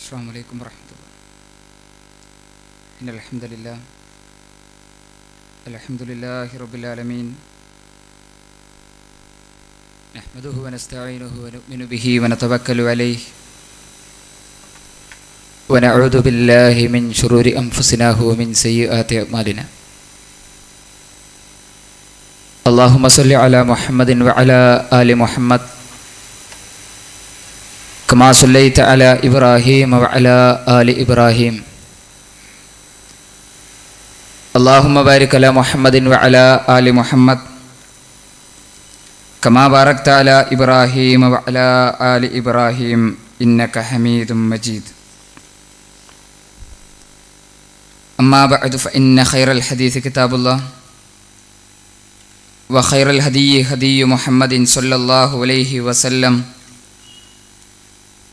السلام عليكم ورحمة الله. إن الحمد لله رب العالمين نحمده ونستعينه ونؤمن به ونتوكل عليه ونعوذ بالله من شرور أنفسنا ومن سيئات أعمالنا. اللهم صل على محمد وعلى آل محمد كما صليت على إبراهيم وعلى آل إبراهيم. اللهم بارك على محمد وعلى آل محمد كما باركت على إبراهيم وعلى آل إبراهيم إنك حميد مجيد. أما بعد فإن خير الحديث كتاب الله وخير الهدي هدي محمد صلى الله عليه وسلم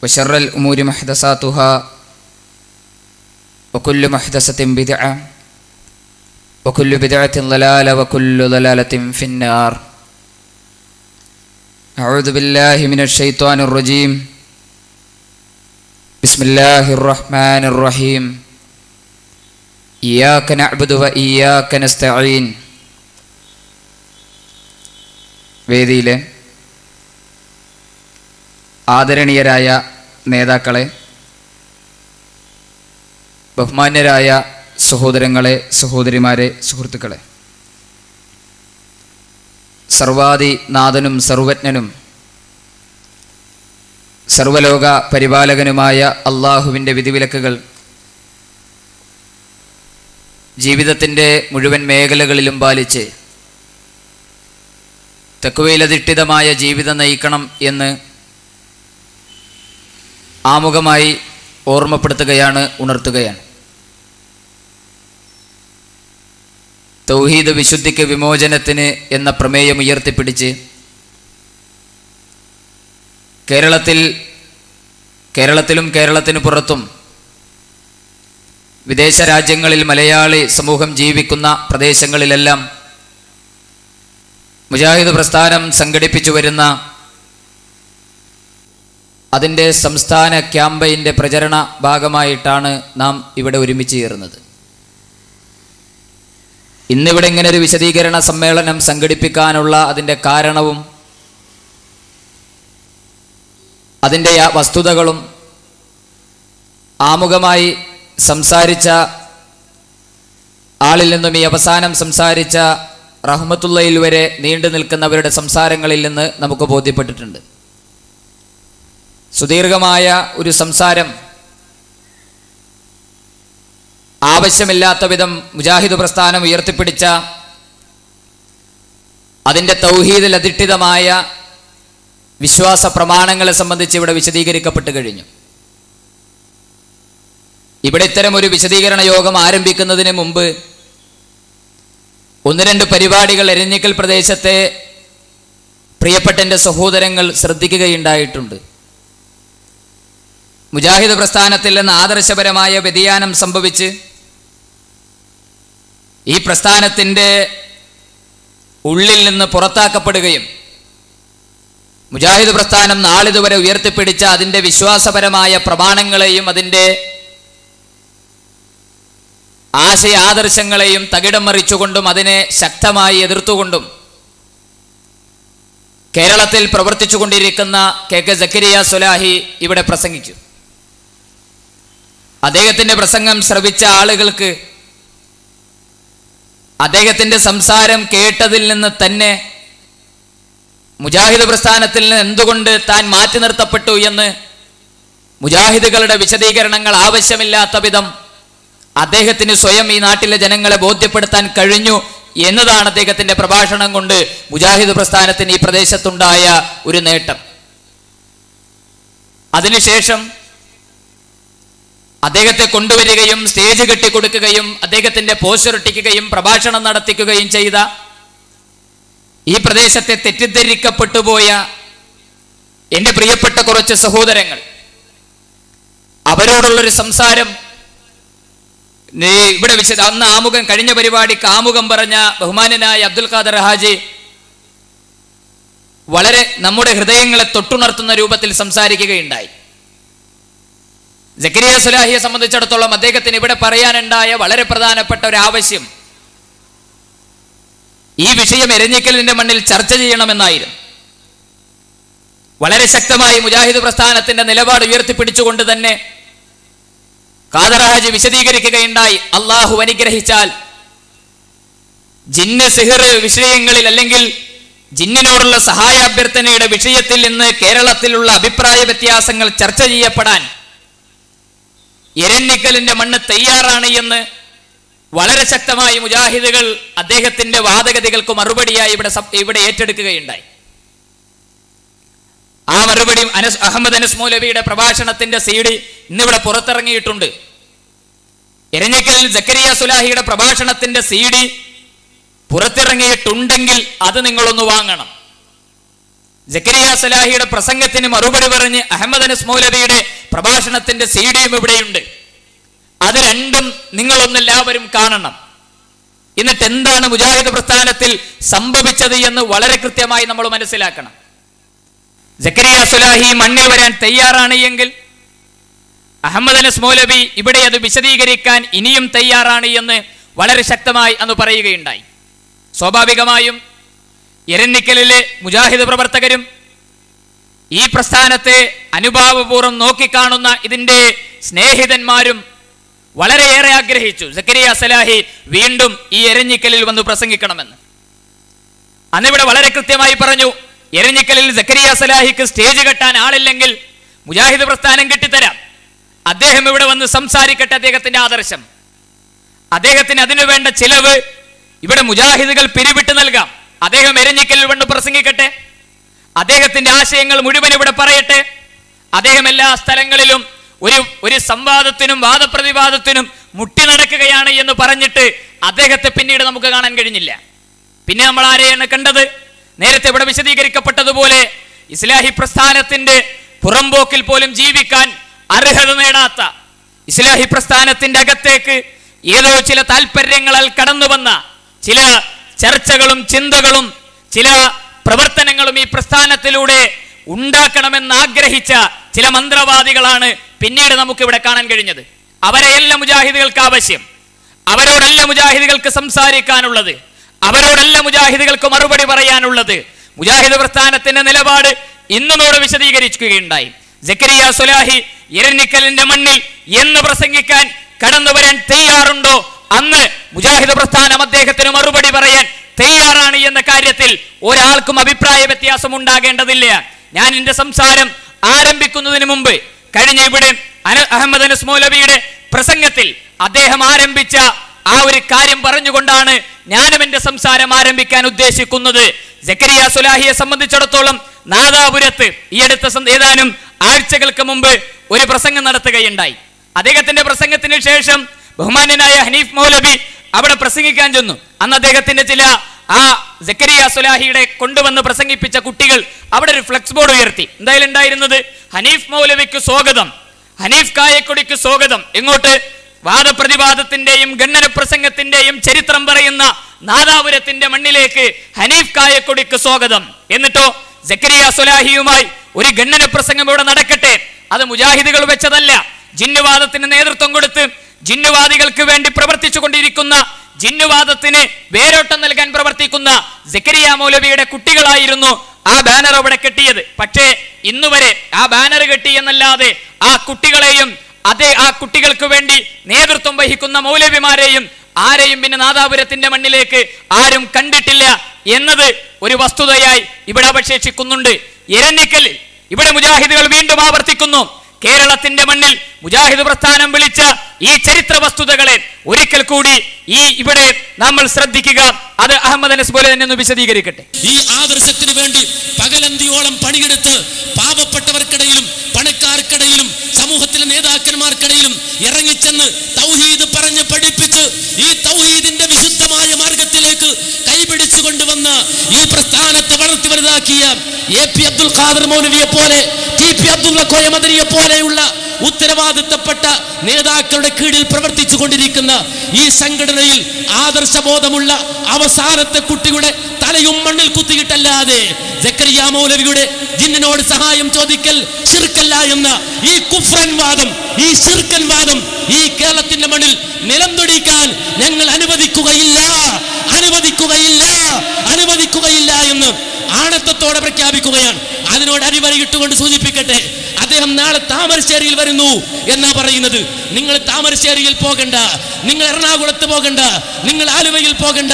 وشر الأمور محدثاتها وكل محدثة بدعة وكل بدعة ضلالة وكل ضلالة في النار. أعوذ بالله من الشيطان الرجيم. بسم الله الرحمن الرحيم. إياك نعبد وإياك نستعين. വേദിയിലെ ആദരണീയരായ നേതാക്കളെ, ബഹുമാന്യരായ സഹോദരങ്ങളെ, സഹോദരിമാരെ, സുഹൃത്തുക്കളെ, സർവാദിനാഥനും സർവജ്ഞനും സർവലോക പരിപാലകനുമായ അള്ളാഹുവിൻ്റെ വിധിവിലക്കുകൾ ജീവിതത്തിൻ്റെ മുഴുവൻ മേഖലകളിലും പാലിച്ച് തഖ്വയിലധിഷ്ഠിതമായ ജീവിതം നയിക്കണം എന്ന് ആമുഖമായി ഓർമ്മപ്പെടുത്തുകയാണ്, ഉണർത്തുകയാണ്. തൗഹീദ് വിശുദ്ധിക്ക് വിമോചനത്തിന് എന്ന പ്രമേയം ഉയർത്തിപ്പിടിച്ച് കേരളത്തിലും കേരളത്തിന് പുറത്തും വിദേശ രാജ്യങ്ങളിൽ മലയാളി സമൂഹം ജീവിക്കുന്ന പ്രദേശങ്ങളിലെല്ലാം മുജാഹിദ് പ്രസ്ഥാനം സംഘടിപ്പിച്ചു വരുന്ന അതിൻ്റെ സംസ്ഥാന ക്യാമ്പയിൻ്റെ പ്രചരണ ഭാഗമായിട്ടാണ് നാം ഇവിടെ ഒരുമിച്ച് ചേർന്നത്. ഇന്നിവിടെ ഇങ്ങനെ ഒരു വിശദീകരണ സമ്മേളനം സംഘടിപ്പിക്കാനുള്ള അതിൻ്റെ കാരണവും അതിൻ്റെ വസ്തുതകളും ആമുഖമായി സംസാരിച്ച ആളിൽ നിന്നും ഈ അവസാനം സംസാരിച്ച റഹ്മത്തുള്ളയിൽ വരെ നീണ്ടു നിൽക്കുന്നവരുടെ സംസാരങ്ങളിൽ നിന്ന് നമുക്ക് ബോധ്യപ്പെട്ടിട്ടുണ്ട്. സുദീർഘമായ ഒരു സംസാരം ആവശ്യമില്ലാത്ത വിധം മുജാഹിദ് പ്രസ്ഥാനം ഉയർത്തിപ്പിടിച്ച അതിൻ്റെ തൗഹീദിൽ അധിഷ്ഠിതമായ വിശ്വാസ പ്രമാണങ്ങളെ സംബന്ധിച്ച് ഇവിടെ വിശദീകരിക്കപ്പെട്ട് കഴിഞ്ഞു. ഇവിടെ ഇത്തരം ഒരു വിശദീകരണ യോഗം ആരംഭിക്കുന്നതിന് മുമ്പ് ഒന്ന് രണ്ട് പരിപാടികൾ എരഞ്ഞിക്കൽ പ്രദേശത്തെ പ്രിയപ്പെട്ട എൻ്റെ സഹോദരങ്ങൾ ശ്രദ്ധിക്കുകയുണ്ടായിട്ടുണ്ട്. മുജാഹിദ് പ്രസ്ഥാനത്തിൽ നിന്ന് ആദർശപരമായ വ്യതിയാനം സംഭവിച്ച് ഈ പ്രസ്ഥാനത്തിൻ്റെ ഉള്ളിൽ നിന്ന് പുറത്താക്കപ്പെടുകയും മുജാഹിദ് പ്രസ്ഥാനം നാളിതുവരെ ഉയർത്തിപ്പിടിച്ച അതിൻ്റെ വിശ്വാസപരമായ പ്രമാണങ്ങളെയും അതിൻ്റെ ആശയ ആദർശങ്ങളെയും തകിടം മറിച്ചുകൊണ്ടും അതിനെ ശക്തമായി എതിർത്തുകൊണ്ടും കേരളത്തിൽ പ്രവർത്തിച്ചു കൊണ്ടിരിക്കുന്ന KK സക്കരിയ സ്വലാഹി ഇവിടെ പ്രസംഗിച്ചു. അദ്ദേഹത്തിൻ്റെ പ്രസംഗം ശ്രവിച്ച ആളുകൾക്ക് അദ്ദേഹത്തിൻ്റെ സംസാരം കേട്ടതിൽ നിന്ന് തന്നെ മുജാഹിദ് പ്രസ്ഥാനത്തിൽ നിന്ന് എന്തുകൊണ്ട് താൻ മാറ്റി നിർത്തപ്പെട്ടു എന്ന് മുജാഹിദുകളുടെ വിശദീകരണങ്ങൾ ആവശ്യമില്ലാത്ത വിധം അദ്ദേഹത്തിന് സ്വയം ഈ നാട്ടിലെ ജനങ്ങളെ ബോധ്യപ്പെടുത്താൻ കഴിഞ്ഞു എന്നതാണ് അദ്ദേഹത്തിൻ്റെ പ്രഭാഷണം കൊണ്ട് മുജാഹിദ് പ്രസ്ഥാനത്തിന് ഈ പ്രദേശത്തുണ്ടായ ഒരു നേട്ടം. അതിനുശേഷം അദ്ദേഹത്തെ കൊണ്ടുവരികയും സ്റ്റേജ് കെട്ടിക്കൊടുക്കുകയും അദ്ദേഹത്തിൻ്റെ പോസ്റ്റർ ഒട്ടിക്കുകയും പ്രഭാഷണം നടത്തിക്കുകയും ചെയ്ത ഈ പ്രദേശത്തെ തെറ്റിദ്ധരിക്കപ്പെട്ടുപോയ എൻ്റെ പ്രിയപ്പെട്ട കുറച്ച് സഹോദരങ്ങൾ, അവരോടുള്ളൊരു സംസാരം ഇവിടെ അന്ന് ആമുഖം, കഴിഞ്ഞ പരിപാടിക്ക് ആമുഖം പറഞ്ഞ ബഹുമാന്യനായ അബ്ദുൽ ഖാദർ ഹാജി വളരെ നമ്മുടെ ഹൃദയങ്ങളെ തൊട്ടുണർത്തുന്ന രൂപത്തിൽ സംസാരിക്കുകയുണ്ടായി. സക്കരിയ സുലാഹിയെ സംബന്ധിച്ചിടത്തോളം അദ്ദേഹത്തിന് ഇവിടെ പറയാനുണ്ടായ വളരെ പ്രധാനപ്പെട്ട ഒരു ആവശ്യം ഈ വിഷയം എരഞ്ഞിക്കലിന്റെ മണ്ണിൽ ചർച്ച ചെയ്യണമെന്നായിരുന്നു. വളരെ ശക്തമായി മുജാഹിദ് പ്രസ്ഥാനത്തിന്റെ നിലപാട് ഉയർത്തിപ്പിടിച്ചുകൊണ്ട് തന്നെ ഖാദർ ഹാജി വിശദീകരിക്കുകയുണ്ടായി. അള്ളാഹു അനുഗ്രഹിച്ചാൽ ജിന്ന് സിഹർ വിഷയങ്ങളിൽ അല്ലെങ്കിൽ ജിന്നിനോടുള്ള സഹായാഭ്യർത്ഥനയുടെ വിഷയത്തിൽ നിന്ന് കേരളത്തിലുള്ള അഭിപ്രായ വ്യത്യാസങ്ങൾ ചർച്ച ചെയ്യപ്പെടാൻ എരഞ്ഞിക്കലിന്റെ മണ്ണ് തയ്യാറാണ് എന്ന് വളരെ ശക്തമായി മുജാഹിദുകൾ അദ്ദേഹത്തിന്റെ വാദഗതികൾക്ക് മറുപടിയായി ഇവിടെ ഏറ്റെടുക്കുകയുണ്ടായി. ആ മറുപടി അഹമ്മദ് അനസ് മൗലവിയുടെ പ്രഭാഷണത്തിന്റെ CD ഇന്നിവിടെ പുറത്തിറങ്ങിയിട്ടുണ്ട്. എരഞ്ഞിക്കലിൽ സക്കരിയ സുലാഹിയുടെ പ്രഭാഷണത്തിന്റെ CD പുറത്തിറങ്ങിയിട്ടുണ്ടെങ്കിൽ അത് നിങ്ങളൊന്ന് വാങ്ങണം. സക്കരിയ സുലാഹിയുടെ പ്രസംഗത്തിന് മറുപടി പറഞ്ഞ് അഹമ്മദ് അനസ് മൗലവിയുടെ പ്രഭാഷണത്തിന്റെ CD-യും ഇവിടെയുണ്ട്. അത് രണ്ടും നിങ്ങളൊന്നെല്ലാവരും കാണണം. എന്നിട്ട് എന്താണ് മുജാഹിദ് പ്രസ്ഥാനത്തിൽ സംഭവിച്ചത് എന്ന് വളരെ കൃത്യമായി നമ്മൾ മനസ്സിലാക്കണം. സക്കരിയ സുലാഹി മണ്ണിൽ വരാൻ തയ്യാറാണ് എങ്കിൽ അഹമ്മദ് അനസ് മൗലവി ഇവിടെ അത് വിശദീകരിക്കാൻ ഇനിയും തയ്യാറാണ് എന്ന് വളരെ ശക്തമായി അന്ന് പറയുകയുണ്ടായി. സ്വാഭാവികമായും എരഞ്ഞിക്കലിലെ മുജാഹിദ് പ്രവർത്തകരും ഈ പ്രസ്ഥാനത്തെ അനുഭാവപൂർവ്വം നോക്കിക്കാണുന്ന ഇതിന്റെ സ്നേഹിതന്മാരും വളരെയേറെ ആഗ്രഹിച്ചു സക്കരിയ സുലാഹി വീണ്ടും ഈ എരഞ്ഞിക്കലിൽ വന്ന് പ്രസംഗിക്കണമെന്ന്. അന്നിവിടെ വളരെ കൃത്യമായി പറഞ്ഞു, എരഞ്ഞിക്കലിൽ സക്കരിയ സുലാഹിക്ക് സ്റ്റേജ് കെട്ടാൻ ആളില്ലെങ്കിൽ മുജാഹിദ് പ്രസ്ഥാനം കെട്ടിത്തരാം, അദ്ദേഹം ഇവിടെ വന്ന് സംസാരിക്കട്ടെ, അദ്ദേഹത്തിന്റെ ആദർശം, അദ്ദേഹത്തിന് അതിനു വേണ്ട ചിലവ് ഇവിടെ മുജാഹിദുകൾ പിരിവിട്ട് നൽകാം, അദ്ദേഹം എരഞ്ഞിക്കലിൽ വന്ന് പ്രസംഗിക്കട്ടെ, അദ്ദേഹത്തിന്റെ ആശയങ്ങൾ മുഴുവൻ ഇവിടെ പറയട്ടെ, അദ്ദേഹം എല്ലാ സ്ഥലങ്ങളിലും ഒരു സംവാദത്തിനും വാദപ്രതിവാദത്തിനും മുട്ടി നടക്കുകയാണ് എന്ന് പറഞ്ഞിട്ട് അദ്ദേഹത്തെ പിന്നീട് നമുക്ക് കാണാൻ കഴിഞ്ഞില്ല. പിന്നെ നമ്മൾ ആരെയാണ് കണ്ടത്? നേരത്തെ ഇവിടെ വിശദീകരിക്കപ്പെട്ടതുപോലെ ഇസ്ലാഹി പ്രസ്ഥാനത്തിന്റെ പുറംപോക്കിൽ പോലും ജീവിക്കാൻ അർഹത നേടാത്ത, ഇസ്ലാഹി പ്രസ്ഥാനത്തിന്റെ അകത്തേക്ക് ഏതോ ചില താല്പര്യങ്ങളാൽ കടന്നു വന്ന ചില ചർച്ചകളും ചിന്തകളും ചില പ്രവർത്തനങ്ങളും ഈ പ്രസ്ഥാനത്തിലൂടെ ഉണ്ടാക്കണമെന്ന് ആഗ്രഹിച്ച ചില മന്ത്രവാദികളാണ് പിന്നീട് നമുക്ക് ഇവിടെ കാണാൻ കഴിഞ്ഞത്. അവരെയല്ല മുജാഹിദുകൾക്ക് ആവശ്യം, അവരോടല്ല മുജാഹിദുകൾക്ക് സംസാരിക്കാനുള്ളത്, അവരോടല്ല മുജാഹിദുകൾക്ക് മറുപടി പറയാനുള്ളത്. മുജാഹിദ് പ്രസ്ഥാനത്തിന്റെ നിലപാട് ഇന്നും ഇവിടെ വിശദീകരിക്കുകയുണ്ടായി. സക്കരിയ സുലാഹി എരഞ്ഞിക്കലിന്റെ മണ്ണിൽ എന്ന് പ്രസംഗിക്കാൻ കടന്നു വരാൻ തയ്യാറുണ്ടോ അന്ന് മുജാഹിദ് പ്രസ്ഥാനം അദ്ദേഹത്തിന് മറുപടി പറയാൻ തയ്യാറാണ് എന്ന കാര്യത്തിൽ ഒരാൾക്കും അഭിപ്രായ വ്യത്യാസം ഉണ്ടാകേണ്ടതില്ല. ഞാൻ എന്റെ സംസാരം ആരംഭിക്കുന്നതിന് മുമ്പ് കഴിഞ്ഞ ഇവിടെ അഹമ്മദ് അനസ് മൗലവിയുടെ പ്രസംഗത്തിൽ അദ്ദേഹം ആരംഭിച്ച ആ ഒരു കാര്യം പറഞ്ഞുകൊണ്ടാണ് ഞാനും എന്റെ സംസാരം ആരംഭിക്കാൻ ഉദ്ദേശിക്കുന്നത്. സക്കരിയ സുലാഹിയെ സംബന്ധിച്ചിടത്തോളം നാദാപുരത്ത് ഈ അടുത്ത ഏതാനും ആഴ്ചകൾക്ക് മുമ്പ് ഒരു പ്രസംഗം നടത്തുകയുണ്ടായി. അദ്ദേഹത്തിന്റെ പ്രസംഗത്തിന് ശേഷം ബഹുമാന്യനായ ഹനീഫ് മൗലവി അവിടെ പ്രസംഗിക്കാൻ ചെന്നു. അന്ന് അദ്ദേഹത്തിന്റെ ചില ആ സക്കരിയ സുലാഹിയുടെ കൊണ്ടുവന്ന് പ്രസംഗിപ്പിച്ച കുട്ടികൾ അവിടെ ഒരു ഫ്ലെക്സ് ബോർഡ് ഉയർത്തി. എന്തായാലും ഉണ്ടായിരുന്നത് ഹനീഫ് മൗലവിക്ക് സ്വാഗതം, ഹനീഫ് കായക്കൊടിക്ക് സ്വാഗതം. എങ്ങോട്ട്? വാദപ്രതിവാദത്തിന്റെയും ഗണ്ണന പ്രസംഗത്തിന്റെയും ചരിത്രം പറയുന്ന നാദാപുരത്തിന്റെ മണ്ണിലേക്ക് ഹനീഫ് കായക്കൊടിക്ക് സ്വാഗതം. എന്നിട്ടോ സക്കരിയ സുലാഹിയുമായി ഒരു ഗണ്ണന പ്രസംഗം ഇവിടെ നടക്കട്ടെ. അത് മുജാഹിദുകൾ വെച്ചതല്ല, ജിന്നുവാദത്തിന് നേതൃത്വം കൊടുത്ത് ജിന്നുവാദികൾക്ക് വേണ്ടി പ്രവർത്തിച്ചു കൊണ്ടിരിക്കുന്ന, ജിന്നുവാദത്തിന് വേരോട്ടം നൽകാൻ പ്രവർത്തിക്കുന്ന സക്കരിയ മൗലവിയുടെ കുട്ടികളായിരുന്നു ആ ബാനർ അവിടെ കെട്ടിയത്. പക്ഷേ ഇന്നുവരെ ആ ബാനർ കെട്ടി എന്നല്ലാതെ ആ കുട്ടികളെയും ആ കുട്ടികൾക്ക് വേണ്ടി നേതൃത്വം വഹിക്കുന്ന മൗലവിമാരെയും ആരെയും പിന്നെ നാദാപുരത്തിന്റെ മണ്ണിലേക്ക് ആരും കണ്ടിട്ടില്ല എന്നത് ഒരു വസ്തുതയായി ഇവിടെ അവശേഷിക്കുന്നുണ്ട്. എരഞ്ഞിക്കലിൽ ഇവിടെ മുജാഹിദുകൾ വീണ്ടും ആവർത്തിക്കുന്നു, കേരളത്തിന്റെ മണ്ണിൽ മുജാഹിദ് പ്രസ്ഥാനം വിളിച്ച ഈ ചരിത്ര വസ്തുതകളെ ഒരിക്കൽ കൂടി ഇവിടെ നമ്മൾ ശ്രദ്ധിക്കുക. അത് അഹമ്മദ് അനസ് പോലെ തന്നെ ഒന്ന് വിശദീകരിക്കട്ടെ. ഈ ആദർശത്തിന് വേണ്ടി പകലന്തിയോളം പണിയെടുത്ത് പാവപ്പെട്ടവർക്കിടയിലും പണക്കാർക്കിടയിലും സമൂഹത്തിലെ നേതാക്കന്മാർക്കിടയിലും ഇറങ്ങിച്ചെന്ന് തൗഹീദ് പറഞ്ഞ് പഠിപ്പിച്ച് ഈ തൗഹീദിന്റെ വിശുദ്ധമായ മാർഗത്തിലേക്ക് കൈപിടിച്ചു കൊണ്ടുവന്ന ഈ പ്രസ്ഥാനത്തെ വളർത്തി വലുതാക്കിയ AP അബ്ദുൽ ഖാദർ മൗലവിയെ പോലെ, TP അബ്ദുള്ള കോയ മദനിയെ പോലെയുള്ള ഉത്തരവാദിത്തപ്പെട്ട നേതാക്കളുടെ കീഴിൽ പ്രവർത്തിച്ചു കൊണ്ടിരിക്കുന്ന ഈ സംഘടനയിൽ ആദർശബോധമുള്ള അവസാനത്തെ കുട്ടിയുടെ തലയും മണ്ണിൽ കുത്തിയിട്ടല്ലാതെ സക്കരിയ മൗലവിയുടെ ജിന്നിനോട് സഹായം ചോദിക്കൽ ശിർക്കല്ല എന്ന ഈ കുഫ്രൻ വാദം, ഈ ശിർക്കൻ വാദം ഈ കേരളത്തിന്റെ മണ്ണിൽ നിലംതൊടിക്കാൻ ഞങ്ങൾ അനുവദിക്കുകയില്ല എന്ന് ആണത്തത്തോടെ പ്രഖ്യാപിക്കുകയാണ്. അതിനോട് അടിവരയിട്ടുകൊണ്ട് സൂചിപ്പിക്കട്ടെ, അദ്ദേഹം നാളെ താമരശ്ശേരിയിൽ വരുന്നു എന്നാ പറയുന്നത്. നിങ്ങൾ താമരശ്ശേരിയിൽ പോകണ്ട, നിങ്ങൾ എറണാകുളത്ത് പോകണ്ട, നിങ്ങൾ ആലുവയിൽ പോകണ്ട,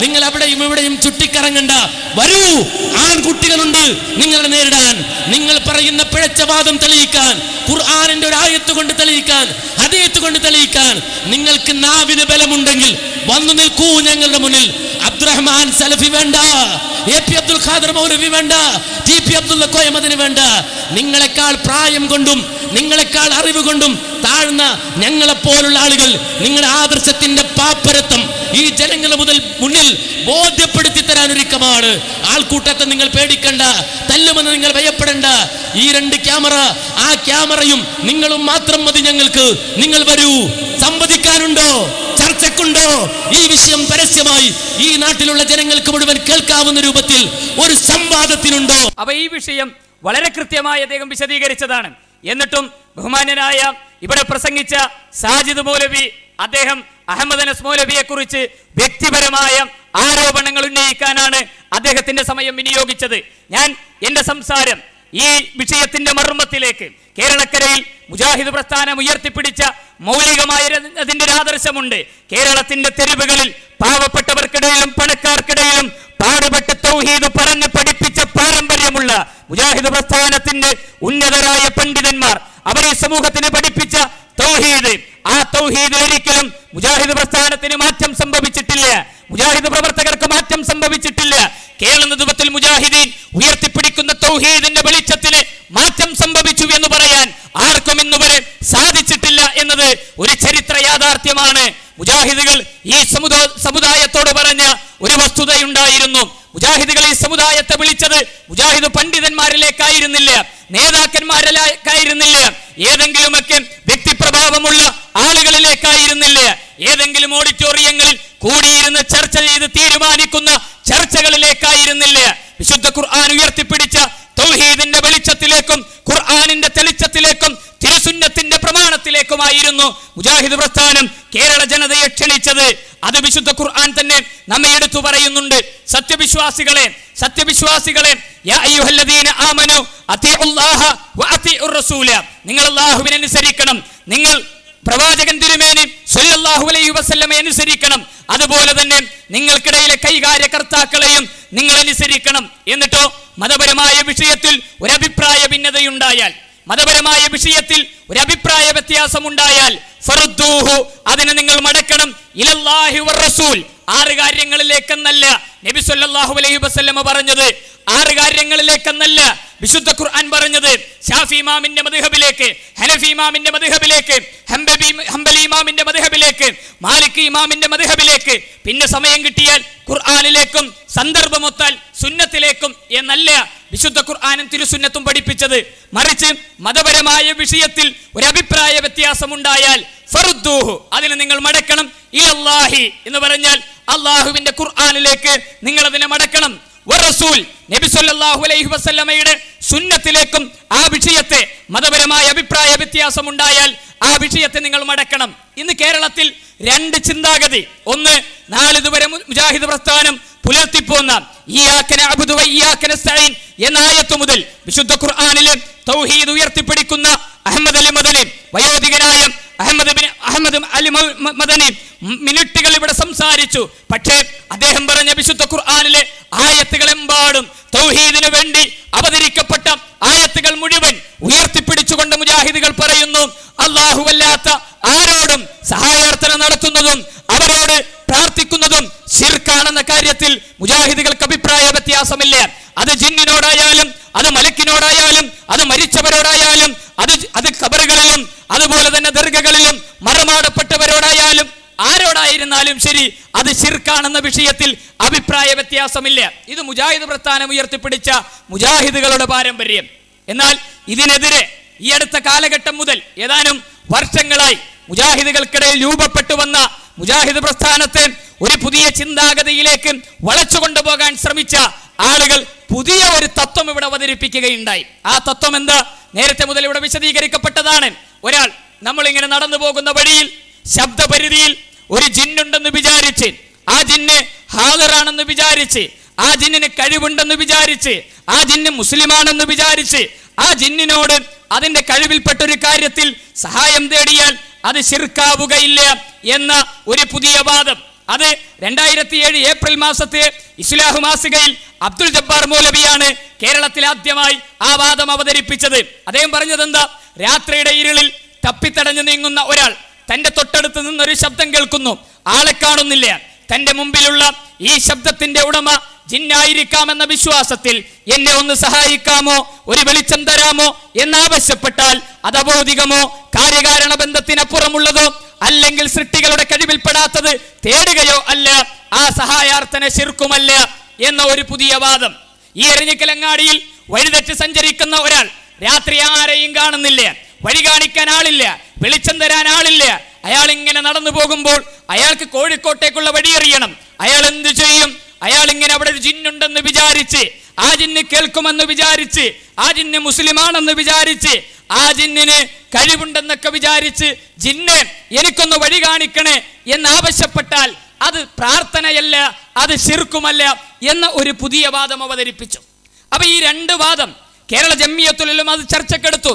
നിങ്ങൾ അവിടെയും ഇവിടെയും ചുറ്റിക്കറങ്ങണ്ട. വരൂ, ആൺകുട്ടികളുണ്ട് നിങ്ങളെ നേരിടാൻ. നിങ്ങൾ പറയുന്ന പിഴച്ചവാദം തെളിയിക്കാൻ, ഖുർആനിന്റെ ഒരു ആയത്ത് കൊണ്ട് തെളിയിക്കാൻ, ഹദീത്ത് കൊണ്ട് തെളിയിക്കാൻ നിങ്ങൾക്ക് നാവിന് ബലമുണ്ടെങ്കിൽ വന്നു നിൽക്കൂ ഞങ്ങളുടെ മുന്നിൽ. അബ്ദുറഹ്മാൻ സലഫി വേണ്ട, AP അബ്ദുൽ ഖാദർ മൗലവി വേണ്ട, TP അബ്ദുള്ള കോയമദിന് വേണ്ട. നിങ്ങളെക്കാൾ പ്രായം കൊണ്ടും നിങ്ങളെക്കാൾ അറിവ് കൊണ്ടും താഴ്ന്ന ഞങ്ങളെപ്പോലുള്ള ആളുകൾ നിങ്ങളുടെ ആദർശത്തിന്റെ പാപ്പരത്വം ഈ ജനങ്ങളുടെ മുന്നിൽ ബോധ്യപ്പെടുത്തി തരാൻ ഒരുക്കമാണ്. ആൾക്കൂട്ടത്തെ നിങ്ങൾ പേടിക്കണ്ട, തല്ലുമെന്ന് നിങ്ങൾ ഭയപ്പെടേണ്ട. ഈ 2 ക്യാമറ, ആ ക്യാമറയും നിങ്ങളും മാത്രം മതി ഞങ്ങൾക്ക്. നിങ്ങൾ വരൂ, സംവദിക്കാനുണ്ടോ, ചർച്ചക്കുണ്ടോ? ഈ വിഷയം പരസ്യമായി ഈ നാട്ടിലുള്ള ജനങ്ങൾക്ക് മുഴുവൻ കേൾക്കാവുന്ന രൂപത്തിൽ ഒരു സംവാദത്തിനുണ്ടോ? അപ്പൊ ഈ വിഷയം വളരെ കൃത്യമായി അദ്ദേഹം വിശദീകരിച്ചതാണ്. എന്നിട്ടും ബഹുമാന്യനായ ഇവിടെ പ്രസംഗിച്ച സാജിദ് മൗലവി, അദ്ദേഹം അഹമ്മദ് അനസ് മൗലവിയെ കുറിച്ച് വ്യക്തിപരമായ ആരോപണങ്ങൾ ഉന്നയിക്കാനാണ് അദ്ദേഹത്തിന്റെ സമയം വിനിയോഗിച്ചത്. ഞാൻ എന്റെ സംസാരം ഈ വിഷയത്തിന്റെ മർമ്മത്തിലേക്ക്, കേരളക്കരയിൽ മുജാഹിദ് പ്രസ്ഥാനം ഉയർത്തിപ്പിടിച്ച മൗലികമായ അതിന്റെ ഒരു ആദർശമുണ്ട്. കേരളത്തിന്റെ തെരുവുകളിൽ പാവപ്പെട്ടവർക്കിടയിലും പണക്കാർക്കിടയിലും പാടുപെട്ട് തൗഹീദ് പറഞ്ഞ് പഠിപ്പിച്ച പാരമ്പര്യമുള്ള മുജാഹിദ് പ്രസ്ഥാനത്തിന്റെ ഉന്നതരായ പണ്ഡിതന്മാർ അവർ ഈ സമൂഹത്തിന് പഠിപ്പിച്ച തൗഹീദ്, ആ തൗഹീദ് ഒരിക്കലും മുജാഹിദ് പ്രസ്ഥാനത്തിന് മാറ്റം സംഭവിച്ചിട്ടില്ല, മുജാഹിദ് പ്രവർത്തകർക്ക് മാറ്റം സംഭവിച്ചിട്ടില്ല. കേരള നേതൃത്വത്തിൽ മുജാഹിദീൻ ഉയർത്തിപ്പിടിക്കുന്ന തൗഹീദിന്റെ വെളിച്ചത്തിന് മാറ്റം സംഭവിച്ചു എന്ന് പറയാൻ ആർക്കും ഇന്നുവരെ സാധിച്ചിട്ടില്ല എന്നത് ഒരു ചരിത്ര യാഥാർത്ഥ്യമാണ്. മുജാഹിദുകൾ ഈ സമുദായത്തോട് പറഞ്ഞ ഒരു വസ്തുതയുണ്ടായിരുന്നു. മുജാഹിദുകൾ ഈ സമുദായത്തെ വിളിച്ചത് മുജാഹിദ് പണ്ഡിതന്മാരിലേക്കായിരുന്നില്ല, നേതാക്കന്മാരിലേക്കായിരുന്നില്ല, ഏതെങ്കിലുമൊക്കെ വ്യക്തിപ്രഭാവമുള്ള ആളുകളിലേക്കായിരുന്നില്ല, ഏതെങ്കിലും ഓഡിറ്റോറിയങ്ങളിൽ കൂടിയിരുന്ന് ചർച്ച ചെയ്ത് തീരുമാനിക്കുന്ന ചർച്ചകളിലേക്കായിരുന്നില്ല. വിശുദ്ധ ഖുർആൻ ഉയർത്തിപ്പിടിച്ച തൗഹീദിന്റെ വെളിച്ചത്തിലേക്കും ഖുർആനിന്റെ തെളിച്ചത്തിലേക്കും തിരുസുന്നത്തിന്റെ പ്രമാണത്തിലേക്കുമായിരുന്നു മുജാഹിദ് പ്രസ്ഥാനം കേരള ജനതയെ ക്ഷണിച്ചത്. അത് വിശുദ്ധ ഖുർആൻ തന്നെ നമ്മെ എടുത്തു പറയുന്നുണ്ട്. സത്യവിശ്വാസികളെ യാ അയ്യുഹല്ലദീന ആമനു അത്തിഉല്ലാഹ വഅത്തിഉർ റസൂല, നിങ്ങൾ അല്ലാഹുവിനെ അനുസരിക്കണം, നിങ്ങൾ പ്രവാചകൻ തിരുമേനി സ്വല്ലല്ലാഹു അലൈഹി വസല്ലമയെ അനുസരിക്കണം, അതുപോലെ തന്നെ നിങ്ങൾക്കിടയിലെ കൈകാര്യകർത്താക്കളെയും നിങ്ങൾ അനുസരിക്കണം. എന്നിട്ടോ മതപരമായ വിഷയത്തിൽ ഒരു അഭിപ്രായ ഭിന്നതയുണ്ടായാൽ, മതപരമായ വിഷയത്തിൽ ഒരു അഭിപ്രായ വ്യത്യാസമുണ്ടായാൽ ഫറുദ്ദൂഹു, അതിനെ നിങ്ങൾ മടക്കണം, ഇലല്ലാഹി വറസൂൽ, 6 കാര്യങ്ങളിലേക്കെന്നല്ല നബി സല്ലല്ലാഹു അലൈഹി വസല്ലമ പറഞ്ഞത്, 6 കാര്യങ്ങളിലേക്കെന്നല്ല വിശുദ്ധ ഖുർആൻ പറഞ്ഞത്. ശാഫി ഇമാമിന്റെ മദ്ഹബിലേക്ക്, ഹനഫി ഇമാമിന്റെ മദ്ഹബിലേക്ക്, ഹംബലി ഇമാമിന്റെ മദ്ഹബിലേക്ക്, മാലികി ഇമാമിന്റെ മദ്ഹബിലേക്ക്, പിന്നെ സമയം കിട്ടിയാൽ ഖുർആനിലേക്കും സന്ദർഭമൊത്താൽ സുന്നത്തിലേക്കും എന്നല്ല വിശുദ്ധ ഖുർആനും തിരുസുന്നത്തും പഠിപ്പിച്ചത്. മറിച്ച് മതപരമായ വിഷയത്തിൽ ഒരു അഭിപ്രായ വ്യത്യാസം ഉണ്ടായാൽ ഫറുദ്ദൂഹു, അതിനെ നിങ്ങൾ മടക്കണം, ഇലല്ലാഹി എന്ന് പറഞ്ഞാൽ അള്ളാഹുവിന്റെ ഖുർആനിലേക്ക് നിങ്ങൾ അതിനെ മടക്കണം, വറസൂൽ നബി സല്ലല്ലാഹു അലൈഹി വസല്ലമയുടെ സുന്നത്തിലേക്കും ആ വിഷയത്തെ മതപരമായ അഭിപ്രായ വ്യത്യാസം ഉണ്ടായാൽ ആ വിഷയത്തെ നിങ്ങൾ മടക്കണം. ഇന്ന് കേരളത്തിൽ 2 ചിന്താഗതി. ഒന്ന്, നാളിതുവരെ മുജാഹിദ് പ്രസ്ഥാനം പുലർത്തിപ്പോന്ന ഇയ്യാക നഅ്ബുദു വഇയ്യാക നസ്തഈൻ എന്ന ആയത്ത് മുതൽ വിശുദ്ധ ഖുർആനിലെ തൗഹീദ് ഉയർത്തിപ്പിടിക്കുന്ന അഹമ്മദ് അലി മദനി, വയോധികനായ അഹമ്മദ് അലി മദനി മിനിറ്റുകൾ ഇവിടെ സംസാരിച്ചു. പക്ഷേ അദ്ദേഹം പറഞ്ഞ വിശുദ്ധ ഖുർആനിലെ ആയത്തുകളെമ്പാടും തൗഹീദിനു വേണ്ടി അവതരിക്കപ്പെട്ട ആയത്തുകൾ മുഴുവൻ ഉയർത്തിപ്പിടിച്ചുകൊണ്ട് മുജാഹിദുകൾ പറയുന്നു, അല്ലാഹുവല്ലാത്ത ആരോടും സഹായാർത്ഥന നടത്തുന്നതും അവരോട് പ്രാർത്ഥിക്കുന്നതും ശിർക്കാണെന്ന കാര്യത്തിൽ മുജാഹിദുകൾക്ക് അഭിപ്രായ വ്യത്യാസമില്ല. അത് ജിന്നിനോടായാലും, അത് മലക്കിനോടായാലും, അത് മരിച്ചവരോടായാലും, അത് ഖബറുകളിലും അതുപോലെ തന്നെ ദർഗകളിലും മറമാടപ്പെട്ടവരോടായാലും ആരോടായിരുന്നാലും ശരി, അത് ശിർക്കാണെന്ന വിഷയത്തിൽ അഭിപ്രായ വ്യത്യാസമില്ല. ഇത് മുജാഹിദ് പ്രസ്ഥാനം ഉയർത്തിപ്പിടിച്ച മുജാഹിദുകളുടെ പാരമ്പര്യം. എന്നാൽ ഇതിനെതിരെ ഈ അടുത്ത കാലഘട്ടം മുതൽ ഏതാനും വർഷങ്ങളായി മുജാഹിദുകൾക്കിടയിൽ രൂപപ്പെട്ടു വന്ന മുജാഹിദ് പ്രസ്ഥാനത്തെ ഒരു പുതിയ ചിന്താഗതിയിലേക്ക് വളച്ചു കൊണ്ടുപോകാൻ ശ്രമിച്ച ആളുകൾ പുതിയ ഒരു തത്വം ഇവിടെ അവതരിപ്പിക്കുകയുണ്ടായി. ആ തത്വം എന്താ? നേരത്തെ മുതൽ ഇവിടെ വിശദീകരിക്കപ്പെട്ടതാണ്. ഒരാൾ നമ്മളിങ്ങനെ നടന്നു പോകുന്ന വഴിയിൽ ശബ്ദപരിധിയിൽ ഒരു ജിന്നുണ്ടെന്ന് വിചാരിച്ച്, ആ ജിന്ന് ഹാദിറാണെന്ന് വിചാരിച്ച്, ആ ജിന്നിന് കഴിവുണ്ടെന്ന് വിചാരിച്ച്, ആ ജിന്ന് മുസ്ലിമാണെന്ന് വിചാരിച്ച്, ആ ജിന്നിനോട് അതിന്റെ കഴിവിൽപ്പെട്ട ഒരു കാര്യത്തിൽ സഹായം തേടിയാൽ അത് ശിർക്കാവുകയില്ല എന്ന ഒരു പുതിയ വാദം. അത് 2007 ഏപ്രിൽ മാസത്തെ ഇസ്ലാഹ് മാസികയിൽ അബ്ദുൽ ജബ്ബാർ മൗലവിയാണ് കേരളത്തിൽ ആദ്യമായി ആ വാദം അവതരിപ്പിച്ചത്. അദ്ദേഹം പറഞ്ഞത് എന്താ? രാത്രിയുടെ ഇരുളിൽ തപ്പിത്തടഞ്ഞു നീങ്ങുന്ന ഒരാൾ തന്റെ തൊട്ടടുത്ത് നിന്നൊരു ശബ്ദം കേൾക്കുന്നു, ആളെ കാണുന്നില്ല. തന്റെ മുമ്പിലുള്ള ഈ ശബ്ദത്തിന്റെ ഉടമ ജിന്നായിരിക്കാമെന്ന വിശ്വാസത്തിൽ എന്നെ ഒന്ന് സഹായിക്കാമോ, ഒരു വെളിച്ചം തരാമോ എന്നാവശ്യപ്പെട്ടാൽ അത് അബൗദികമോ കാര്യകാരണ ബന്ധത്തിനപ്പുറമുള്ളതോ അല്ലെങ്കിൽ സൃഷ്ടികളുടെ കഴിവിൽപ്പെടാത്തത് തേടുകയോ അല്ല, ആ സഹായാർത്ഥന ശിർക്കുമല്ല എന്ന ഒരു പുതിയ വാദം. ഈ എറിഞ്ഞിക്കലങ്ങാടിയിൽ വഴിതെറ്റ് സഞ്ചരിക്കുന്ന ഒരാൾ രാത്രി ആരെയും കാണുന്നില്ല, വഴി കാണിക്കാൻ ആളില്ല, വെളിച്ചം തരാൻ ആളില്ല. അയാൾ ഇങ്ങനെ നടന്നു പോകുമ്പോൾ അയാൾക്ക് കോഴിക്കോട്ടേക്കുള്ള വഴി അറിയണം. അയാൾ എന്ത് ചെയ്യും? അയാൾ ഇങ്ങനെ അവിടെ ഒരു ജിന്നുണ്ടെന്ന് വിചാരിച്ച്, ആ ജിന്ന് കേൾക്കുമെന്ന് വിചാരിച്ച്, ആ ജിന്ന് മുസ്ലിമാണെന്ന് വിചാരിച്ച്, ആ ജിന്നിന് കഴിവുണ്ടെന്നൊക്കെ വിചാരിച്ച് ജിന്നെ എനിക്കൊന്ന് വഴി കാണിക്കണേ എന്നാവശ്യപ്പെട്ടാൽ അത് പ്രാർത്ഥനയല്ല, അത് ശിർക്കുമല്ല എന്ന ഒരു പുതിയ വാദം അവതരിപ്പിച്ചു. അപ്പൊ ഈ രണ്ട് വാദം കേരള ജംഇയ്യത്തുൽ ഉലമ അത് ചർച്ചക്കെടുത്തു.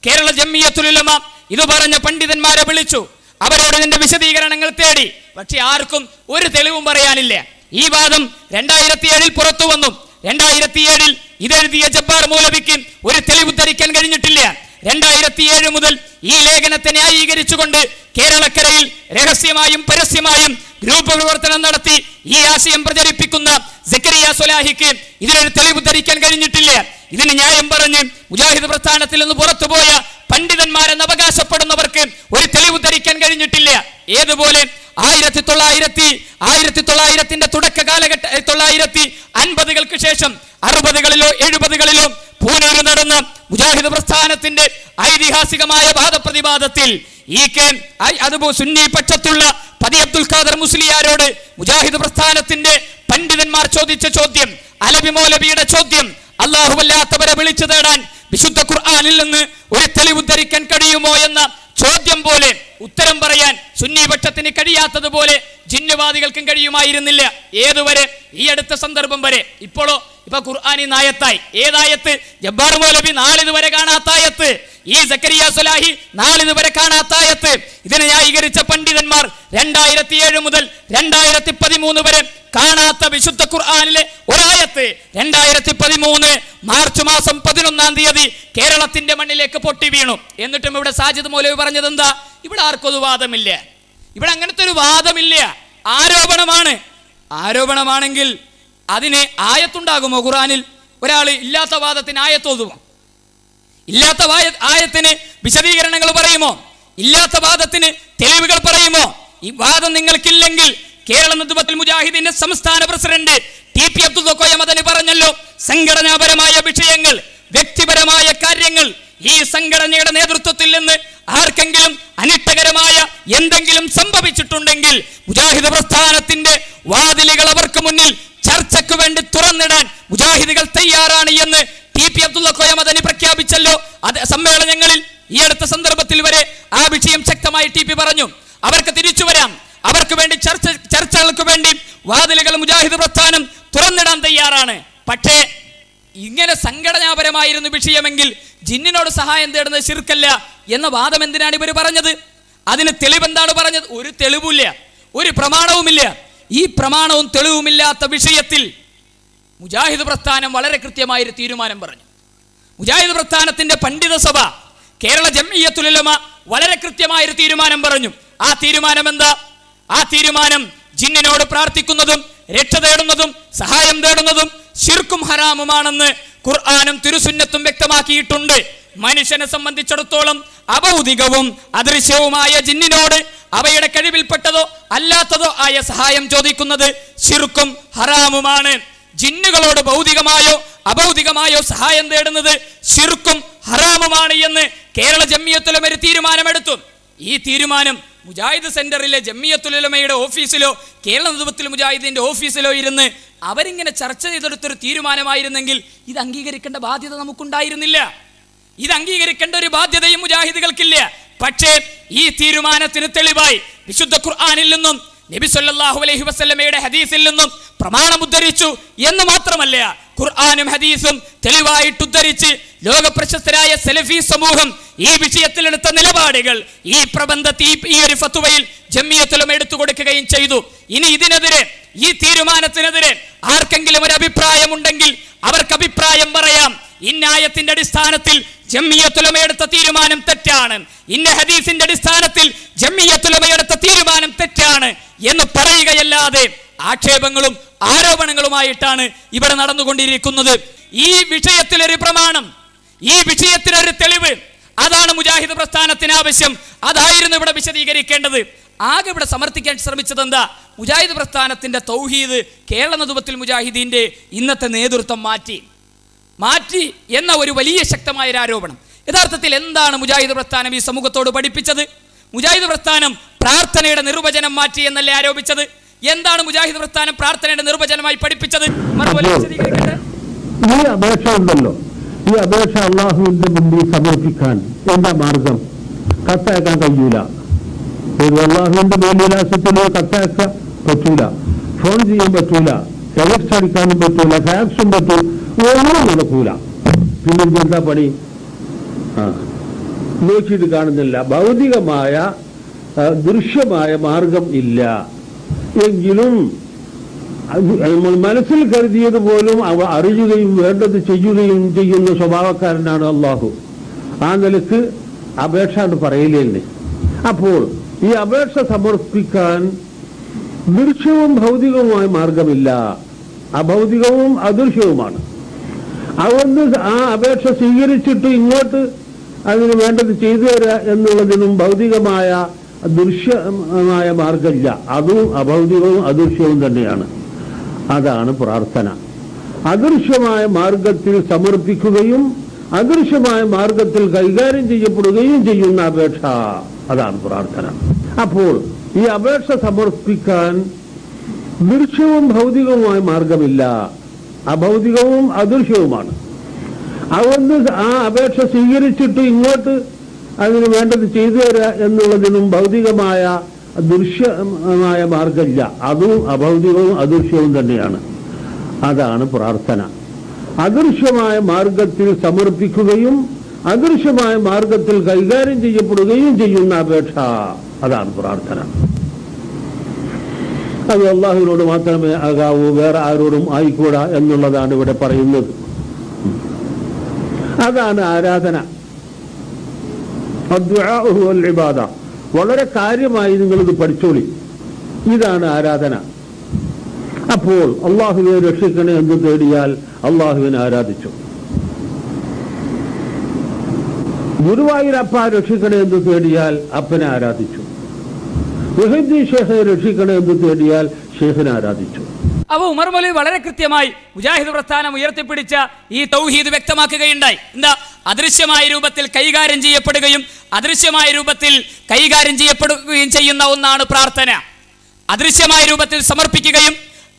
കേരള ജംഇയ്യത്തുൽ ഉലമ ഇത് പറഞ്ഞ പണ്ഡിതന്മാരെ വിളിച്ചു, അവരോട് ഇതിന്റെ വിശദീകരണങ്ങൾ തേടി. പക്ഷെ ആർക്കും ഒരു തെളിവും പറയാനില്ല. ഈ വാദം 2007 പുറത്തു വന്നു. 2007 ഇതെഴുതിയ ജബ്ബാർ മൗലവിക്ക് ഒരു തെളിവ് ധരിക്കാൻ കഴിഞ്ഞിട്ടില്ല. 2007 മുതൽ ഈ ലേഖനത്തെ ന്യായീകരിച്ചുകൊണ്ട് കേരളക്കരയിൽ രഹസ്യമായും പരസ്യമായും ഗ്രൂപ്പ് പ്രവർത്തനം നടത്തി ഈ ആശയം പ്രചരിപ്പിക്കുന്ന സക്കരിയ സ്വലാഹിക്ക് ഇതിനൊരു തെളിവ് ധരിക്കാൻ കഴിഞ്ഞിട്ടില്ല. ഇതിന് ന്യായം പറഞ്ഞ് മുജാഹിദ് പ്രസ്ഥാനത്തിൽ നിന്ന് പുറത്തുപോയ പണ്ഡിതന്മാരെന്ന് അവകാശപ്പെടുന്നവർക്ക് ഒരു തെളിവ് ധരിക്കാൻ കഴിഞ്ഞിട്ടില്ല. ഏതുപോലെ 1900ത്തിന്റെ തുടക്ക കാലഘട്ട 1950കൾക്ക് ശേഷം 60കളിലോ 70കളിലോ പൂനൂർ നടന്ന മുജാഹിദ് പ്രസ്ഥാനത്തിന്റെ ഐതിഹാസികമായ വാദപ്രതിവാദത്തിൽ സുന്നി പക്ഷത്തുള്ള പതി അബ്ദുൽ ഖാദർ മുസ്ലിയാരോട് മുജാഹിദ് പ്രസ്ഥാനത്തിന്റെ പണ്ഡിതന്മാർ ചോദിച്ച ചോദ്യം, അലവി മൗലവിയുടെ ചോദ്യം, അല്ലാഹുവല്ലാത്തവരെ വിളിച്ചു തേടാൻ വിശുദ്ധ ഖുർആനിൽ നിന്ന് ഒരു തെളിവ് ധരിക്കാൻ കഴിയുമോ എന്ന ചോദ്യം പോലെ ഉത്തരം പറയാൻ സുന്നി പക്ഷത്തിന് കഴിയാത്തതുപോലെ ജിന്നുവാദികൾക്കും കഴിയുമായിരുന്നില്ല. ഏതുവരെ? ഈ അടുത്ത സന്ദർഭം വരെ. ഇപ്പൊ ഖുർആനി നായത്തായി. ഏതായത്ത്? ജബ്ബാർ മൗലവി നാളിതുവരെ കാണാത്തായത്ത്, ഈ സക്കരിയ സ്വലാഹി നാളിതുവരെ കാണാത്തായത്ത്. ഇതിനെ ന്യായീകരിച്ച പണ്ഡിതന്മാർ 2007 മുതൽ 2013 വരെ കാണാത്ത വിശുദ്ധ ഖുർആനിലെ ഒരായത്ത് 2013 മാർച്ച് മാസം 11-ാം തീയതി കേരളത്തിന്റെ മണ്ണിലേക്ക് പൊട്ടി വീണു. എന്നിട്ടും ഇവിടെ സാജിദ് മൗലവി പറഞ്ഞത് എന്താ? ഇവിടെ ആർക്കൊരു വാദമില്ല, ഇവിടെ അങ്ങനത്തെ ഒരു വാദമില്ല, ആരോപണമാണ്. ആരോപണമാണെങ്കിൽ അതിന് ആയത്തുണ്ടാകുമോ? ഖുർആനിൽ ഒരാൾ ഇല്ലാത്ത വാദത്തിന് ആയത്തോതുമോ? ഇല്ലാത്ത ആയത്തിന് വിശദീകരണങ്ങൾ പറയുമോ? ഇല്ലാത്ത വാദത്തിന് തെളിവുകൾ പറയുമോ? ഈ വാദം നിങ്ങൾക്കില്ലെങ്കിൽ കേരള നദ്വത്തുൽ മുജാഹിദിന്റെ സംസ്ഥാന പ്രസിഡന്റ് ടി.പി. അബ്ദുൽ കോയ മദനി പറഞ്ഞല്ലോ, സംഘടനാപരമായ വിഷയങ്ങൾ, വ്യക്തിപരമായ കാര്യങ്ങൾ ഈ സംഘടനയുടെ നേതൃത്വത്തിൽ നിന്ന് ആർക്കെങ്കിലും അനിഷ്ടകരമായ എന്തെങ്കിലും സംഭവിച്ചിട്ടുണ്ടെങ്കിൽ മുജാഹിദ് പ്രസ്ഥാനത്തിന്റെ വാതിലുകൾ അവർക്ക് മുന്നിൽ ചർച്ചയ്ക്ക് വേണ്ടി തുറന്നിടാൻ മുജാഹിദുകൾ തയ്യാറാണ് എന്ന് ടി.പി. അബ്ദുൽ കോയ മദനി പ്രഖ്യാപിച്ചല്ലോ. അത് സമ്മേളനങ്ങളിൽ ഈ അടുത്ത സന്ദർഭത്തിൽ വരെ ആ വിഷയം ശക്തമായി ടി.പി. പറഞ്ഞു. അവർക്ക് തിരിച്ചു വരാം, അവർക്ക് വേണ്ടി ചർച്ചകൾക്ക് വേണ്ടി വാതിലുകൾ മുജാഹിദ് പ്രസ്ഥാനം തുറന്നിടാൻ തയ്യാറാണ്. പക്ഷേ ഇങ്ങനെ സംഘടനാപരമായിരുന്നു വിഷയമെങ്കിൽ ജിന്നിനോട് സഹായം തേടുന്നത് ശിർക്കല്ല എന്ന വാദം എന്തിനാണ് ഇവർ പറഞ്ഞത്? അതിന് തെളിവെന്താണ് പറഞ്ഞത്? ഒരു തെളിവില്ല, ഒരു പ്രമാണവുമില്ല. ഈ പ്രമാണവും തെളിവുമില്ലാത്ത വിഷയത്തിൽ മുജാഹിദ് പ്രസ്ഥാനം വളരെ കൃത്യമായൊരു തീരുമാനം പറഞ്ഞു. മുജാഹിദ് പ്രസ്ഥാനത്തിന്റെ പണ്ഡിത സഭ കേരള ജംഇയ്യത്തുൽ ഉലമ വളരെ കൃത്യമായൊരു തീരുമാനം പറഞ്ഞു. ആ തീരുമാനം എന്താ? ആ തീരുമാനം ജിന്നിനോട് പ്രാർത്ഥിക്കുന്നതും രക്ഷ തേടുന്നതും സഹായം തേടുന്നതും ശിർക്കും ഹറാമുമാണെന്ന് ഖുർആനും തിരുസുന്നത്തും വ്യക്തമാക്കിയിട്ടുണ്ട്. മനുഷ്യനെ സംബന്ധിച്ചിടത്തോളം അഭൗതികവും അദൃശ്യവുമായ ജിന്നിനോട് അവയുടെ കഴിവിൽപ്പെട്ടതോ അല്ലാത്തതോ ആയ സഹായം ചോദിക്കുന്നത് ശിർക്കും ഹറാമുമാണ്. ജിന്നുകളോട് ഭൗതികമായോ അഭൗതികമായോ സഹായം തേടുന്നത് ശിർക്കും ഹറാമുമാണ് എന്ന് കേരള ജംഇയ്യത്തുൽ ഉലമ ഒരു തീരുമാനമെടുത്തു. ഈ തീരുമാനം മുജാഹിദ് സെന്ററിലെ ജംഇയ്യത്തുൽ ഉലമയുടെ ഓഫീസിലോ കേരള നേതൃത്വത്തിൽ മുജാഹിദിന്റെ ഓഫീസിലോ ഇരുന്ന് അവരിങ്ങനെ ചർച്ച ചെയ്തെടുത്തൊരു തീരുമാനമായിരുന്നെങ്കിൽ ഇത് അംഗീകരിക്കേണ്ട ബാധ്യത നമുക്കുണ്ടായിരുന്നില്ല. ഇത് അംഗീകരിക്കേണ്ട ഒരു ബാധ്യതയും മുജാഹിദുകൾക്കില്ല. പക്ഷേ ഈ തീരുമാനത്തിന് തെളിവായി വിശുദ്ധ ഖുർആനിൽ നിന്നും നബി സല്ലല്ലാഹു അലൈഹി വസല്ലമയുടെ ഹദീസിൽ നിന്നും പ്രമാണം ഉദ്ധരിച്ചു എന്ന് മാത്രമല്ല, ഖുർആനും ഹദീസും തെളിവായിട്ട് ഉദ്ധരിച്ച് ലോക പ്രശസ്തരായ സലഫി സമൂഹം ഈ വിഷയത്തിൽ എടുത്ത നിലപാടുകൾ ഈ പ്രബന്ധത്തിൽ ഈ ഒരു ഫത്വയിൽ ജംഇയ്യത്തുൽ ഉലമ എടുത്തു കൊടുക്കുകയും ചെയ്തു. ഇനി ഇതിനെതിരെ, ഈ തീരുമാനത്തിനെതിരെ ആർക്കെങ്കിലും ഒരു അഭിപ്രായമുണ്ടെങ്കിൽ അവർക്ക് അഭിപ്രായം പറയാം. ഇന്നായത്തിന്റെ അടിസ്ഥാനത്തിൽ ജംഇയ്യത്തുൽ ഉലമ എടുത്ത തീരുമാനം തെറ്റാണ്, ഇന്ന ഹദീസിന്റെ അടിസ്ഥാനത്തിൽ ജംഇയ്യത്തുൽ ഉലമ എടുത്ത തീരുമാനം തെറ്റാണ് എന്ന് പറയുകയല്ലാതെ ആക്ഷേപങ്ങളും ആരോപണങ്ങളുമായിട്ടാണ് ഇവിടെ നടന്നുകൊണ്ടിരിക്കുന്നത്. ഈ വിഷയത്തിലൊരു പ്രമാണം, ഈ വിഷയത്തിലൊരു തെളിവ്, അതാണ് മുജാഹിദ് പ്രസ്ഥാനത്തിന് ആവശ്യം. അതായിരുന്നു ഇവിടെ വിശദീകരിക്കേണ്ടത്. ആകെ ഇവിടെ സമർത്ഥിക്കാൻ ശ്രമിച്ചത് എന്താ? മുജാഹിദ് പ്രസ്ഥാനത്തിന്റെ തൗഹീദ് കേരള നേതൃത്വത്തിൽ മുജാഹിദീന്റെ ഇന്നത്തെ നേതൃത്വം മാറ്റി എന്ന ഒരു വലിയ ശക്തമായ ഒരു ആരോപണം. യഥാർത്ഥത്തിൽ എന്താണ് മുജാഹിദ് പ്രസ്ഥാനം ഈ സമൂഹത്തോട് പഠിപ്പിച്ചത്? മുജാഹിദ് പ്രസ്ഥാനം പ്രാർത്ഥനയുടെ നിർവചനം മാറ്റി എന്നല്ലേ ആരോപിച്ചത്? എന്താണ് മുജാഹിദ് പ്രസ്ഥാനം പ്രാർത്ഥനയുടെ നിർവചനമായി പഠിപ്പിച്ചത്? ഈ അപേക്ഷ ഉണ്ടല്ലോ, ഈ അപേക്ഷ അള്ളാഹുവിന്റെ മുമ്പിൽ സമർപ്പിക്കാൻ എന്താ മാർഗം? കത്തയക്കാൻ കഴിയൂല. അള്ളാഹുവിന്റെ മേൽവിലാസത്തിലോ കത്തയക്കാൻ പറ്റൂല, ഫോൺ ചെയ്യാൻ പറ്റൂല, ടെക്സ്റ്റ് അടിക്കാനും പറ്റൂല, ഫാക്സും പറ്റൂല, ഒന്നും നടക്കൂല. പിന്നെ എന്താ പണി? നോക്കിയിട്ട് കാണുന്നില്ല. ഭൗതികമായ ദൃശ്യമായ മാർഗം ഇല്ല എങ്കിലും നമ്മൾ മനസ്സിൽ കരുതിയത് പോലും അവ അറിയുകയും വേണ്ടത് ചെയ്യുകയും ചെയ്യുന്ന സ്വഭാവക്കാരനാണ് അള്ളാഹു. ആ നിലക്ക് അപേക്ഷ എന്ന് പറയില്ലേ. അപ്പോൾ ഈ അപേക്ഷ സമർപ്പിക്കാൻ ദൃശ്യവും ഭൗതികവുമായ മാർഗമില്ല, അഭൗതികവും അദൃശ്യവുമാണ്. അതുകൊണ്ട് ആ അപേക്ഷ സ്വീകരിച്ചിട്ട് ഇങ്ങോട്ട് അതിന് വേണ്ടത് ചെയ്തു തരിക എന്നുള്ളതിനും ഭൗതികമായ ദൃശ്യമായ മാർഗമില്ല. അതും അഭൗതികവും അദൃശ്യവും തന്നെയാണ്. അതാണ് പ്രാർത്ഥന. അദൃശ്യമായ മാർഗത്തിൽ സമർപ്പിക്കുകയും അദൃശ്യമായ മാർഗത്തിൽ കൈകാര്യം ചെയ്യപ്പെടുകയും ചെയ്യുന്ന അപേക്ഷ, അതാണ് പ്രാർത്ഥന. അപ്പോൾ ഈ അപേക്ഷ സമർപ്പിക്കാൻ ദൃശ്യവും ഭൗതികവുമായ മാർഗമില്ല, അഭൗതികവും അദൃശ്യവുമാണ്. അതുകൊണ്ട് ആ അപേക്ഷ സ്വീകരിച്ചിട്ട് ഇങ്ങോട്ട് അതിന് വേണ്ടത് ചെയ്തു തരിക എന്നുള്ളതിനും ഭൗതികമായ ദൃശ്യമായ മാർഗമില്ല. അതും അഭൗതികവും അദൃശ്യവും തന്നെയാണ്. അതാണ് പ്രാർത്ഥന. അദൃശ്യമായ മാർഗത്തിൽ സമർപ്പിക്കുകയും അദൃശ്യമായ മാർഗത്തിൽ കൈകാര്യം ചെയ്യപ്പെടുകയും ചെയ്യുന്ന അപേക്ഷ, അതാണ് പ്രാർത്ഥന. അത് അള്ളാഹുവിനോട് മാത്രമേ ആകാവൂ, വേറെ ആരോടും ആയിക്കൂടാ എന്നുള്ളതാണ് ഇവിടെ പറയുന്നത്. അതാണ് ആരാധന. ഇബാദ. വളരെ കാര്യമായി നിങ്ങളിത് പഠിച്ചോളി. ഇതാണ് ആരാധന. അപ്പോൾ അള്ളാഹുവിനെ രക്ഷിക്കണേ എന്ന് തേടിയാൽ അള്ളാഹുവിനെ ആരാധിച്ചു. ഗുരുവായൂരപ്പ രക്ഷിക്കണേ എന്ന് തേടിയാൽ അപ്പനെ ആരാധിച്ചു. മുഹീദ്ദീൻ ഷേഖെ രക്ഷിക്കണേ എന്ന് തേടിയാൽ ഷേഖിനെ ആരാധിച്ചു. അപ്പോൾ ഉമർ മൗലവി വളരെ കൃത്യമായി മുജാഹിദ് പ്രസ്ഥാനം ഉയർത്തിപ്പിടിച്ച ഈ തൗഹീദ് വ്യക്തമാക്കുകയുണ്ടായി. എന്താ? അദൃശ്യമായ രൂപത്തിൽ കൈകാര്യം ചെയ്യപ്പെടുകയും അദൃശ്യമായ രൂപത്തിൽ കൈകാര്യം ചെയ്യപ്പെടുകയും ചെയ്യുന്ന ഒന്നാണ് പ്രാർത്ഥന. അദൃശ്യമായ രൂപത്തിൽ സമർപ്പിക്കുകയും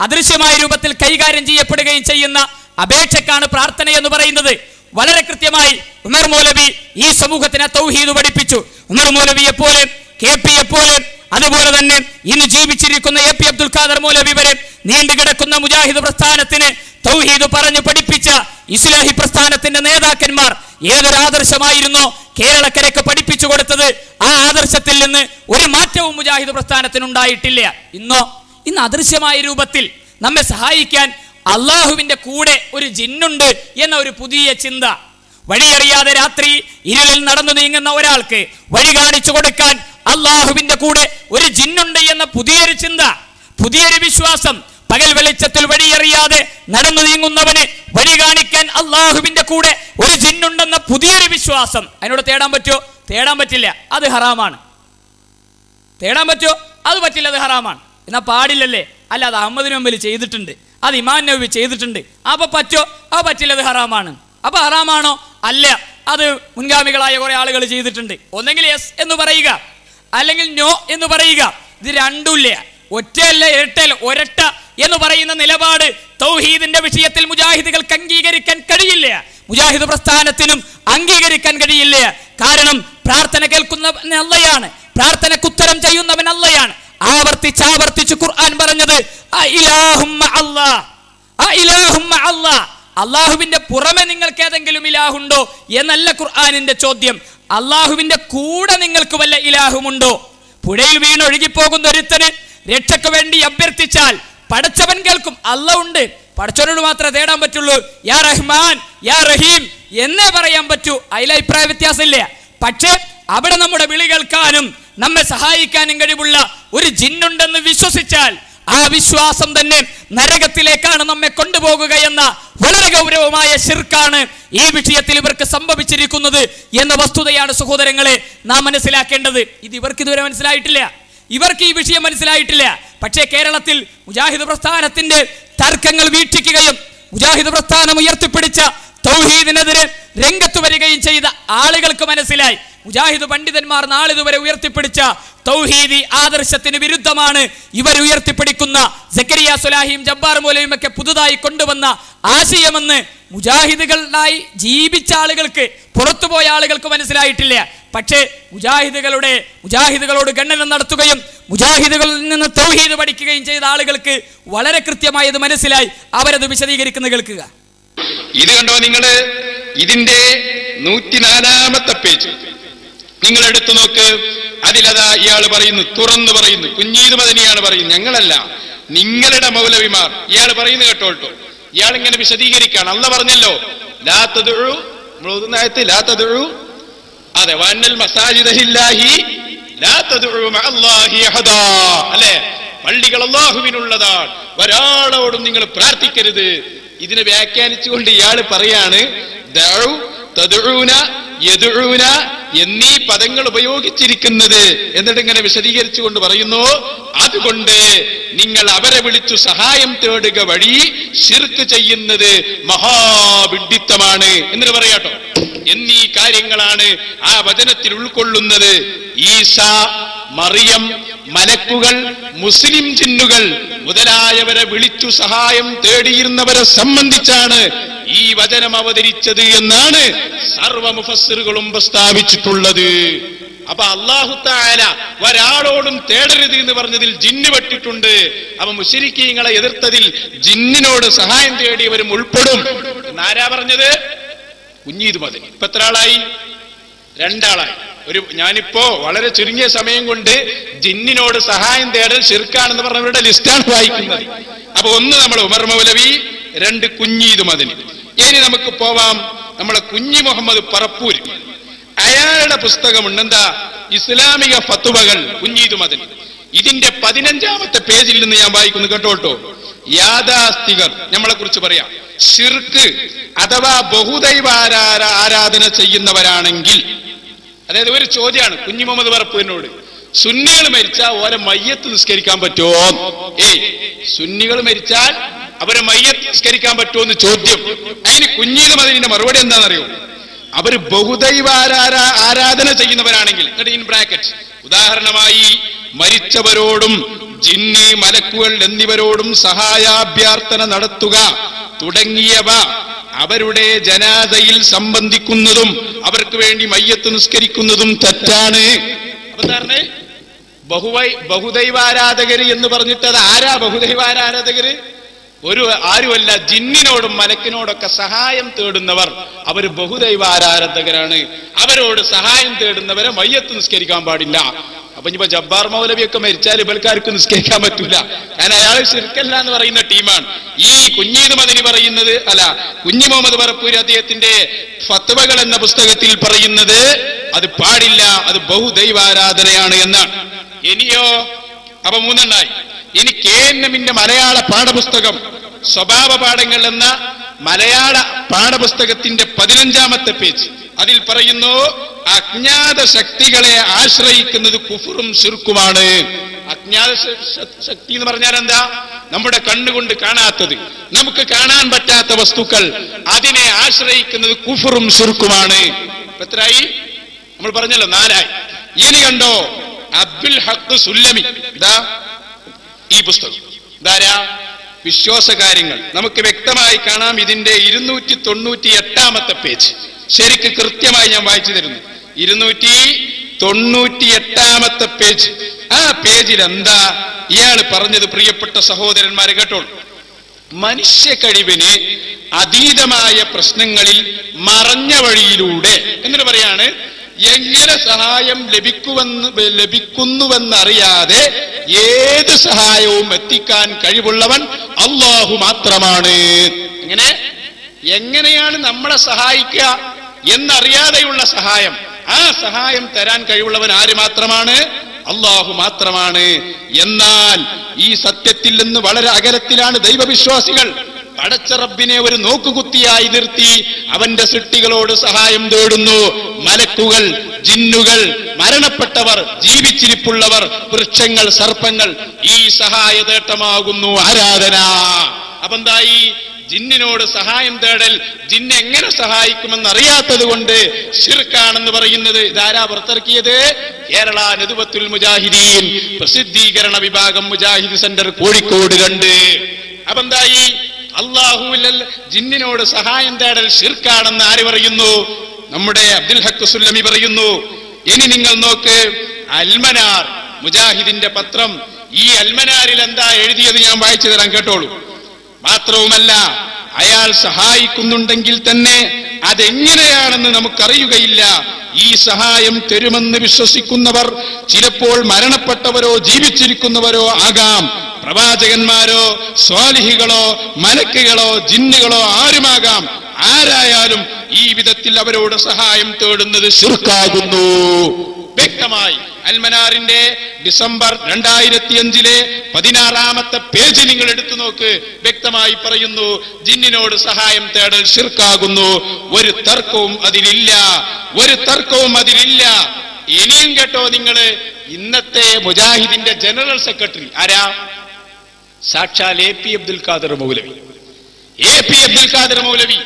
അദൃശ്യമായ രൂപത്തിൽ കൈകാര്യം ചെയ്യപ്പെടുകയും ചെയ്യുന്ന അപേക്ഷക്കാണ് പ്രാർത്ഥന എന്ന് പറയുന്നത്. വളരെ കൃത്യമായി ഉമർ മൗലവി ഈ സമൂഹത്തിനെ തൗഹീദ് പഠിപ്പിച്ചു. ഉമർ മൗലവിയെ പോലെ, KP പോലെ, അതുപോലെ തന്നെ ഇന്ന് ജീവിച്ചിരിക്കുന്ന AP അബ്ദുൽ ഖാദർ മൗലവി വരെ നീണ്ടുകിടക്കുന്ന മുജാഹിദ് പ്രസ്ഥാനത്തിന് തൗഹീദ് പറഞ്ഞു പഠിപ്പിച്ച ഇസ്ലാഹി പ്രസ്ഥാനത്തിന്റെ നേതാക്കന്മാർ ഏതൊരു ആദർശമായിരുന്നോ കേരളക്കരയ്ക്ക് പഠിപ്പിച്ചു കൊടുത്തത്, ആ ആദർശത്തിൽ നിന്ന് ഒരു മാറ്റവും മുജാഹിദ് പ്രസ്ഥാനത്തിനുണ്ടായിട്ടില്ല. ഇന്ന് അദൃശ്യമായ രൂപത്തിൽ നമ്മെ സഹായിക്കാൻ അള്ളാഹുവിന്റെ കൂടെ ഒരു ജിന്നുണ്ട് എന്ന ഒരു പുതിയ ചിന്ത. വഴിയറിയാതെ രാത്രി ഇരുളിൽ നടന്നു നീങ്ങുന്ന ഒരാൾക്ക് വഴി കാണിച്ചു കൊടുക്കാൻ അള്ളാഹുവിന്റെ കൂടെ ഒരു ജിന്നുണ്ട് എന്ന പുതിയൊരു ചിന്ത, പുതിയൊരു വിശ്വാസം. പകൽ വെളിച്ചത്തിൽ വഴിയറിയാതെ നടന്നു നീങ്ങുന്നവന് വഴി കാണിക്കാൻ അള്ളാഹുവിന്റെ കൂടെ ഒരു ജിന്നുണ്ടെന്ന പുതിയൊരു വിശ്വാസം. അതിനോട് തേടാൻ പറ്റുമോ? തേടാൻ പറ്റില്ല, അത് ഹറാമാണ്. തേടാൻ പറ്റുമോ? അത് പറ്റില്ല, അത് ഹറാമാണ്. എന്നാൽ പാടില്ലല്ലേ? അല്ല, അത് അഹമ്മദ് നബി ചെയ്തിട്ടുണ്ട്, അത് ഇമാം നബി ചെയ്തിട്ടുണ്ട്. അപ്പൊ പറ്റോ? അത് പറ്റില്ല, അത് ഹറാമാണ്. അപ്പൊ ഹറാമാണോ? അല്ല. അത് മുൻഗാമികളായ കുറെ ആളുകൾ ചെയ്തിട്ടുണ്ട്. ഒന്നെങ്കിൽ യെസ് എന്ന് പറയുക, അല്ലെങ്കിൽ നോ എന്ന് പറയുക. ഇത് രണ്ടുമില്ല. ഒറ്റയല്ല ഇരട്ടല്ല, ഒരട്ട എന്ന് പറയുന്ന നിലപാട് തൗഹീദിന്റെ വിഷയത്തിൽ മുജാഹിദുകൾക്ക് അംഗീകരിക്കാൻ കഴിയില്ല. മുജാഹിദ് പ്രസ്ഥാനത്തിനും അംഗീകരിക്കാൻ കഴിയില്ല. കാരണം പ്രാർത്ഥന കേൾക്കുന്നവൻ അള്ളയാണ്, പ്രാർത്ഥനക്ക് ഉത്തരം ചെയ്യുന്നവൻ അള്ളയാണ്. ആവർത്തിച്ച് ഖുർആൻ പറഞ്ഞത് അള്ളാഹുവിന്റെ പുറമെ നിങ്ങൾക്ക് ഏതെങ്കിലും ഇലാഹുണ്ടോ എന്നല്ല ഖുർആനിന്റെ ചോദ്യം. അള്ളാഹുവിന്റെ കൂടെ നിങ്ങൾക്ക് വല്ല ഇലാഹുമുണ്ടോ? പുഴയിൽ വീണൊഴുകിപ്പോകുന്ന ഒരുത്തന് രക്ഷയ്ക്ക് വേണ്ടി അഭ്യർത്ഥിച്ചാൽ പടച്ചവൻ കേൾക്കും. അള്ളാഹ് ഉണ്ട്, പടച്ചവനോട് മാത്രമേ തേടാൻ പറ്റുള്ളൂ. യാ റഹ്മാൻ യാ റഹീം എന്നേ പറയാൻ പറ്റൂ. അതിൽ അഭിപ്രായ വ്യത്യാസമില്ല. പക്ഷേ അവിടെ നമ്മുടെ വിളി കേൾക്കാനും നമ്മെ സഹായിക്കാനും കഴിവുള്ള ഒരു ജിന്നുണ്ടെന്ന് വിശ്വസിച്ചാൽ ആ വിശ്വാസം തന്നെ നരകത്തിലേക്കാണ് നമ്മെ കൊണ്ടുപോകുക എന്ന വളരെ ഗൗരവമായ ശിർക്കാണ് ഈ വിഷയത്തിൽ ഇവർക്ക് സംഭവിച്ചിരിക്കുന്നത് എന്ന വസ്തുതയാണ് സഹോദരങ്ങളെ നാം മനസ്സിലാക്കേണ്ടത്. ഇത് ഇവർക്ക് ഇതുവരെ മനസ്സിലായിട്ടില്ല, ഇവർക്ക് ഈ വിഷയം മനസ്സിലായിട്ടില്ല. പക്ഷേ കേരളത്തിൽ മുജാഹിദ് പ്രസ്ഥാനത്തിന്റെ തർക്കങ്ങൾ വീക്ഷിക്കുകയും മുജാഹിദ് പ്രസ്ഥാനം ഉയർത്തിപ്പിടിച്ച തൗഹീദിനെതിരെ രംഗത്ത് വരികയും ചെയ്ത ആളുകൾക്ക് മനസ്സിലായി, മുജാഹിദ് പണ്ഡിതന്മാർ നാളിതുവരെ ഉയർത്തിപ്പിടിച്ച തൗഹീദി ആദർശത്തിന് വിരുദ്ധമാണ് ഇവർ ഉയർത്തിപ്പിടിക്കുന്ന സക്കരിയ സ്വലാഹിയും ജബ്ബാർ മൗലവിയും ഒക്കെ പുതുതായി കൊണ്ടുവന്ന ആശയമെന്ന് മുജാഹിദുകളായി ജീവിച്ച ആളുകൾക്ക്, പുറത്തുപോയ ആളുകൾക്ക് മനസ്സിലായിട്ടില്ല. പക്ഷേ മുജാഹിദുകളോട് ഖണ്ഡനം നടത്തുകയും മുജാഹിദുകളിൽ നിന്ന് തൗഹീദ് പഠിക്കുകയും ചെയ്ത ആളുകൾക്ക് വളരെ കൃത്യമായത് മനസ്സിലായി. അവരത് വിശദീകരിക്കുന്ന കേൾക്കുക. ഇത് കണ്ടോ നിങ്ങള്, ഇതിന്റെ 104-ാമത്തെ പേജ് നിങ്ങൾ എടുത്തു നോക്ക്. അതിലതാ ഇയാൾ പറയുന്നു, തുറന്നു പറയുന്നു, കുഞ്ഞീദ് മദനിയാണ് പറയുന്നത്, ഞങ്ങളല്ല, നിങ്ങളുടെ മൗലവിമാർ. ഇയാൾ പറയുന്നു കേട്ടോ, ഇയാൾ ഇങ്ങനെ വിശദീകരിക്കാണ്. അല്ലാഹ് പറഞ്ഞല്ലോ ലാ തദ്ഉ, ലാ തദ്ഉ, അതെ, വഅന്നൽ മസാജിദ ലില്ലാഹി ലാ തദ്ഉ മഅല്ലാഹി അഹദാ, അല്ലേ, പള്ളികൾ അല്ലാഹുവിനുള്ളതാണ്, ഒരാളോടും നിങ്ങൾ പ്രാർത്ഥിക്കരുത്. ഇതിനെ വ്യാഖ്യാനിച്ചുകൊണ്ട് ഇയാൾ പറയാണ് ദഉ, തദ്ഉന, യദ്ഉന എന്നീ പദങ്ങൾ ഉപയോഗിച്ചിരിക്കുന്നത്. എന്നിട്ട് ഇങ്ങനെ വിശദീകരിച്ചുകൊണ്ട് പറയുന്നു, അതുകൊണ്ട് നിങ്ങൾ അവരെ വിളിച്ചു സഹായം തേടുക വഴി ശിർക്ക് ചെയ്യുന്നത് മഹാവിഡ്ഢിത്തമാണ് എന്നിട്ട് പറയാട്ടോ. എന്നീ കാര്യങ്ങളാണ് ആ വചനത്തിൽ ഉൾക്കൊള്ളുന്നത്. ഈസ, മറിയം, മലക്കുകൾ, മുസ്ലിം ജിന്നുകൾ മുതലായവരെ വിളിച്ചു സഹായം തേടിയിരുന്നവരെ സംബന്ധിച്ചാണ് ഈ വചനം അവതരിച്ചത് എന്നാണ് സർവ മുഫസ്സിറുകളും പ്രസ്താവിച്ചിട്ടുള്ളത്. അപ്പൊ അല്ലാഹു തആല ഒരാളോടും തേടരുത് എന്ന് പറഞ്ഞതിൽ ജിന്ന് പെട്ടിട്ടുണ്ട്. അപ്പൊ മുശ്രിക്കീങ്ങളെ എതിർത്തതിൽ ജിന്നിനോട് സഹായം തേടിയവരും ഉൾപ്പെടും എന്നാരാ പറഞ്ഞത്? കുഞ്ഞീദ് മദനി. ഇപ്പൊ എത്ര ആളായി? 2 ആളായി. ഞാനിപ്പോ വളരെ ചുരുങ്ങിയ സമയം കൊണ്ട് ജിന്നിനോട് സഹായം തേടൽ ശിർക്കാണെന്ന് പറഞ്ഞവരുടെ ലിസ്റ്റാണ് വായിക്കുന്നത്. അപ്പൊ 1 നമ്മൾ ഉമർ മൗലവി, 2 കുഞ്ഞീദ് മദനി. ഇനി നമുക്ക് പോവാം നമ്മളെ കുഞ്ഞി മുഹമ്മദ് പറപ്പൂര്. അയാളുടെ പുസ്തകമുണ്ട്, എന്താ, ഇസ്ലാമിക ഫത്വകൾ, കുഞ്ഞീദ് മദനി. ഇതിന്റെ 15-ാമത്തെ പേജിൽ നിന്ന് ഞാൻ വായിക്കുന്നു കേട്ടോ. യാഥാസ്ഥികർ നമ്മളെ കുറിച്ച് പറയാം. ശിർക്ക് അഥവാ ബഹുദൈവ ആരാധന ചെയ്യുന്നവരാണെങ്കിൽ, അതായത് ഒരു ചോദ്യമാണ് കുഞ്ഞി മുഹമ്മദ് പറപ്പൂരിനോട്, സുന്നികൾ മരിച്ചാൽ ഓരോ മയ്യത്ത് നിസ്കരിക്കാൻ പറ്റുമോ? സുന്നികൾ മരിച്ചാൽ അവരെ മയ്യത്ത് നിസ്കരിക്കാൻ പറ്റുമോ എന്ന് ചോദ്യം. അതിന് കുഞ്ഞീദ് മദനിന്റെ മറുപടി എന്താണെന്നറിയോ? അവർ ബഹുദൈവ ആരാധന ചെയ്യുന്നവരാണെങ്കിൽ, ഇൻ ബ്രാക്കറ്റ്, ഉദാഹരണമായി മരിച്ചവരോടും ജിന്ന്, മലക്കുകൾ എന്നിവരോടും സഹായാഭ്യർത്ഥന നടത്തുക തുടങ്ങിയവ അവരുടെ ജനാസയിൽ സംബന്ധിക്കുന്നതും അവർക്ക് വേണ്ടി മയ്യത്ത് നിസ്കരിക്കുന്നതും തെറ്റാണ്. അപ്പൊ എന്താണ് ബഹുദൈവാരാധകര് എന്ന് പറഞ്ഞിട്ട് അത് ആരാ ബഹുദൈവാരാധകര്? ആരുമല്ല, ജിന്നിനോടും മലക്കിനോടൊക്കെ സഹായം തേടുന്നവർ അവർ ബഹുദൈവാരാധകരാണ്. അവരോട് സഹായം തേടുന്നവരെ മയ്യത്ത് നിസ്കരിക്കാൻ പാടില്ല. അപ്പൊ ഇനിയിപ്പോ ജബ്ബാർ മൗലവിയൊക്കെ മരിച്ചാൽ ഇവൽക്കാർക്ക് നിസ്കരിക്കാൻ പറ്റൂല, കാരണം അയാൾ ശിർക്കല്ല എന്ന് പറയുന്ന ടീമാണ്. ഈ കുഞ്ഞീദ് മദനി പറയുന്നത്, അല്ല, കുഞ്ഞി മുഹമ്മദ് പറപ്പൂര് അദ്ദേഹത്തിന്റെ ഫത്വകൾ എന്ന പുസ്തകത്തിൽ പറയുന്നത് അത് പാടില്ല, അത് ബഹുദൈവാരാധനയാണ് എന്നാണ്. ഇനിയോ, അപ്പൊ 3 ഇനി KNM മലയാള പാഠപുസ്തകം സ്വഭാവ പാഠങ്ങൾ എന്ന മലയാള പാഠപുസ്തകത്തിന്റെ 15-ാമത്തെ പേജ്, അതിൽ പറയുന്നു, അജ്ഞാത ശക്തികളെ ആശ്രയിക്കുന്നത് കുഫറും ശിർക്കുമാണ്. അജ്ഞാത ശക്തി എന്ന് പറഞ്ഞാൽ എന്താ? നമ്മുടെ കണ്ണുകൊണ്ട് കാണാത്തത്, നമുക്ക് കാണാൻ പറ്റാത്ത വസ്തുക്കൾ, അതിനെ ആശ്രയിക്കുന്നത് കുഫറും ശിർക്കുമാണ്. എത്രയായി? നമ്മൾ പറഞ്ഞല്ലോ 4 ആയി. ഇനി കണ്ടോ, അബ്ദുൽ ഹഖ് സുല്ലമി, ഇതാ ഈ പുസ്തകം, ഇതാരാ? വിശ്വാസകാര്യങ്ങൾ. നമുക്ക് വ്യക്തമായി കാണാം. ഇതിന്റെ 298 പേജ്. ശരിക്ക് കൃത്യമായി ഞാൻ വായിച്ചു തരുന്നു. 298 പേജ്. ആ പേജിൽ എന്താ ഇയാൾ പറഞ്ഞത്? പ്രിയപ്പെട്ട സഹോദരന്മാരെ കേട്ടോളൂ. മനുഷ്യ കഴിവിന് അതീതമായ പ്രശ്നങ്ങളിൽ മറഞ്ഞ വഴിയിലൂടെ എന്നിട്ട് പറയാണ്, എങ്ങനെ സഹായം ലഭിക്കുന്നുവെന്നറിയാതെ ഏത് സഹായവും എത്തിക്കാൻ കഴിവുള്ളവൻ അല്ലാഹു മാത്രമാണ്. എങ്ങനെയാണ് നമ്മളെ സഹായിക്കുക എന്നറിയാതെയുള്ള സഹായം, ആ സഹായം തരാൻ കഴിവുള്ളവൻ ആര് മാത്രമാണ്? അല്ലാഹു മാത്രമാണ്. എന്നാൽ ഈ സത്യത്തിൽ നിന്ന് വളരെ അകലത്തിലാണ് ദൈവവിശ്വാസികൾ. പടച്ച റബ്ബിനെ ഒരു നോക്കുകുത്തിയായി നിർത്തി അവന്റെ സൃഷ്ടികളോട് സഹായം തേടുന്നു. മലക്കുകൾ, ജിന്നുകൾ, മരണപ്പെട്ടവർ, ജീവിച്ചിരിപ്പുള്ളവർ, വൃക്ഷങ്ങൾ, സർപ്പങ്ങൾ. ഈ സഹായ തേട്ടമാകുന്നു ആരാധന. അപ്പൊ എന്തായി? ജിന്നിനോട് സഹായം തേടൽ, ജിന്നെ എങ്ങനെ സഹായിക്കുമെന്ന് അറിയാത്തത് കൊണ്ട് ശിർക്കാണെന്ന് പറയുന്നത്. ഇതാരാ പുറത്തിറക്കിയത്? കേരള നദുവത്തുൽ മുജാഹിദീൻ പ്രസിദ്ധീകരണ വിഭാഗം, മുജാഹിദ് സെന്റർ, കോഴിക്കോട് 2. അപ്പൊ എന്തായി? അല്ലാഹുവിൽ ജിന്നിനോട് സഹായം തേടൽ ശിർക്കാണെന്ന് ആര് പറയുന്നു? നമ്മുടെ അബ്ദുൽ ഹഖ് സുല്ലമി പറയുന്നു. ഇനി നിങ്ങൾ നോക്ക്, അൽമനാർ, മുജാഹിദിന്റെ പത്രം. ഈ അൽമനാരിൽ എന്താ എഴുതിയത് ഞാൻ വായിച്ചു തരാം, കേട്ടോളൂ. മാത്രവുമല്ല, അയാൾ സഹായിക്കുന്നുണ്ടെങ്കിൽ തന്നെ അതെങ്ങനെയാണെന്ന് നമുക്കറിയുകയില്ല. ഈ സഹായം തരുമെന്ന് വിശ്വസിക്കുന്നവർ ചിലപ്പോൾ മരണപ്പെട്ടവരോ ജീവിച്ചിരിക്കുന്നവരോ ആകാം. പ്രവാചകന്മാരോ സ്വാലിഹികളോ മലക്കുകളോ ജിന്നുകളോ ആരുമാകാം. ആരായാലും ഈ വിധത്തിൽ അവരോട് സഹായം തേടുന്നത് ശിർക്കാകുന്നു. വ്യക്തമായി അൽമനാറിന്റെ ഡിസംബർ 2005 16 പേജ് നിങ്ങൾ എടുത്തു നോക്ക്. വ്യക്തമായി പറയുന്നു, ജിന്നിനോട് സഹായം തേടൽ ശിർക്കാകുന്നു. ഒരു തർക്കവും അതിലില്ല, ഒരു തർക്കവും അതിലില്ല. ഇനിയും കേട്ടോ നിങ്ങള്, ഇന്നത്തെ മുജാഹിദിന്റെ ജനറൽ സെക്രട്ടറി ആരാ? സാക്ഷാൽ AP അബ്ദുൽ ഖാദർ മൗലവി. AP അബ്ദുൽ ഖാദർ മൗലവി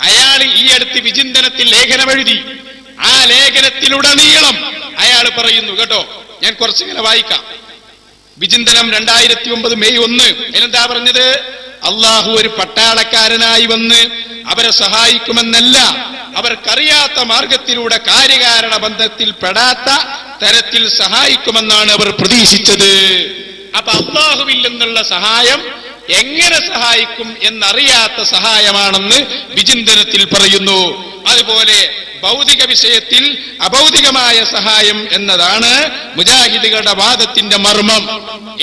അയാൾ ഈ അടുത്ത് വിചിന്തനത്തിൽ ലേഖനമെഴുതി. ആ ലേഖനത്തിലുടനീളം അയാൾ പറയുന്നു കേട്ടോ, ഞാൻ കുറച്ചിങ്ങനെ വായിക്കാം. വിചിന്തനം 2009 മെയ് 1. അതിലെന്താ പറഞ്ഞത്? അള്ളാഹു ഒരു പട്ടാളക്കാരനായി വന്ന് അവരെ സഹായിക്കുമെന്നല്ല, അവർക്കറിയാത്ത മാർഗത്തിലൂടെ കാര്യകാരണ ബന്ധത്തിൽ പെടാത്ത തരത്തിൽ സഹായിക്കുമെന്നാണ് അവർ പ്രതീക്ഷിച്ചത്. അപ്പൊ അള്ളാഹുവിൽ നിന്നുള്ള സഹായം എങ്ങനെ സഹായിക്കും എന്നറിയാത്ത സഹായമാണെന്ന് വിചിന്തനത്തിൽ പറയുന്നു. അതുപോലെ ഭൗതിക വിഷയത്തിൽ അഭൗതികമായ സഹായം എന്നതാണ് മുജാഹിദുകളുടെ വാദത്തിന്റെ മർമ്മം.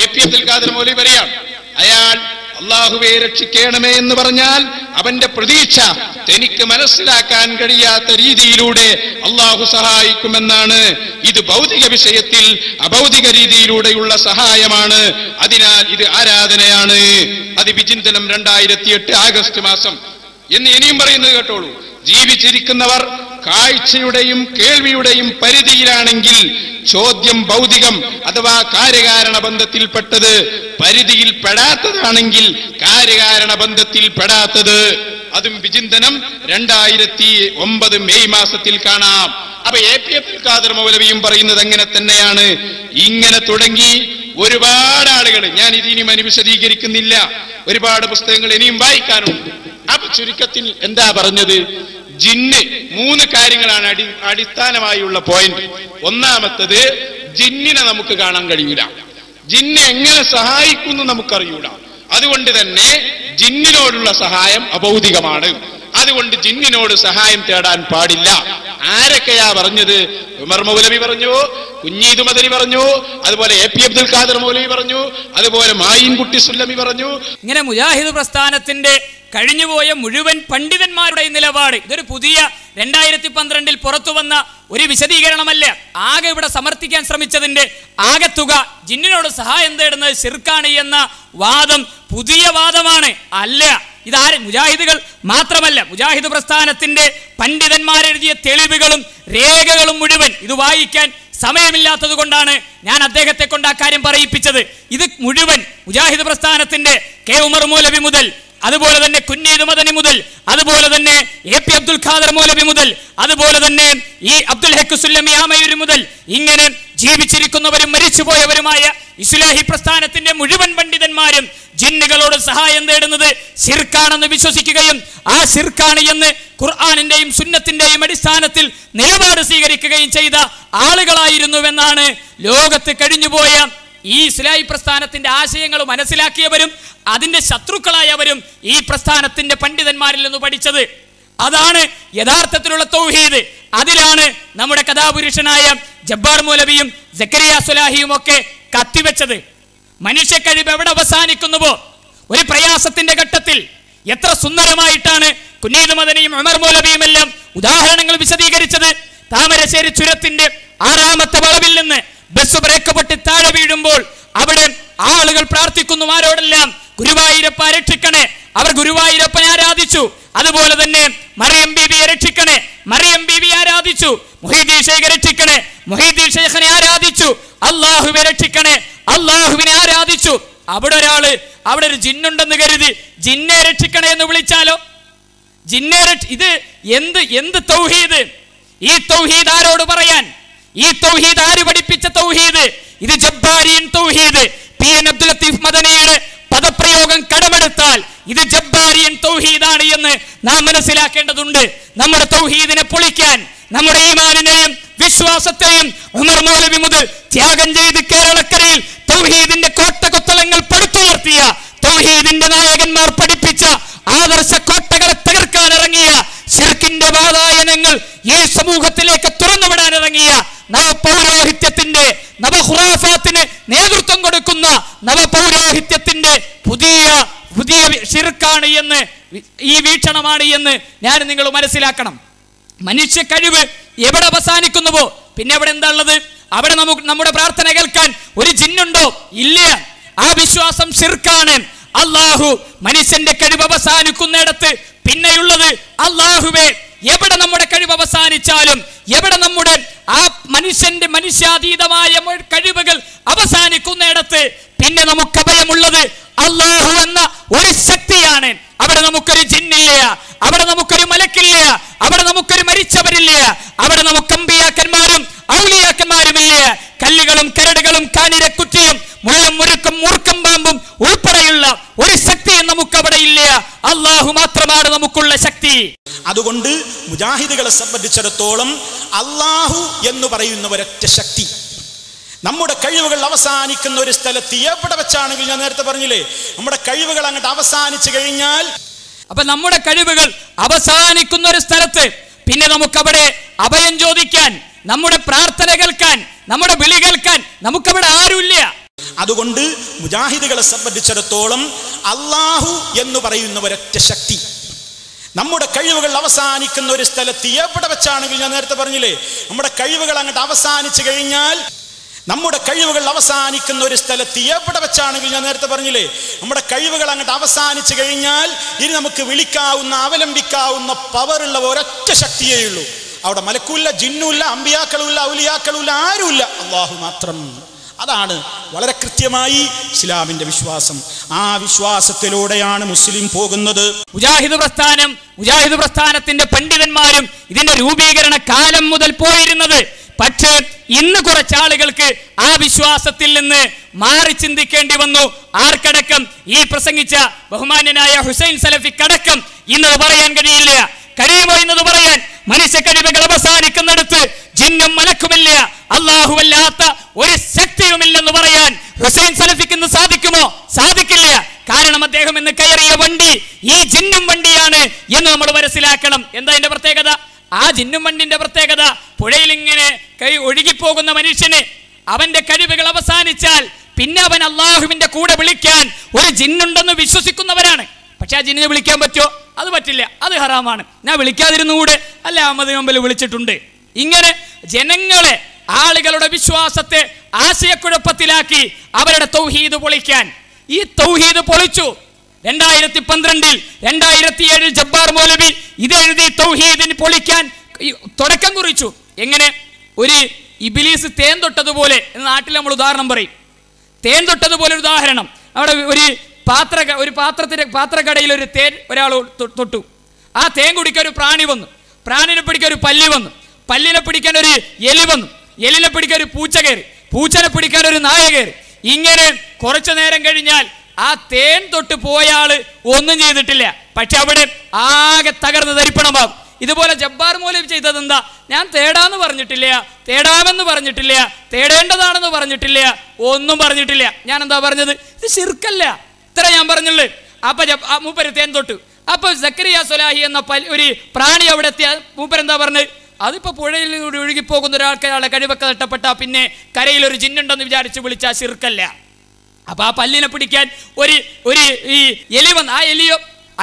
AP അബ്ദുൽ ഖാദർ മൗലവി പറയാം, അയാൾ അള്ളാഹുവെ രക്ഷിക്കണമേ എന്ന് പറഞ്ഞാൽ അവന്റെ പ്രതീക്ഷ തനിക്ക് മനസ്സിലാക്കാൻ കഴിയാത്ത രീതിയിലൂടെ അള്ളാഹു സഹായിക്കുമെന്നാണ്. ഇത് ഭൗതിക വിഷയത്തിൽ അഭൗതിക രീതിയിലൂടെയുള്ള സഹായമാണ്. അതിനാൽ ഇത് ആരാധനയാണ്. അത് വിചിന്തനം 2008 ആഗസ്റ്റ് മാസം. എന്ന് ഇനിയും പറയുന്നത് കേട്ടോളൂ. ജീവിച്ചിരിക്കുന്നവർ കാഴ്ചയുടെയും കേൾവിയുടെയും പരിധിയിലാണെങ്കിൽ ചോദ്യം ഭൗതികം അഥവാ കാര്യകാരണ ബന്ധത്തിൽപ്പെട്ടത്, പരിധിയിൽ പെടാത്തതാണെങ്കിൽ കാര്യകാരണ ബന്ധത്തിൽ പെടാത്തത്. അതും വിചിന്തനം 2009 മെയ് മാസത്തിൽ കാണാം. അപ്പൊ AP അബ്ദുൽ ഖാദർ മൗലവിയും പറയുന്നത് അങ്ങനെ തന്നെയാണ്. ഇങ്ങനെ തുടങ്ങി ഒരുപാട് ആളുകൾ, ഞാൻ ഇതിനി വിശദീകരിക്കുന്നില്ല, ഒരുപാട് പുസ്തകങ്ങൾ ഇനിയും വായിക്കാനുണ്ട്. അപ്പൊ ചുരുക്കത്തിൽ എന്താ പറഞ്ഞത്? ജിന്ന് 3 കാര്യങ്ങളാണ് അടിസ്ഥാനമായുള്ള പോയിന്റ്. ഒന്നാമത്തത്, ജിന്നിനെ നമുക്ക് കാണാൻ കഴിയൂല, ജിന്നെ എങ്ങനെ സഹായിക്കുന്നു നമുക്കറിയൂല. അതുകൊണ്ട് തന്നെ ജിന്നിനോടുള്ള സഹായം അഭൗതികമാണ്. അതുകൊണ്ട് ജിന്നിനോട് സഹായം തേടാൻ പാടില്ല. ആരൊക്കെയാ പറഞ്ഞത്? ഉമർ മൗലവി പറഞ്ഞു, കുഞ്ഞീദ് മദനി പറഞ്ഞു, അതുപോലെ AP അബ്ദുൽ ഖാദർ മൗലവി പറഞ്ഞു, അതുപോലെ മായിൻകുട്ടി സുല്ലമി പറഞ്ഞു. ഇങ്ങനെ മുജാഹിദ് പ്രസ്ഥാനത്തിന്റെ കഴിഞ്ഞുപോയ മുഴുവൻ പണ്ഡിതന്മാരുടെ നിലപാട്, ഇതൊരു പുതിയ 2012 പുറത്തു വന്ന ഒരു വിശദീകരണമല്ല. ആകെ ഇവിടെ സമർത്ഥിക്കാൻ ശ്രമിച്ചതിന്റെ ആകെത്തുക ജിന്നിനോട് സഹായം തേടുന്നത് ശിർക്കാണ് എന്ന വാദം പുതിയ വാദമാണ്. അല്ല, ഇതാര്? മുജാഹിദുകൾ മാത്രമല്ല, മുജാഹിദ് പ്രസ്ഥാനത്തിന്റെ പണ്ഡിതന്മാരെഴുതിയ തെളിവുകളും രേഖകളും മുഴുവൻ ഇത് വായിക്കാൻ സമയമില്ലാത്തത് കൊണ്ടാണ് ഞാൻ അദ്ദേഹത്തെ കൊണ്ട് ആ കാര്യം പറയിപ്പിച്ചത്. ഇത് മുഴുവൻ മുജാഹിദ് പ്രസ്ഥാനത്തിന്റെ കെ ഉമർ മൗലവി മുതൽ, അതുപോലെ തന്നെ കുഞ്ഞീദ് മദനി മുതൽ, അതുപോലെ തന്നെ എ.പി. അബ്ദുൽ ഖാദർ മൗലവി മുതൽ, അതുപോലെ തന്നെ ഈ അബ്ദുൽ ഹക്ക് സുല്ലമി ആമയൂർ മുതൽ, ഇങ്ങനെ ജീവിച്ചിരിക്കുന്നവരും മരിച്ചുപോയവരുമായ ഇസ്ലാഹി പ്രസ്ഥാനത്തിന്റെ മുഴുവൻ പണ്ഡിതന്മാരും ജിന്നുകളോട് സഹായം തേടുന്നത് ശിർക്കാണെന്ന് വിശ്വസിക്കുകയും ആ ശിർക്കാണ് എന്ന് ഖുർആനിന്റെയും സുന്നത്തിന്റെയും അടിസ്ഥാനത്തിൽ നിലപാട് സ്വീകരിക്കുകയും ചെയ്ത ആളുകളായിരുന്നുവെന്നാണ് ലോകത്ത് കഴിഞ്ഞുപോയ ഈ ഇസ്ലാഹി പ്രസ്ഥാനത്തിന്റെ ആശയങ്ങൾ മനസ്സിലാക്കിയവരും അതിന്റെ ശത്രുക്കളായവരും ഈ പ്രസ്ഥാനത്തിന്റെ പണ്ഡിതന്മാരിൽ നിന്ന് പഠിച്ചത്. അതാണ് യഥാർത്ഥത്തിലുള്ള തൗഹീദ്. അതിലാണ് നമ്മുടെ കഥാപുരുഷനായ ജബ്ബാർ മൗലവിയും സക്കരിയ സ്വലാഹിയും ഒക്കെ കത്തിവെച്ചത്. മനുഷ്യ കഴിവ് എവിടെ അവസാനിക്കുന്നുവോ, ഒരു പ്രയാസത്തിന്റെ ഘട്ടത്തിൽ എത്ര സുന്ദരമായിട്ടാണ് കുഞ്ഞീദ് മദനിയും ഉമർ മൗലവിയും എല്ലാം ഉദാഹരണങ്ങൾ വിശദീകരിച്ചത്. താമരശ്ശേരി ചുരത്തിന്റെ 6ാമത്തെ വളവിൽ നിന്ന് ബസ് ബ്രേക്ക് പൊട്ടി താഴെ വീഴുമ്പോൾ അവിടെ ആളുകൾ പ്രാർത്ഥിക്കുന്നു. ആരോടെല്ലാം? ഗുരുവായൂരപ്പ രക്ഷിക്കണേ. അവർ ഗുരുവായൂരപ്പനെ ആരാധിച്ചു. അതുപോലെ തന്നെ മറിയം ബീബിയെ രക്ഷിക്കണേ, മറിയം ബീബി ആരാധിച്ചു. മുഹീദ്ദീൻ ശൈഖ് രക്ഷിക്കണേ, മുഹീദ്ദീൻ ശൈഖിനെ ആരാധിച്ചു. അള്ളാഹുവെ രക്ഷിക്കണേ, അള്ളാഹുവിനെ ആരാധിച്ചു. അവിടെ ഒരാള്, അവിടെ ഒരു ജിന്നുണ്ടെന്ന് കരുതി ജിന്നെ രക്ഷിക്കണേ എന്ന് വിളിച്ചാലോ? ജിന്നെ ഇത് എന്ത് തൗഹീദ്? ഈ തൗഹീദ് ആരോട് പറയാൻ? ഈ തൗഹീദ് ആര് പഠിപ്പിച്ച തൗഹീദ്? ഇത് ജബ്ബാരിയൻ തൗഹീദ്. പി.എൻ. അബ്ദുൽ ലത്തീഫ് മദനിയുടെ പദപ്രയോഗം കടമെടുത്താൽ ഇത് ജബ്ബാരിയൻ തൗഹീദാണ് എന്ന് നാം മനസ്സിലാക്കേണ്ടതുണ്ട്. നമ്മുടെ തൗഹീദിനെ പൊളിക്കാൻ, നമ്മുടെ ഈമാനിനെയും വിശ്വാസത്തെയും ഉമർ മൗലവി മുതൽ ത്യാഗം ചെയ്ത് കേരളക്കരയിൽ തൗഹീദിന്റെ കോട്ടകൊത്തളങ്ങൾ പടുത്തുയർത്തിയ, തൗഹീദിന്റെ നായകന്മാർ പഠിപ്പിച്ച ആദർശ കോട്ടകളെ തകർക്കാൻ ഇറങ്ങിയ, ശിർക്കിന്റെ വാതായനങ്ങൾ ഈ സമൂഹത്തിലേക്ക് തുറന്നുവിടാൻ ഇറങ്ങിയ നവപൗരോഹിത്യത്തിന്റെ, നവഖുറാഫാത്തിന് നേതൃത്വം കൊടുക്കുന്ന നവപൗരോഹിത്യത്തിന്റെ പുതിയ ശിർക്കാണ് എന്ന്, ഈ വീക്ഷണമാണ് എന്ന് ഞാൻ നിങ്ങൾ മനസ്സിലാക്കണം. മനുഷ്യ കഴിവ് എവിടെ അവസാനിക്കുന്നുവോ പിന്നെ അവിടെ എന്താ ഉള്ളത്? അവിടെ നമ്മുടെ പ്രാർത്ഥന കേൾക്കാൻ ഒരു ജിന്നുണ്ടോ? ഇല്ല. ആ വിശ്വാസം ശിർക്കാണ്. അള്ളാഹു മനുഷ്യന്റെ കഴിവ് അവസാനിക്കുന്നിടത്ത് പിന്നെയുള്ളത് അള്ളാഹുവേ. എവിടെ നമ്മുടെ കഴിവ് അവസാനിച്ചാലും, എവിടെ നമ്മുടെ ആ മനുഷ്യാതീതമായ കഴിവുകൾ അവസാനിക്കുന്നിടത്ത് പിന്നെ നമുക്ക് അഭയമുള്ളത് അള്ളാഹു എന്ന ഒരു ശക്തിയാണ്. അവിടെ നമുക്കൊരു ജിന്നില്ല, അവിടെ നമുക്കൊരു മലക്കില്ല, അവിടെ നമുക്കൊരു മരിച്ചവരില്ല, അവിടെ നമുക്ക് അമ്പിയാക്കന്മാരും ഔലിയാക്കന്മാരുമില്ല. കല്ലുകളും കരടുകളും കാനിരക്കുറ്റിയും മുള്ളും മുരുക്കും മൂർക്കം പാമ്പും ഉൾപ്പെടെയുള്ള ഒരു ശക്തിയും നമുക്ക് അവിടെ ഇല്ല. അള്ളാഹു മാത്രമാണ് നമുക്കുള്ള ശക്തി. അതുകൊണ്ട് മുജാഹിദുകളെ സംബന്ധിച്ചിടത്തോളം അള്ളാഹു എന്ന് പറയുന്ന ഒരൊറ്റ ശക്തി, നമ്മുടെ കഴിവുകൾ അവസാനിക്കുന്ന ഒരു സ്ഥലത്ത് എവിടെ വെച്ചാണെങ്കിൽ, ഞാൻ നേരത്തെ പറഞ്ഞില്ലേ, നമ്മുടെ കഴിവുകൾ അങ്ങോട്ട് അവസാനിച്ചു കഴിഞ്ഞാൽ, അപ്പൊ നമ്മുടെ കഴിവുകൾ അവസാനിക്കുന്ന ഒരു സ്ഥലത്ത് പിന്നെ നമുക്കവിടെ അഭയം ചോദിക്കാൻ, നമ്മുടെ പ്രാർത്ഥന കേൾക്കാൻ, നമ്മുടെ വിളി കേൾക്കാൻ നമുക്കവിടെ ആരുമില്ല. അതുകൊണ്ട് മുജാഹിദുകളെ സംബന്ധിച്ചിടത്തോളം അള്ളാഹു എന്ന് പറയുന്ന ഒരൊറ്റ ശക്തി, നമ്മുടെ കഴിവുകൾ അവസാനിക്കുന്ന ഒരു സ്ഥലത്ത് എവിടെ വെച്ചാണെങ്കിൽ, ഞാൻ നേരത്തെ പറഞ്ഞില്ലേ, നമ്മുടെ കഴിവുകൾ അങ്ങോട്ട് അവസാനിച്ചു കഴിഞ്ഞാൽ, നമ്മുടെ കഴിവുകൾ അവസാനിക്കുന്ന ഒരു സ്ഥലത്ത് എവിടെ വെച്ചാണെങ്കിൽ, ഞാൻ നേരത്തെ പറഞ്ഞില്ലേ, നമ്മുടെ കഴിവുകൾ അങ്ങോട്ട് അവസാനിച്ചു കഴിഞ്ഞാൽ ഇനി നമുക്ക് വിളിക്കാവുന്ന, അവലംബിക്കാവുന്ന പവറുള്ള ഒരൊറ്റ ശക്തിയേ ഉള്ളൂ. അവിടെ മലക്കുമില്ല, ജിന്നുമില്ല, അമ്പിയാക്കളുമില്ല, ഔലിയാക്കളുമില്ല, ആരുമില്ല, അള്ളാഹു മാത്രം. അതാണ് വളരെ കൃത്യമായി ഇസ്ലാമിന്റെ വിശ്വാസം. ആ വിശ്വാസത്തിലൂടെയാണ് മുസ്ലിം പോകുന്നത്. മുജാഹിദ് പ്രസ്ഥാനത്തിന്റെ പണ്ഡിതന്മാരും ഇതിന്റെ രൂപീകരണ കാലം മുതൽ പോയിരുന്നത്. പക്ഷേ ഇന്ന് കുറച്ചാളുകൾക്ക് ആ വിശ്വാസത്തിൽ നിന്ന് മാറി ചിന്തിക്കേണ്ടി വന്നു. ആർക്കടക്കം? ഈ പ്രസംഗിച്ച ബഹുമാന്യനായ ഹുസൈൻ സലഫിക്കടക്കം ഇന്നത് പറയാൻ കഴിയില്ല. കഴിയുമോ എന്നത് പറയാൻ? മനുഷ്യ കഴിവുകൾ അവസാനിക്കുന്നിടത്ത് ജിന്നും മലക്കുമില്ല, അല്ലാഹുവല്ലാത്ത ഒരു ശക്തിയുമില്ലെന്ന് പറയാൻ ഹുസൈൻ സലഫിക്ക് ഇന്ന് സാധിക്കുമോ? സാധിക്കില്ല. കാരണം അദ്ദേഹം ഇന്ന് കയറിയ വണ്ടി ഈ ജിന്നും വണ്ടിയാണ് എന്ന് നമ്മൾ മനസ്സിലാക്കണം. എന്താ അതിന്റെ പ്രത്യേകത? ആ ജിന്നും വണ്ടിന്റെ പ്രത്യേകത, പുഴയിൽ ഇങ്ങനെ ഒഴുകിപ്പോകുന്ന മനുഷ്യന് അവന്റെ കഴിവുകൾ അവസാനിച്ചാൽ പിന്നെ അവൻ അള്ളാഹുവിന്റെ കൂടെ വിളിക്കാൻ ഒരു ജിന്നുണ്ടെന്ന് വിശ്വസിക്കുന്നവരാണ്. പക്ഷെ ആ ജിന്നിനെ വിളിക്കാൻ പറ്റുമോ? അത് പറ്റില്ല, അത് ഹറാമാണ്. ഞാൻ വിളിക്കാതിരുന്നുകൂടെ? അല്ല, അഹമ്മദ് മുമ്പിൽ വിളിച്ചിട്ടുണ്ട്. ഇങ്ങനെ ജനങ്ങളെ, ആളുകളുടെ വിശ്വാസത്തെ ആശയക്കുഴപ്പത്തിലാക്കി അവരുടെ തൗഹീദ് പൊളിക്കാൻ ഈ തൗഹീദ് പൊളിച്ചു. 2012 2007 ജബ്ബാർ മൗലവി ഇതെഴുതി തൗഹീദിന് പൊളിക്കാൻ തുടക്കം കുറിച്ചു. എങ്ങനെ? ഒരു ഇബിലീസ് തേൻ തൊട്ടതുപോലെ എന്ന് നാട്ടിൽ നമ്മൾ ഉദാഹരണം പറയും. തേൻ തൊട്ടതുപോലെ ഒരു ഉദാഹരണം. അവിടെ ഒരു പാത്രക്കടയിൽ ഒരു തേൻ ഒരാൾ തൊട്ടു. ആ തേൻ കുടിക്കാൻ ഒരു പ്രാണി വന്നു. പ്രാണിനെ പിടിക്കാൻ ഒരു പല്ലി വന്നു. പല്ലിനെ പിടിക്കാൻ ഒരു എലി വന്നു. എലിനെ പിടിക്കാൻ ഒരു പൂച്ച കയറി. പൂച്ചനെ പിടിക്കാൻ ഒരു നായ കയറി. ഇങ്ങനെ കുറച്ചു നേരം കഴിഞ്ഞാൽ ആ തേൻ തൊട്ട് പോയ ആള് ഒന്നും ചെയ്തിട്ടില്ല, പക്ഷെ അവിടെ ആകെ തകർന്ന് തരിപ്പണമാകും. ഇതുപോലെ ജബ്ബാർ മൗലവി ചെയ്തത് എന്താ? ഞാൻ തേടാന്ന് പറഞ്ഞിട്ടില്ല, തേടാമെന്ന് പറഞ്ഞിട്ടില്ല, തേടേണ്ടതാണെന്ന് പറഞ്ഞിട്ടില്ല, ഒന്നും പറഞ്ഞിട്ടില്ല. ഞാൻ എന്താ പറഞ്ഞത്? ഇത് ശിർക്കല്ല, ഇത്ര ഞാൻ പറഞ്ഞുള്ളൂ. അപ്പൊ മൂപ്പര് തേൻ തൊട്ടു. അപ്പൊ സക്കരിയ സ്വലാഹി എന്ന ഒരു പ്രാണി അവിടെ എത്തിയ മൂപ്പരെന്താ പറഞ്ഞത്? അതിപ്പോ പുഴയിൽ കൂടി ഒഴുകിപ്പോകുന്ന ഒരാൾക്കാരുടെ കഴിവൊക്കെ നഷ്ടപ്പെട്ട പിന്നെ കരയിൽ ഒരു ജിന്നുണ്ടെന്ന് വിചാരിച്ച് വിളിച്ചാൽ ശിർക്കല്ല. അപ്പൊ ആ പല്ലിനെ പിടിക്കാൻ ഒരു ഈ എലി വന്ന് ആ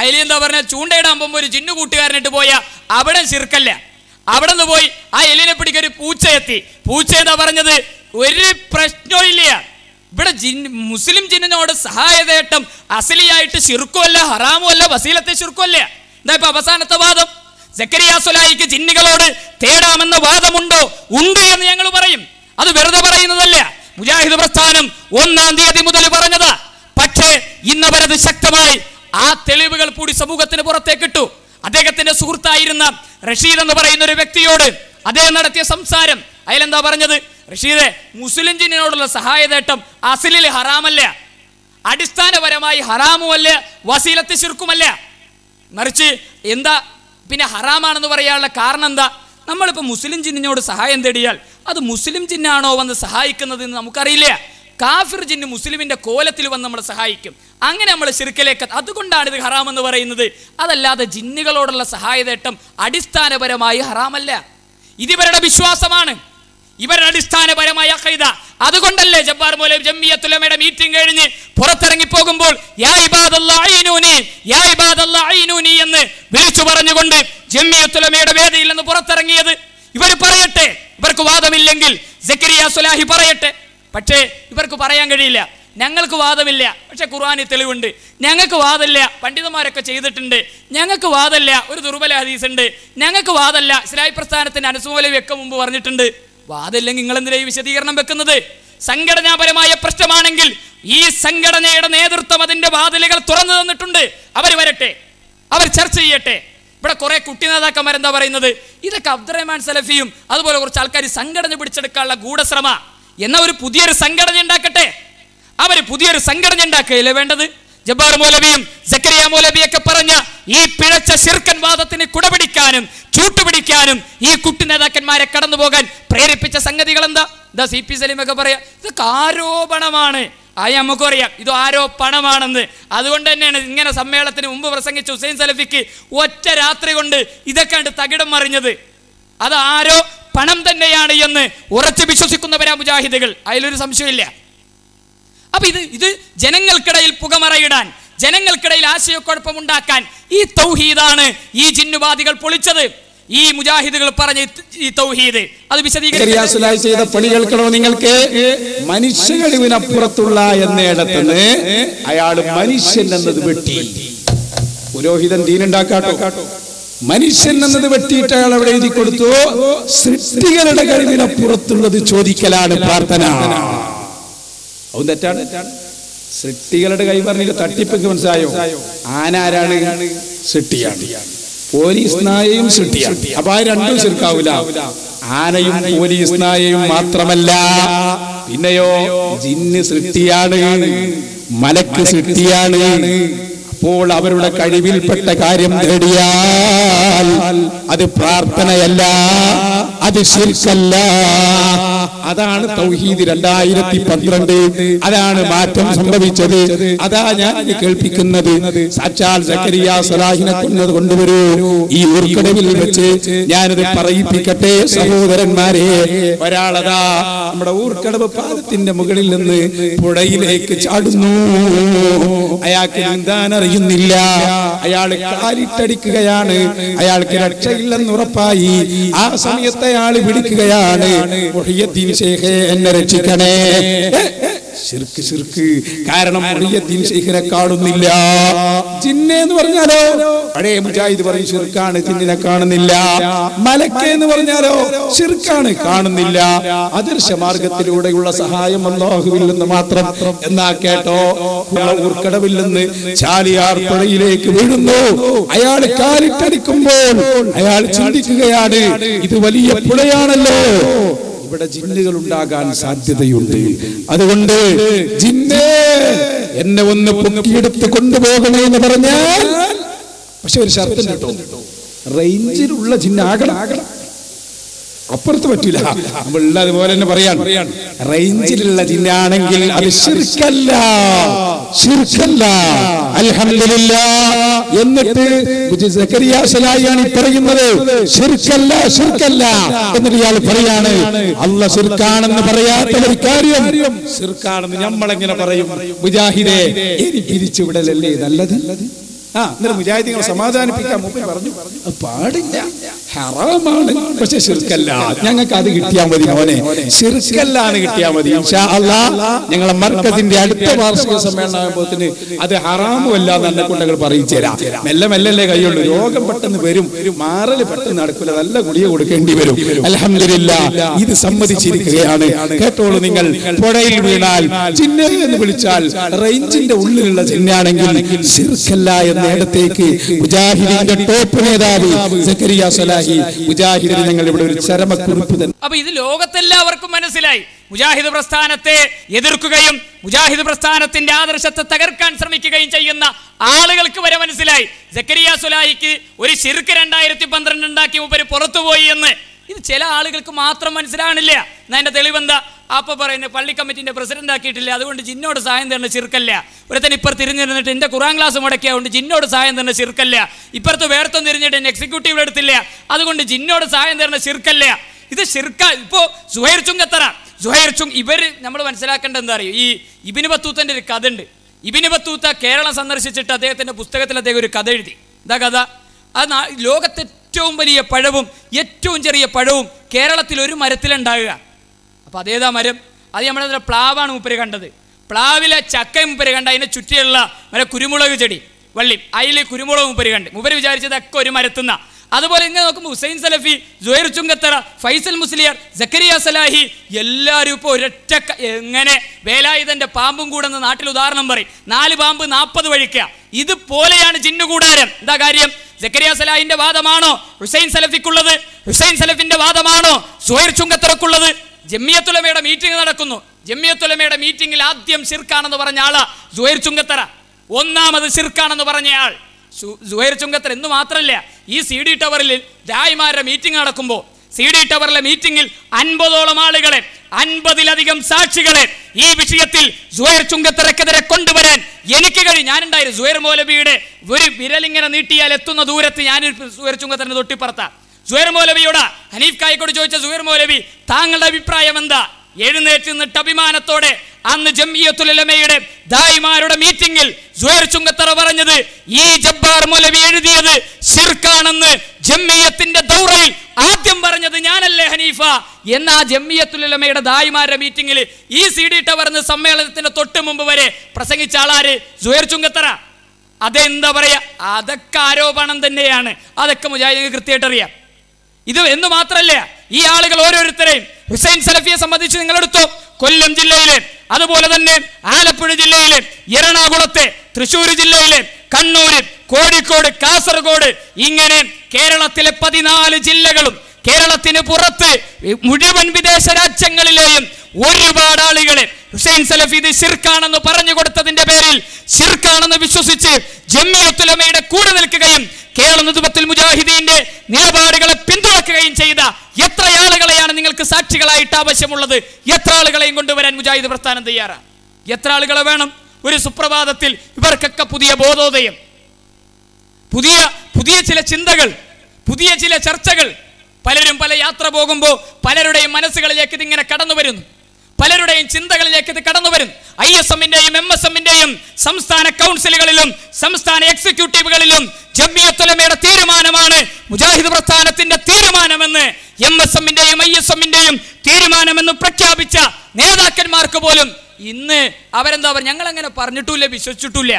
എലി എന്താ പറഞ്ഞ ചൂണ്ടയിടാൻ പോകുമ്പോൾ ഒരു ജിന്നു കൂട്ടുകാരനിട്ട് പോയാൽ അവിടെ ശിർക്കല്ല. അവിടെ നിന്ന് പോയി ആ എലിനെ പിടിക്കാൻ ഒരു പൂച്ച എത്തി. പൂച്ച എന്താ പറഞ്ഞത്? ഒരു പ്രശ്നവും ഇല്ല. ഇവിടെ മുസ്ലിം ജിന്നിനോട് സഹായതേട്ടം അസലിയായിട്ട് ശിർക്കുമല്ല, ഹറാമുമല്ല, വസീലത്തെ ശിർക്കുമല്ല. എന്താ ഇപ്പൊ അവസാനത്തെ വാദം? സക്കരിയ സ്വലാഹിക്ക് ജിന്നുകളോട് തേടാമെന്ന വാദമുണ്ടോ? ഉണ്ട് എന്ന് ഞങ്ങൾ പറയും. അത് വെറുതെ പറയുന്നതല്ല. മുജാഹിദ് പ്രസ്ഥാനം 1-ാം തീയതി മുതൽ പറഞ്ഞതാ. പക്ഷേ ഇന്നവരത് ശക്തമായി ആ തെളിവുകൾ കൂടി സമൂഹത്തിന് പുറത്തേക്ക് ഇട്ടു. അദ്ദേഹത്തിന്റെ സുഹൃത്തായിരുന്ന റഷീദ് എന്ന് പറയുന്ന ഒരു വ്യക്തിയോട് അദ്ദേഹം നടത്തിയ സംസാരം, അതിലെന്താ പറഞ്ഞത്? റഷീദെ, മുസ്ലിം ജിന്നിനോടുള്ള സഹായതേട്ടം അസലിൽ ഹറാമല്ല, അടിസ്ഥാനപരമായി ഹറാമുമല്ല, വസീലത്ത് ശിർക്കുമല്ല. മറിച്ച് എന്താ പിന്നെ ഹറാമാണെന്ന് പറയാനുള്ള കാരണം എന്താ? നമ്മളിപ്പോൾ മുസ്ലിം ജിന്നിനോട് സഹായം തേടിയാൽ അത് മുസ്ലിം ജിന്നാണോ വന്ന് സഹായിക്കുന്നത് എന്ന് നമുക്കറിയില്ല. കാഫിർ ജിന്ന് മുസ്ലിമിന്റെ കോലത്തിൽ വന്ന് നമ്മളെ സഹായിക്കും. അങ്ങനെ നമ്മൾ ശിർക്കിലേക്ക്, അതുകൊണ്ടാണ് ഇത് ഹറാമെന്ന് പറയുന്നത്. അതല്ലാതെ ജിന്നുകളോടുള്ള സഹായതേട്ടം അടിസ്ഥാനപരമായി ഹറാമല്ല. ഇതിവരുടെ വിശ്വാസമാണ്, ഇവരുടെ അടിസ്ഥാനപരമായ അഖീദ. അതുകൊണ്ടല്ലേ ജബ്ബാർ മൗലവി ജംഇയ്യത്തുൽ ഉലമയുടെ മീറ്റിംഗ് കഴിഞ്ഞ് പുറത്തിറങ്ങി പോകുമ്പോൾ യാ ഇബാദല്ലാഹ് അഈനൂനി, യാ ഇബാദല്ലാഹ് അഈനൂനി എന്ന് വിളിച്ചു പറഞ്ഞുകൊണ്ട് ജംഇയ്യത്തുൽ ഉലമയുടെ വേദിയിൽ നിന്ന് പുറത്തിറങ്ങിയത്. ഇവർ പറയട്ടെ, ഇവർക്ക് വാദമില്ലെങ്കിൽ സക്കരിയ സ്വലാഹി പറയട്ടെ. പക്ഷേ ഇവർക്ക് പറയാൻ കഴിയില്ല. ഞങ്ങൾക്ക് വാദമില്ല, പക്ഷെ ഖുർആനിൽ തെളിവുണ്ട്. ഞങ്ങൾക്ക് വാദമില്ല, പണ്ഡിതന്മാരൊക്കെ ചെയ്തിട്ടുണ്ട്. ഞങ്ങൾക്ക് വാദമില്ല, ഒരു ദുർബല ഹദീസ് ഉണ്ട്. ഞങ്ങൾക്ക് വാദമില്ല, ഇസ്ലാഹി പ്രസ്ഥാനത്തിന്റെ അനസ് മൗലവി ഒക്കെ മുമ്പ് പറഞ്ഞിട്ടുണ്ട്. വാദമില്ലെങ്കിൽ നിങ്ങൾ എന്തിനാ ഈ വിശദീകരണം വെക്കുന്നത്? സംഘടനാപരമായ പ്രശ്നമാണെങ്കിൽ ഈ സംഘടനയുടെ നേതൃത്വം അതിന്റെ വാതിലുകൾ തുറന്നു തന്നിട്ടുണ്ട്. അവർ വരട്ടെ, അവർ ചർച്ച ചെയ്യട്ടെ. ഇവിടെ കുറെ കുട്ടി നേതാക്കന്മാരെന്താ പറയുന്നത്? ഇതൊക്കെ അബ്ദുറഹ്മാൻ സലഫിയും അതുപോലെ കുറച്ച് ആൾക്കാർ സംഘടന പിടിച്ചെടുക്കാനുള്ള ഗൂഢശ്രമ. എന്നാ ഒരു പുതിയൊരു സംഘടന ഉണ്ടാക്കട്ടെ. അവർ പുതിയൊരു സംഘടന ഉണ്ടാക്കുകയല്ലേ വേണ്ടത്? ജബ്ബാർ മൗലവിയും സക്കരിയ മൗലവിയൊക്കെ പറഞ്ഞ ഈ പിഴച്ച ശിർക്കൻ വാദത്തിന് കുടപിടിക്കാനും ചൂട്ടുപിടിക്കാനും ഈ കുട്ടി നേതാക്കന്മാരെ കടന്നു പോകാൻ പ്രേരിപ്പിച്ച സംഗതികൾ എന്താ? എന്താ CP സലീമൊക്കെ പറയാ? ഇതൊക്കെ ആരോപണമാണ്. നമുക്കറിയാം ഇത് ആരോപണമാണെന്ന്. അതുകൊണ്ട് തന്നെയാണ് ഇങ്ങനെ സമ്മേളനത്തിന് മുമ്പ് പ്രസംഗിച്ച ഹുസൈൻ സലഫിക്ക് ഒറ്റ രാത്രി കൊണ്ട് ഇതൊക്കെ കണ്ട് തകിടം മറിഞ്ഞത്. അത് ആരോ പണം തന്നെയാണ് എന്ന് ഉറച്ചു വിശ്വസിക്കുന്നവരാ മുജാഹിദുകൾ, അതിലൊരു സംശയമില്ല. അപ്പൊ ഇത് ജനങ്ങൾക്കിടയിൽ പുകമറയിടാൻ, ജനങ്ങൾക്കിടയിൽ ആശയക്കുഴപ്പമുണ്ടാക്കാൻ ഈ തൗഹീദാണ് ഈ ജിന്നുവാദികൾ പൊളിച്ചത്. ഈ മുജാഹിദുകൾ പറഞ്ഞ ഈ തൗഹീദ് അത് വിശദീകരിക്കാൻ ചെയ്ത പണി കേൾക്കണോ നിങ്ങൾക്ക്? മനുഷ്യ കഴിവിനപ്പുറത്തുള്ള എന്നേടത്തുനിന്ന് അയാൾ മനുഷ്യൻ എന്നത് വെട്ടി. പുരോഹിതൻ ദീനുണ്ടാക്കാട്ടോ, മനുഷ്യൻ എന്നത് വെട്ടിയിട്ട് അയാൾ അവിടെ എഴുതി കൊടുത്തു. സൃഷ്ടികളുടെ കഴിവിനപ്പുറത്തുള്ളത് ചോദിക്കലാണ് പ്രാർത്ഥന. അത് തെറ്റാണ്. സൃഷ്ടികളുടെ കൈ പറഞ്ഞിട്ട് തട്ടിപ്പൊക്കെ മനസ്സിലായോ? ആനാരാണ്? സൃഷ്ടിയാണ്. പോലീസ് നായയും സൃഷ്ടിയാണ്. അപ്പൊ ആ രണ്ടും ശിർക്കാവൂല. ആനയും പോലീസ് നായയും മാത്രമല്ല, പിന്നെയോ ജിന്ന് സൃഷ്ടിയാണ്, മലക്ക് സൃഷ്ടിയാണ്. അപ്പോൾ അവരുടെ കഴിവിൽപ്പെട്ട കാര്യം നേടിയാൽ അത് പ്രാർത്ഥനയല്ല, അത് ശിർക്കല്ല. അതാണ് തൗഹീദ് 2012. അതാണ് മാറ്റം സംഭവിച്ചത്. അതാ ഞാൻ കേൾപ്പിക്കുന്നത്. സാക്ഷാൽ സക്കരിയ സ്വലാഹിനെ കൊണ്ടുവരൂ. ഈ ഊർക്കടവിൽ വെച്ച് ഞാനത് പറയിപ്പിക്കട്ടെ സഹോദരന്മാരെ. ഒരാളതാ നമ്മുടെ ഊർക്കടവ് പാലത്തിന്റെ മുകളിൽ നിന്ന് പുഴയിലേക്ക് ചാടുന്നു. അയാൾക്ക് നീന്താനറിയുന്നില്ല. അയാൾ കാലിട്ടടിക്കുകയാണ്. അയാൾക്ക് രക്ഷയില്ലെന്ന് ഉറപ്പായി. ആ സമയത്ത് അയാൾ വിളിക്കുകയാണ്, മുഹിയുദ്ദീൻ ശൈഖേ എന്നെ രക്ഷിക്കണേ. ശിർക്ക് ശിർക്ക്. കാരണം മുഹിയുദ്ദീൻ ശൈഖിനെ കാണുന്നില്ല. ജിന്നെ എന്ന് പറഞ്ഞാലോ പഴയ മുജാഹിദ് പറയും ശിർക്കാണ്, ജിന്നിനെ കാണുന്നില്ല. മലക്ക് എന്ന് പറഞ്ഞാലോ ശിർക്കാണ്, കാണുന്നില്ല. ആദർശ മാർഗത്തിലൂടെയുള്ള സഹായം അല്ലാഹുവിൽ നിന്ന് മാത്രം. എന്നാ കേട്ടോ, ഊർക്കടവിൽ നിന്ന് ചാലിയാർ പുഴയിലേക്ക് വീഴുന്നു. അയാൾ കാലിട്ടടിക്കുമ്പോൾ അയാൾ ചിന്തിക്കുകയാണ്, ഇത് വലിയ പുഴയാണല്ലോ, ഇവിടെ ജിന്നുകൾ ഉണ്ടാകാൻ സാധ്യതയുണ്ട്. അതുകൊണ്ട് ജിന്നെ എന്നെ ഒന്ന് പൊക്കിയെടുത്ത് കൊണ്ടുപോകണേ എന്ന് പറഞ്ഞാൽ, പക്ഷെ ഒരു ശർത്തം കേട്ടോ, റേഞ്ചിലുള്ള ജിന്നാകണം. അപ്പുറത്ത് പറ്റൂല. നമ്മൾ അതുപോലെ തന്നെ പറയാൻ, റേഞ്ചിലുള്ള ജിന്നാണെങ്കിൽ അത് ശിർക്കല്ല, ശിർക്കല്ല. അൽഹംദുലില്ലാഹ്. എന്നിട്ട് സക്കരിയ സലായിയാണ് പറയുന്നത് ശിർക്കല്ല, ശിർക്കല്ല. എന്നിട്ട് ഇയാൾ പറയാണ് അല്ലാഹ് ശിർക്കാണെന്ന് പറയാത്ത ഒരു കാര്യം ശിർക്കാണെന്ന് നമ്മളെങ്ങനെ പറയും? മുജാഹിദേ, ഇനി പിരിച്ചുവിടലല്ലേ നല്ലത്? എന്നിട്ട് മുജാഹിദീങ്ങൾ സമാധാനിപ്പിക്കാൻ പറഞ്ഞു, പാടില്ല, ഹറാമാണ്, പക്ഷെ ശിർക്കല്ല. ഞങ്ങൾക്ക് അത് കിട്ടിയാൽ മതി മോനെ, ശിർക്കല്ലാന്ന് കിട്ടിയാൽ മതി. ഇൻഷാ അല്ലാഹ് ഞങ്ങളെ മർക്കസിന്റെ അടുത്ത വാർഷിക സമ്മേളനമാകുമ്പോഴത്തിന് അത് ഹറാമുമല്ല എന്നെ കൊണ്ട് ഞങ്ങൾ പറയിച്ചു തരാം. മെല്ലെ മെല്ലല്ലേ കൈയുള്ളൂ. രോഗം പെട്ടെന്ന് വരും, മാറല് പെട്ടെന്ന് നടക്കില്ല, നല്ല ഗുളിക കൊടുക്കേണ്ടി വരും. അൽഹംദുലില്ലാഹ്, ഇത് സമ്മതിച്ചിരിക്കുകയാണ്. കേട്ടോളൂ നിങ്ങൾ, പുഴയിൽ വീണാൽ ജിന്നെ എന്ന് വിളിച്ചാൽ റേഞ്ചിന്റെ ഉള്ളിലുള്ള ജിന്നാണെങ്കിൽ ശിർക്കല്ല എന്നിടത്തേക്ക് മുജാഹിദിന്റെ ടോപ്പ് നേതാവ് സക്കരിയ സലാഹി മുജാഹിദിന് ഞങ്ങൾ ഇവിടെ ഒരു ചരമക്കുറിപ്പ് തന്നെ. അപ്പൊ ഇത് ലോകത്തെല്ലാവർക്കും മനസ്സിലായി. മുജാഹിദ് പ്രസ്ഥാനത്തെ എതിർക്കുകയും മുജാഹിദ് പ്രസ്ഥാനത്തിന്റെ ആദർശത്തെ തകർക്കാൻ ശ്രമിക്കുകയും ചെയ്യുന്ന ആളുകൾക്ക് വരെ മനസ്സിലായി സക്കരിയ സലാഹിക്ക് ഒരു ശിർക്ക് 2012 ഉണ്ടാക്കി മൂപ്പര് പുറത്തുപോയി എന്ന്. ഇത് ചില ആളുകൾക്ക് മാത്രം മനസ്സിലാണില്ല. എന്നാ എന്റെ തെളിവെന്താ? അപ്പൊ പറയുന്നത് പള്ളി കമ്മിറ്റിന്റെ പ്രസിഡന്റ് ആക്കിയിട്ടില്ല, അതുകൊണ്ട് ജിന്നോട് സഹായം തരുന്ന ശിർക്കല്ല. ഒരുത്തൻ ഇപ്പുറത്ത് തിരിഞ്ഞിരുന്നിട്ട് എന്റെ ഖുർആൻ ക്ലാസ് മുടക്കിയതുകൊണ്ട് ജിന്നോട് സഹായം തരുന്ന ശിർക്കല്ല. ഇപ്പുറത്ത് വേർത്തും തിരിഞ്ഞിട്ട് എന്നെ എക്സിക്യൂട്ടീവ് എടുത്തില്ല, അതുകൊണ്ട് ജിന്നോട് സഹായം തരുന്ന ശിർക്കല്ല. ഇത് ശിർക്ക. ഇപ്പോ സുഹൈർ ചുങ്കത്തറ, ഇവര് നമ്മൾ മനസ്സിലാക്കേണ്ടത് എന്താ അറിയോ? ഈ ഇബ്നു ബത്തൂത്തന്റെ ഒരു കഥ ഉണ്ട്. ഇബ്നു ബത്തൂത്ത കേരളം സന്ദർശിച്ചിട്ട് അദ്ദേഹത്തിന്റെ പുസ്തകത്തിൽ അദ്ദേഹം ഒരു കഥ എഴുതി. എന്താ കഥ? അത് ലോകത്തെ ഏറ്റവും വലിയ പഴവും ഏറ്റവും ചെറിയ പഴവും കേരളത്തിൽ ഒരു മരത്തിലുണ്ടാകുക. അപ്പൊ അതേതാ മരം? അത് നമ്മുടെ പ്ലാവാണ് മൂപ്പര് കണ്ടത്. പ്ലാവിലെ ചക്ക മൂപ്പര് കണ്ട, അതിനെ ചുറ്റിയുള്ള കുരുമുളക് ചെടി വള്ളി, അതിൽ കുരുമുളക് മൂപ്പര് കണ്ട്. മൂപ്പര് വിചാരിച്ചതൊക്കെ ഒരു മരത്തുന്ന. അതുപോലെ ഇങ്ങനെ നോക്കുമ്പോൾ ഹുസൈൻ സലഫി, സുഹൈർ ചുങ്കത്തറ, ഫൈസൽ മുസ്ലിയാർ, സക്കരിയ സലാഹി എല്ലാവരും ഇപ്പോൾ ഒരൊറ്റ എങ്ങനെ വേലായുധന്റെ പാമ്പും കൂടെന്ന് നാട്ടിൽ ഉദാഹരണം പറയും. 4 പാമ്പ് 40 വഴിക്കുക. ഇതുപോലെയാണ് ജിന്നുകൂടാരം. എന്താ കാര്യം? സക്കരിയ സലാഹിന്റെ വാദമാണോ ഹുസൈൻ സലഫിക്കുള്ളത്? ഹുസൈൻ സലഫിന്റെ വാദമാണോ സുഹൈർ ചുങ്കത്തറക്കുള്ളത്? ജമിയത്തുലമയുടെ മീറ്റിംഗ് നടക്കുന്നു. ജമിയത്തുലമയുടെ മീറ്റിംഗിൽ ആദ്യം ശിർക്കാണെന്ന് പറഞ്ഞ ആളാ സുഹൈർ ചുങ്കത്തറ. ഒന്നാമത് ശിർക്കാണെന്ന് പറഞ്ഞയാൾ സുഹൈർ ചുങ്കത്തറ. എന്ന് മാത്രമല്ല, ഈ CD ടവറിൽ ദായിമാരുടെ മീറ്റിംഗ് നടക്കുമ്പോൾ CD ടവറിലെ മീറ്റിംഗിൽ 50ഓളം ആളുകളെ, 50ലധികം സാക്ഷികളെ ഈ വിഷയത്തിൽ സുഹൈർ ചുങ്കത്തറക്കെതിരെ കൊണ്ടുവരാൻ എനിക്ക് കഴിയും. ഞാനുണ്ടായിരുന്നു. സുഹൈർ മൗലവിയുടെ ഒരു വിരലിങ്ങനെ നീട്ടിയാൽ എത്തുന്ന ദൂരത്ത് ഞാൻ സുഹൈർ ചുങ്കത്തറിന് തൊട്ടിപ്പുറത്താ. സുഹൈർ മൗലവിയോട് ഹനീഫ് കായിക്കോട് ചോദിച്ച സുഹൈർ മൗലവി, താങ്കളുടെ അഭിപ്രായം എന്താ? എഴുന്നേറ്റ് നിന്നിട്ട് അഭിമാനത്തോടെ അന്ന് ജംഇയ്യത്തുൽ ഉലമയുടെ ദായിമാരുടെ മീറ്റിംഗിൽ സുഹൈർ ചുങ്കത്തറ പറഞ്ഞത്, ഈ ജബ്ബാർ മൗലവി എഴുതിയത് ശിർക്കാണെന്ന് ജംഇയ്യത്തിന്റെ ദൗറയിൽ ആദ്യം പറഞ്ഞത് ഞാനല്ലേ ഹനീഫ എന്ന ആ ജംഇയ്യത്തുൽ ഉലമയുടെ ദായിമാരുടെ മീറ്റിംഗിൽ ഈ CD ടവറിന് സമ്മേളനത്തിന് തൊട്ട് മുമ്പ് വരെ പ്രസംഗിച്ച ആളാര്? സുഹൈർ ചുങ്കത്തറ. അതെന്താ പറയാ? അതൊക്കെ ആരോപണം തന്നെയാണ്. അതൊക്കെ മുജാഹിദിന് കൃത്യമായിട്ട് അറിയാം. ഇത് എന്ന് മാത്രമല്ല, ഈ ആളുകൾ ഓരോരുത്തരെയും ഹുസൈൻ സലഫിയെ സംബന്ധിച്ച് നിങ്ങളെടുത്തോ, കൊല്ലം ജില്ലയിലെ, അതുപോലെ തന്നെ ആലപ്പുഴ ജില്ലയിലെ, എറണാകുളത്തെ, തൃശ്ശൂർ ജില്ലയിലെ, കണ്ണൂര്, കോഴിക്കോട്, കാസർഗോഡ്, ഇങ്ങനെ കേരളത്തിലെ 14 ജില്ലകളും കേരളത്തിന് പുറത്ത് മുഴുവൻ വിദേശ രാജ്യങ്ങളിലെയും ഒരുപാട് ആളുകളെ ഹുസൈൻ സലഫി ഇത് ശിർക്കാണെന്ന് പറഞ്ഞു കൊടുത്തതിന്റെ പേരിൽ ശിർക്കാണെന്ന് വിശ്വസിച്ച് ജംഇയ്യത്തുൽ ഉലമയുടെ കൂടെ നിൽക്കുകയും കേരള നുദ്വത്തുൽ മുജാഹിദീന്റെ നിലപാടുകളെ പിന്തുണക്കുകയും ചെയ്ത എത്ര ആളുകളെയാണ് നിങ്ങൾക്ക് സാക്ഷികളായിട്ട് ആവശ്യമുള്ളത്? എത്ര ആളുകളെയും കൊണ്ടുവരാൻ മുജാഹിദ് പ്രസ്ഥാനം തയ്യാറാണ്? എത്ര ആളുകളെ വേണം? ഒരു സുപ്രഭാതത്തിൽ ഇവർക്കൊക്കെ പുതിയ ബോധോദയം, പുതിയ ചില ചിന്തകൾ, പുതിയ ചില ചർച്ചകൾ. പലരും പല യാത്ര പോകുമ്പോൾ പലരുടെയും മനസ്സുകളിലേക്ക് ഇതിങ്ങനെ കടന്നു വരുന്നു, പലരുടെയും ചിന്തകളിലേക്ക് ഇത് കടന്നു വരും. ISMന്റെയും MSMന്റെയും സംസ്ഥാന കൗൺസിലുകളിലും സംസ്ഥാന എക്സിക്യൂട്ടീവുകളിലും ജംഇയ്യത്തുൽ ഉലമയുടെ തീരുമാനമാണ് മുജാഹിദ് പ്രസ്ഥാനത്തിന്റെ തീരുമാനമെന്ന്, MSMന്റെയും ISMന്റെയും തീരുമാനമെന്ന് പ്രഖ്യാപിച്ച നേതാക്കന്മാർക്ക് പോലും ഇന്ന് അവരെന്താ പറയുക, ഞങ്ങൾ അങ്ങനെ പറഞ്ഞിട്ടില്ല, വിശ്വസിച്ചിട്ടില്ല.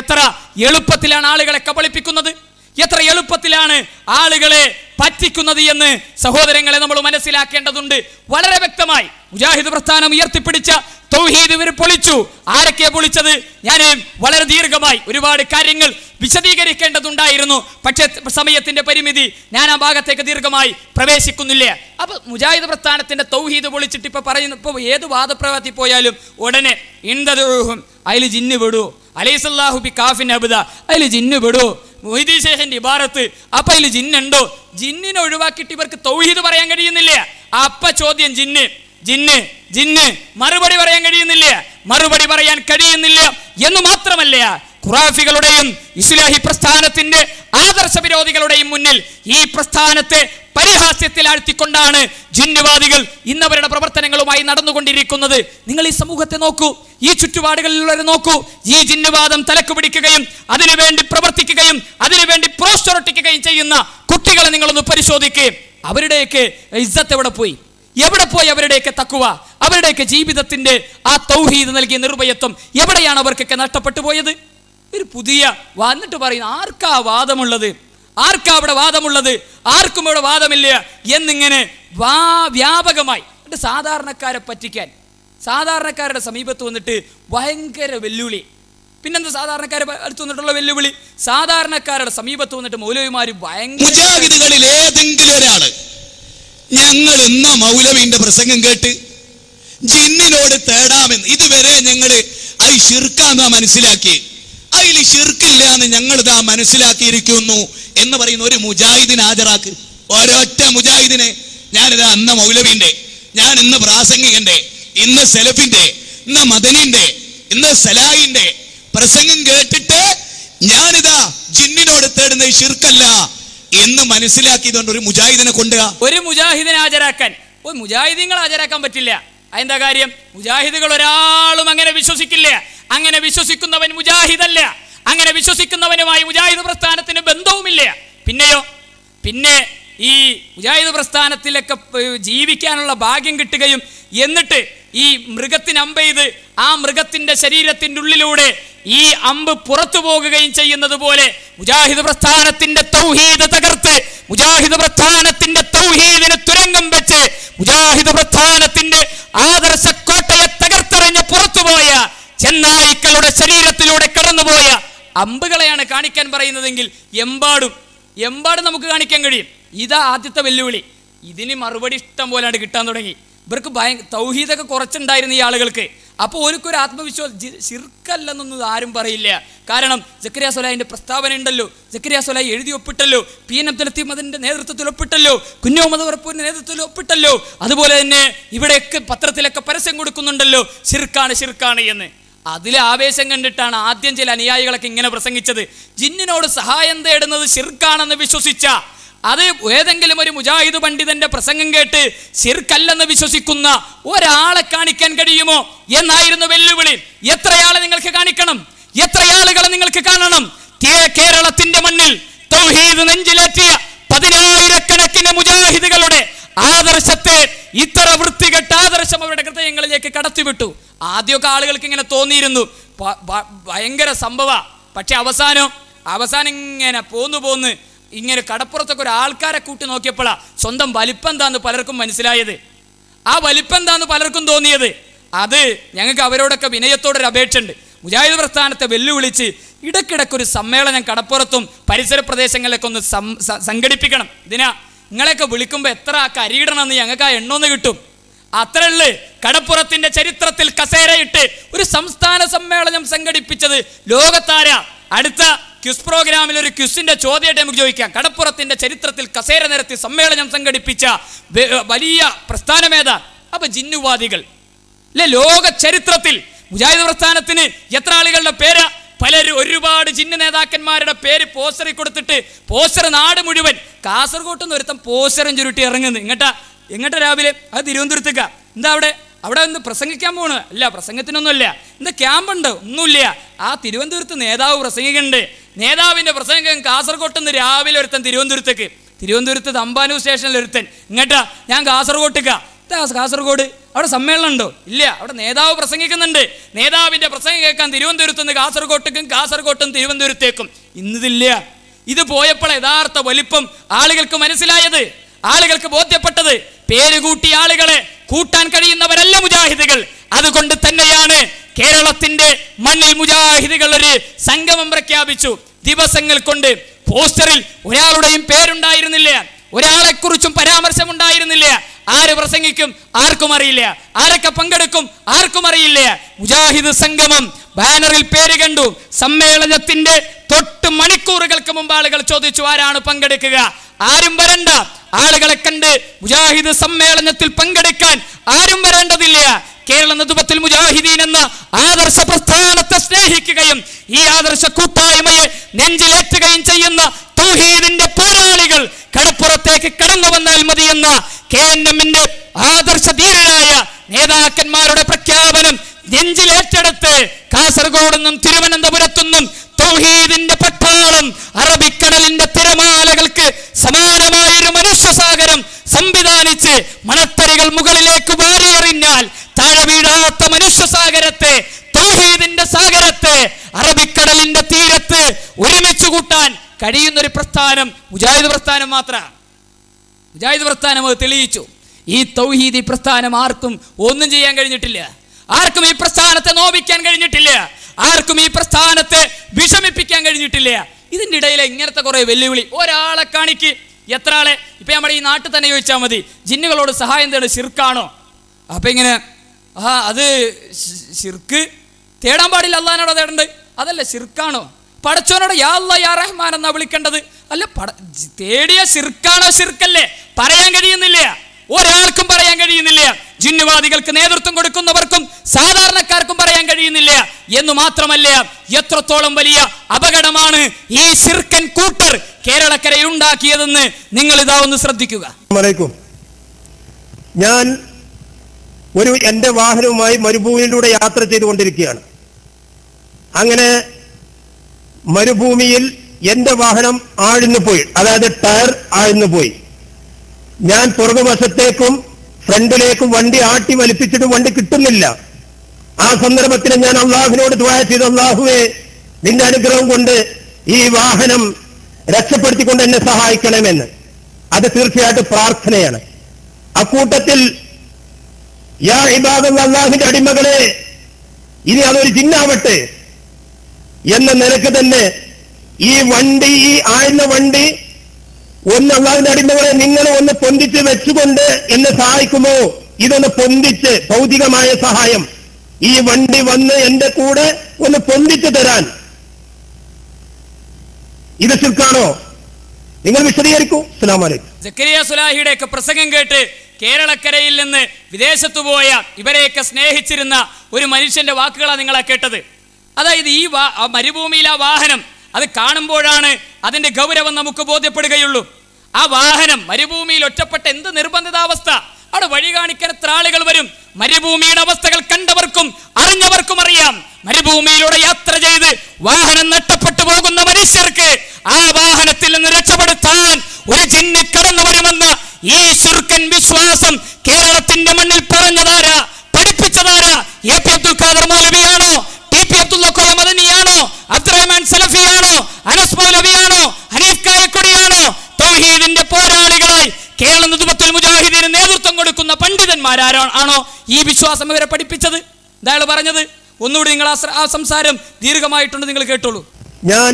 എത്ര എളുപ്പത്തിലാണ് ആളുകളെ കബളിപ്പിക്കുന്നത്, എത്ര എളുപ്പത്തിലാണ് ആളുകളെ പറ്റിക്കുന്നത് എന്ന് സഹോദരങ്ങളെ നമ്മൾ മനസ്സിലാക്കേണ്ടതുണ്ട്. വളരെ വ്യക്തമായി മുജാഹിദ് പ്രസ്ഥാനം ഉയർത്തിപ്പിടിച്ച തൗഹീദ് ഇവർ പൊളിച്ചു. ആരൊക്കെ പൊളിച്ചത്? ഞാൻ വളരെ ദീർഘമായി ഒരുപാട് കാര്യങ്ങൾ വിശദീകരിക്കേണ്ടതുണ്ടായിരുന്നു. പക്ഷേ സമയത്തിന്റെ പരിമിതി, ഞാൻ ആ ഭാഗത്തേക്ക് ദീർഘമായി പ്രവേശിക്കുന്നില്ല. അപ്പൊ മുജാഹിദ് പ്രസ്ഥാനത്തിന്റെ തൗഹീദ് പൊളിച്ചിട്ട് ഇപ്പൊ പറയുന്ന, ഇപ്പൊ ഏത് വാദപ്രവാദത്തിൽ പോയാലും ഉടനെ ഇൻദദുഹും അതിൽ ജിന്ന് വിടൂ, അലൈസല്ലാഹു ബി കാഫിൻ അബ്ദ അതിൽ ജിന്ന് വിടൂ, മൊയ്തീൻ ശേഖന്റെ ഇബാറത്ത് അപ്പൊ അതിൽ ജിന്നുണ്ടോ? ജിന്നിനെ ഒഴിവാക്കിയിട്ട് ഇവർക്ക് തൗഹീദ് പറയാൻ കഴിയുന്നില്ല. അപ്പ ചോദ്യം ജിന്ന് ജിന്ന് ജിന്ന്, മറുപടി പറയാൻ കഴിയുന്നില്ല, മറുപടി പറയാൻ കഴിയുന്നില്ല എന്ന് മാത്രമല്ല, ഖുറാഫികളുടെയും ഇസ്ലാഹി പ്രസ്ഥാനത്തിന്റെ ആദർശ വിരോധികളുടെയും മുന്നിൽ ഈ പ്രസ്ഥാനത്തെ പരിഹാസ്യത്തിലാഴ്ത്തിക്കൊണ്ടാണ് ജിന്നുവാദികൾ ഇന്നവരുടെ പ്രവർത്തനങ്ങളുമായി നടന്നുകൊണ്ടിരിക്കുന്നത്. നിങ്ങൾ ഈ സമൂഹത്തെ നോക്കൂ, ഈ ചുറ്റുപാടുകളിലുള്ളവരെ നോക്കൂ. ഈ ജിന്നുവാദം തലക്ക് പിടിക്കുകയും അതിനുവേണ്ടി പ്രവർത്തിക്കുകയും അതിനുവേണ്ടി പ്രോത്സാഹിപ്പിക്കുകയും ചെയ്യുന്ന കുട്ടികളെ നിങ്ങളൊന്ന് പരിശോധിക്കുകയും, അവരുടെയൊക്കെ ഇസ്സത്ത് എവിടെ പോയി? എവിടെ പോയി അവരുടെയൊക്കെ തഖ്വ, അവരുടെയൊക്കെ ജീവിതത്തിന്റെ ആ തൗഹീദ് നൽകിയ നിർഭയത്വം എവിടെയാണ് അവർക്കൊക്കെ നഷ്ടപ്പെട്ടു പോയത്? ഒരു പുതിയ വന്നിട്ട് പറയുന്ന ആർക്കാ വാദമുള്ളത്, ആർക്കാ അവിടെ വാദമുള്ളത്, ആർക്കും ഇവിടെ വാദമില്ല എന്നിങ്ങനെ വ്യാപകമായി സാധാരണക്കാരെ പറ്റിക്കാൻ, സാധാരണക്കാരുടെ സമീപത്ത് വന്നിട്ട് ഭയങ്കര വെല്ലുവിളി. പിന്നെന്താ സാധാരണക്കാരെ അടുത്ത് വന്നിട്ടുള്ള വെല്ലുവിളി? സാധാരണക്കാരുടെ സമീപത്ത് വന്നിട്ട് മൗലവിമാര് ഭയങ്കര, മുജാഹിദുകളിൽ ഏതെങ്കിലും ഒരാള് ഞങ്ങൾ ഇന്ന മൗലവിന്റെ പ്രസംഗം കേട്ട് ജിന്നിനോട് തേടാമെന്ന് ഇതുവരെ ഞങ്ങള് അത് ശിർക്കാന്നാ മനസ്സിലാക്കി, അതിൽ ശിർക്കില്ല എന്ന് ഞങ്ങൾ ഇതാ മനസ്സിലാക്കിയിരിക്കുന്നു എന്ന് പറയുന്ന ഒരു മുജാഹിദിനെ ഹാജരാക്ക്. ഒരൊറ്റ മുജാഹിദിനെ ഞാനിതാ അന്ന മൗലവിന്റെ, ഞാൻ ഇന്ന് പ്രാസംഗികന്റെ, ഇന്ന് സെലഫിന്റെ, ഇന്ന് മദനിന്റെ, ഇന്ന് സലാഹിന്റെ പ്രസംഗം കേട്ടിട്ട് ഞാനിതാ ജിന്നിനോട് തേടുന്നത് ശിർക്കല്ല എന്ന് മനസ്സിലാക്കിയതുകൊണ്ട് ഒരു മുജാഹിദിനെ കൊണ്ടുക, ഒരു മുജാഹിദിനെ ഹാജരാക്കാൻ, ഒരു മുജാഹിദീങ്ങൾ ഹാജരാക്കാൻ പറ്റില്ല. അതെന്താ കാര്യം? മുജാഹിദുകൾ ഒരാളും അങ്ങനെ വിശ്വസിക്കില്ല. അങ്ങനെ വിശ്വസിക്കുന്നവൻ മുജാഹിദല്ല. അങ്ങനെ വിശ്വസിക്കുന്നവനുമായി മുജാഹിദ് പ്രസ്ഥാനത്തിന് ബന്ധവുമില്ല. പിന്നെയോ, പിന്നെ ഈ മുജാഹിദ് പ്രസ്ഥാനത്തിലൊക്കെ ജീവിക്കാനുള്ള ഭാഗ്യം കിട്ടുകയും എന്നിട്ട് ഈ മൃഗത്തിന് അമ്പ് ചെയ്ത് ആ മൃഗത്തിന്റെ ശരീരത്തിന്റെ ഉള്ളിലൂടെ ഈ അമ്പ് പുറത്തു പോകുകയും ചെയ്യുന്നത് പോലെ മുജാഹിദ് പ്രസ്ഥാനത്തിന്റെ തൗഹീദ് തകർത്ത്, മുജാഹിദ് പ്രസ്ഥാനത്തിന്റെ തൗഹീദിന് തുരങ്കം വെച്ച്, മുജാഹിദ് പ്രസ്ഥാനത്തിന്റെ ആദർശ കോട്ടയെ തകർത്തെറിഞ്ഞ് പുറത്തുപോയ ചെന്നായിക്കളുടെ ശരീരത്തിലൂടെ കടന്നുപോയ അമ്പുകളെയാണ് കാണിക്കാൻ പറയുന്നതെങ്കിൽ എമ്പാടും നമുക്ക് കാണിക്കാൻ കഴിയും. ഇതാ ആദ്യത്തെ വെല്ലുവിളി. ഇതിന് മറുപടി ഇഷ്ടം പോലെയാണ് കിട്ടാൻ തുടങ്ങി. ഇവർക്ക് തൗഹീദൊക്കെ കുറച്ചുണ്ടായിരുന്ന ഈ ആളുകൾക്ക്. അപ്പോൾ ഓർക്കൊരു ആത്മവിശ്വാസം, ശിർക്കല്ലെന്നൊന്നും ആരും പറയില്ല. കാരണം സക്കരിയ സ്വലാഹിന്റെ പ്രസ്താവന ഉണ്ടല്ലോ, സക്കരിയ സ്വലാഹി എഴുതി ഒപ്പിട്ടല്ലോ, PM അബ്ദുൽ ലത്തീഫ് മദനിന്റെ നേതൃത്വത്തിൽ ഒപ്പിട്ടല്ലോ, കുഞ്ഞു മുഹമ്മദ് വറപ്പൂരിന്റെ നേതൃത്വത്തിൽ ഒപ്പിട്ടല്ലോ, അതുപോലെ തന്നെ ഇവിടെയൊക്കെ പത്രത്തിലൊക്കെ പരസ്യം കൊടുക്കുന്നുണ്ടല്ലോ ശിർക്കാണ് എന്ന്. അതിലെ ആവേശം കണ്ടിട്ടാണ് ആദ്യം ചില അനുയായികളൊക്കെ ഇങ്ങനെ പ്രസംഗിച്ചത്. ജിന്നിനോട് സഹായം തേടുന്നത് ശിർക്കാണെന്ന് വിശ്വസിച്ച, അത് ഏതെങ്കിലും ഒരു മുജാഹിദ് പണ്ഡിതന്റെ പ്രസംഗം കേട്ട് ശിർക്കല്ലെന്ന് വിശ്വസിക്കുന്ന ഒരാളെ കാണിക്കാൻ കഴിയുമോ എന്നായിരുന്നു വെല്ലുവിളി. എത്രയാളെ നിങ്ങൾക്ക് കാണിക്കണം? എത്രയാളുകളെ നിങ്ങൾക്ക് കാണണം? കേരളത്തിന്റെ മണ്ണിൽ തൗഹീദ് നെഞ്ചിലേറ്റിയ 10,000-കണക്കിന് മുജാഹിദുകളുടെ ആദർശത്തെ, ഇത്ര വൃത്തികെട്ട ആദർശം അവരുടെ ഹൃദയങ്ങളിലേക്ക് കടത്തിവിട്ടു. ആദ്യമൊക്കെ ആളുകൾക്ക് ഇങ്ങനെ തോന്നിയിരുന്നു ഭയങ്കര സംഭവ. പക്ഷെ അവസാനം ഇങ്ങനെ പോന്ന് ഇങ്ങനെ കടപ്പുറത്തൊക്കെ ഒരു ആൾക്കാരെ കൂട്ടി നോക്കിയപ്പോഴാ സ്വന്തം വലിപ്പം എന്താന്ന് പലർക്കും മനസ്സിലായത്. ആ വലിപ്പം എന്താന്ന് പലർക്കും തോന്നിയത്. അത് ഞങ്ങൾക്ക് അവരോടൊക്കെ വിനയത്തോടൊരു അപേക്ഷയുണ്ട്. മുജാഹിദ് പ്രസ്ഥാനത്തെ വെല്ലുവിളിച്ച് ഇടയ്ക്കിടയ്ക്കൊരു സമ്മേളനം കടപ്പുറത്തും പരിസര പ്രദേശങ്ങളിലൊക്കെ ഒന്ന് സംഘടിപ്പിക്കണം. ഇതിനാ നിങ്ങളെയൊക്കെ വിളിക്കുമ്പോൾ എത്ര കരിയിടണമെന്ന് ഞങ്ങൾക്ക് ആ എണ്ണൊന്ന് കിട്ടും. അത്രയുള്ളു. കടപ്പുറത്തിന്റെ ചരിത്രത്തിൽ കസേരയിട്ട് ഒരു സംസ്ഥാന സമ്മേളനം സംഘടിപ്പിച്ചത് ലോകത്താര. അടുത്ത ക്വിസ് പ്രോഗ്രാമിൽ ഒരു ക്വിസിന്റെ ചോദ്യമായിട്ട് നമുക്ക് ചോദിക്കാം. കടപ്പുറത്തിന്റെ ചരിത്രത്തിൽ കസേര നിരത്തി സമ്മേളനം സംഘടിപ്പിച്ച വലിയ പ്രസ്ഥാനമേതാ? അപ്പൊ ജിന്നുവാദികൾ അല്ലെ? ലോക ചരിത്രത്തിൽ മുജാഹിദ് പ്രസ്ഥാനത്തിന് എത്ര ആളുകളുടെ പേരാ? പലരും ഒരുപാട് ജിന്ന് നേതാക്കന്മാരുടെ പേര് പോസ്റ്ററിൽ കൊടുത്തിട്ട് പോസ്റ്റർ നാട് മുഴുവൻ. കാസർഗോട്ട് നിന്ന് ഒരുത്തം പോസ്റ്ററും ചുരുട്ടി ഇറങ്ങുന്നു. എങ്ങോട്ടാ രാവിലെ? അത് തിരുവനന്തപുരത്തേക്കാ. എന്താ അവിടെ ഒന്ന് പ്രസംഗിക്കാൻ പോണ്? അല്ല, പ്രസംഗത്തിനൊന്നുമില്ല. എന്താ ക്യാമ്പുണ്ട്? ഒന്നുമില്ല. ആ തിരുവനന്തപുരത്ത് നേതാവ് പ്രസംഗിക്കുന്നുണ്ട്. നേതാവിന്റെ പ്രസംഗം കാസർഗോട്ട് നിന്ന് രാവിലെ ഒരുത്തൻ തിരുവനന്തപുരത്തേക്ക്. തിരുവനന്തപുരത്ത് തമ്പാനൂർ സ്റ്റേഷനിൽ ഒരുത്തൻ. ഇങ്ങോട്ടാ ഞാൻ കാസർഗോട്ടേക്കാ. കാസർഗോഡ് അവിടെ സമ്മേളനം ഉണ്ടോ? ഇല്ല. അവിടെ നേതാവ് പ്രസംഗിക്കുന്നുണ്ട്. നേതാവിന്റെ പ്രസംഗം കേൾക്കാൻ തിരുവനന്തപുരത്ത് നിന്ന് കാസർഗോട്ടും തിരുവനന്തപുരത്തേക്കും. ഇന്നിതില്ല. ഇത് പോയപ്പോൾ യഥാർത്ഥ വലിപ്പം ആളുകൾക്ക് മനസ്സിലായത്, ആളുകൾക്ക് ബോധ്യപ്പെട്ടത്. പേരുകൂട്ടി ആളുകളെ കൂട്ടാൻ കഴിയുന്നവരല്ല മുജാഹിദുകൾ. അതുകൊണ്ട് തന്നെയാണ് കേരളത്തിന്റെ മണ്ണിൽ മുജാഹിദുകൾ ഒരു സംഗമം പ്രഖ്യാപിച്ചു. ദിവസങ്ങൾ കൊണ്ട് പോസ്റ്ററിൽ ഒരാളുടെയും പേരുണ്ടായിരുന്നില്ല, ഒരാളെ കുറിച്ചും പരാമർശമുണ്ടായിരുന്നില്ല. ആര് പ്രസംഗിക്കും ആർക്കും അറിയില്ല, ആരൊക്കെ പങ്കെടുക്കും ആർക്കും അറിയില്ല. മുജാഹിദ് സംഗമം ബാനറിൽ പേര് കണ്ടു. സമ്മേളനത്തിന്റെ തൊട്ട് മണിക്കൂറുകൾക്ക് മുമ്പ് ആളുകൾ ചോദിച്ചു ആരാണ് പങ്കെടുക്കുക. ആരും വരണ്ട. ആളുകളെ കണ്ട് മുജാഹിദ് സമ്മേളനത്തിൽ പങ്കെടുക്കാൻ ആരും വരേണ്ടതില്ല. കേരള നദുബത്തുൽ മുജാഹിദീൻ എന്ന ആദർശ പ്രസ്ഥാനത്തെ സ്നേഹിക്കുകയും ഈ ആദർശ കൂട്ടായ്മയെ നെഞ്ചിലേറ്റുകയും ചെയ്യുന്ന തൗഹീദിന്റെ പോരാളികൾ കടപ്പുറത്തേക്ക് കടന്നു വന്നാൽ മതിയെന്ന KNMന്റെ ആദർശധീരരായ നേതാക്കന്മാരുടെ പ്രഖ്യാപനം നെഞ്ചിലേറ്റെടുത്ത് കാസർഗോഡ് നിന്നും തിരുവനന്തപുരത്തു നിന്നും തൗഹീദിന്റെ പട്ടാളം അറബിക്കടലിന്റെ തിരമാലകൾക്ക് സമാനമായൊരു മനുഷ്യസാഗരം സംവിധാനിച്ച് മണത്തരികൾ മുകളിലേക്ക് വാരിയെറിഞ്ഞാൽ താഴെ വീഴാത്ത മനുഷ്യസാഗരത്തെ, തൗഹീദിന്റെ സാഗരത്തെ അറബിക്കടലിന്റെ തീരത്ത് ഒരുമിച്ച് കൂട്ടാൻ കഴിയുന്നൊരു പ്രസ്ഥാനം മുജാഹിദ് പ്രസ്ഥാനം മാത്രമാണ്. മുജാഹിദ് പ്രസ്ഥാനം അത് തെളിയിച്ചു. ഈ തൗഹീദി പ്രസ്ഥാനം ആർക്കും ഒന്നും ചെയ്യാൻ കഴിഞ്ഞിട്ടില്ല. ആർക്കും ഈ പ്രസ്ഥാനത്തെ നോവിക്കാൻ കഴിഞ്ഞിട്ടില്ല. ആർക്കും ഈ പ്രസ്ഥാനത്തെ വിഷമിപ്പിക്കാൻ കഴിഞ്ഞിട്ടില്ല. ഇതിൻ്റെ ഇടയിൽ ഇങ്ങനത്തെ കുറെ വെല്ലുവിളി ഒരാളെ കാണിക്ക്. എത്ര ആളെ ഇപ്പൊ നമ്മുടെ ഈ നാട്ടിൽ തന്നെ ചോദിച്ചാൽ മതി, ജിന്നുകളോട് സഹായം തേട് ശിർക്കാണോ? അപ്പൊ ഇങ്ങനെ അത് ശിർക്ക് തേടാൻ പാടില്ല, അള്ളാഹിനോട് തേടണ്ട്. അതല്ല ശിർക്കാണോ? പടച്ചോനോട് യാ അല്ലാഹ് യാ റഹ്മാൻ എന്നാ വിളിക്കേണ്ടത്. അല്ല തേടിയ ശിർക്കാണോ? ശിർക്കല്ലേ? പറയാൻ കഴിയുന്നില്ല, ഒരാൾക്കും പറയാൻ കഴിയുന്നില്ല. ജിന്നുവാദികൾക്ക് നേതൃത്വം കൊടുക്കുന്നവർക്കും സാധാരണക്കാർക്കും പറയാൻ കഴിയുന്നില്ല എന്ന് മാത്രമല്ല, എത്രത്തോളം വലിയ അപകടമാണ് ഈ ശിർക്കൻ കൂട്ടർ കേരളക്കരയിൽ ഉണ്ടാക്കിയതെന്ന് നിങ്ങൾ ഇതാ ഒന്ന് ശ്രദ്ധിക്കുക. ഞാൻ എൻ്റെ വാഹനവുമായി മരുഭൂമിയിലൂടെ യാത്ര ചെയ്തുകൊണ്ടിരിക്കുകയാണ്. അങ്ങനെ മരുഭൂമിയിൽ എൻ്റെ വാഹനം ആഴ്ന്നു പോയി, അതായത് ടയർ ആഴ്ന്നു പോയി. ഞാൻ പുറകുവശത്തേക്കും ഫ്രണ്ടിലേക്കും വണ്ടി ആട്ടി വലിപ്പിച്ചിട്ട് വണ്ടി കിട്ടുന്നില്ല. ആ സന്ദർഭത്തിൽ ഞാൻ അള്ളാഹുവിനോട് ദുആ ചെയ്തു, അള്ളാഹുവേ നിന്റെ അനുഗ്രഹം കൊണ്ട് ഈ വാഹനം രക്ഷപ്പെടുത്തിക്കൊണ്ട് എന്നെ സഹായിക്കണമെന്ന്. അത് തീർച്ചയായിട്ടും പ്രാർത്ഥനയാണ്. അക്കൂട്ടത്തിൽ യാ ഇബാദല്ലാഹ്, അള്ളാഹുവിന്റെ അടിമകളെ, ഇനി അതൊരു ജിന്നാവട്ടെ എന്ന നിലക്ക് തന്നെ ഈ വണ്ടി, ഈ ആഴ്ന്ന വണ്ടി ഒന്ന് അള്ളാഹുവിന്റെ അടിമകളെ നിങ്ങൾ ഒന്ന് പൊന്തിച്ച് വെച്ചുകൊണ്ട് എന്നെ സഹായിക്കുമോ? ഇതൊന്ന് പൊന്തിച്ച്, ഭൗതികമായ സഹായം, ഈ വണ്ടി വന്ന് എന്റെ കൂടെ ഒന്ന് പൊന്തിച്ചു തരാൻ. ഇത് ശിർക്കാണോ? നിങ്ങൾ വിശദീകരിക്കൂ. അസ്സലാമു അലൈക്കും. സക്കരിയ സുലാഹിയുടെ ഒക്കെ പ്രസംഗം കേട്ട് കേരളക്കരയിൽ നിന്ന് വിദേശത്തു പോയ ഇവരെയൊക്കെ സ്നേഹിച്ചിരുന്ന ഒരു മനുഷ്യന്റെ വാക്കുകളാണ് നിങ്ങളാ കേട്ടത്. അതായത് ഈ മരുഭൂമിയിൽ ആ വാഹനം അത് കാണുമ്പോഴാണ് അതിന്റെ ഗൗരവം നമുക്ക് ബോധ്യപ്പെടുകയുള്ളൂ. ആ വാഹനം മരുഭൂമിയിൽ ഒറ്റപ്പെട്ട എന്ത് നിർബന്ധിതാവസ്ഥ, അവിടെ വഴി കാണിക്കാൻ എത്ര ആളുകൾ വരും. മരുഭൂമിയുടെ അവസ്ഥകൾ കണ്ടവർക്കും അറിഞ്ഞവർക്കും അറിയാം. മരുഭൂമിയിലൂടെ യാത്ര ചെയ്ത് വാഹനം നഷ്ടപ്പെട്ടു പോകുന്ന മനുഷ്യർക്ക് ആ വാഹനത്തിൽ നിന്ന് രക്ഷപ്പെടുത്താൻ ഒരു ജിന്ന് കടന്നു വരുമെന്ന ഈ ശിർക്കൻ വിശ്വാസം കേരളത്തിന്റെ മണ്ണിൽ പറഞ്ഞതാരാ, പഠിപ്പിച്ചതാരാ? എ പി അബ്ദുൽ ഖാദർ മൗലവിയാണോ? ടി പി അബ്ദുള്ള കോയ മദനിയാണോ? അബ്ദുറഹ്മാൻ സലഫിയാണോ? അനസ് മൗലവിയാണോ? ഹനീഫ് കായക്കൊടിയാണോ? തൗഹീദിന്റെ പോരാളികളായി കേരള നദുബത്തുൽ മുജാഹിദീന് നേതൃത്വം കൊടുക്കുന്ന പണ്ഡിതന്മാരാണോ ഈ വിശ്വാസം ഇവരെ പഠിപ്പിച്ചത്? ഇതാൾ പറഞ്ഞത്. ഒന്നുകൂടി നിങ്ങൾ ആ സംസാരം ദീർഘമായിട്ടുണ്ട്, നിങ്ങൾ കേട്ടോളൂ. ഞാൻ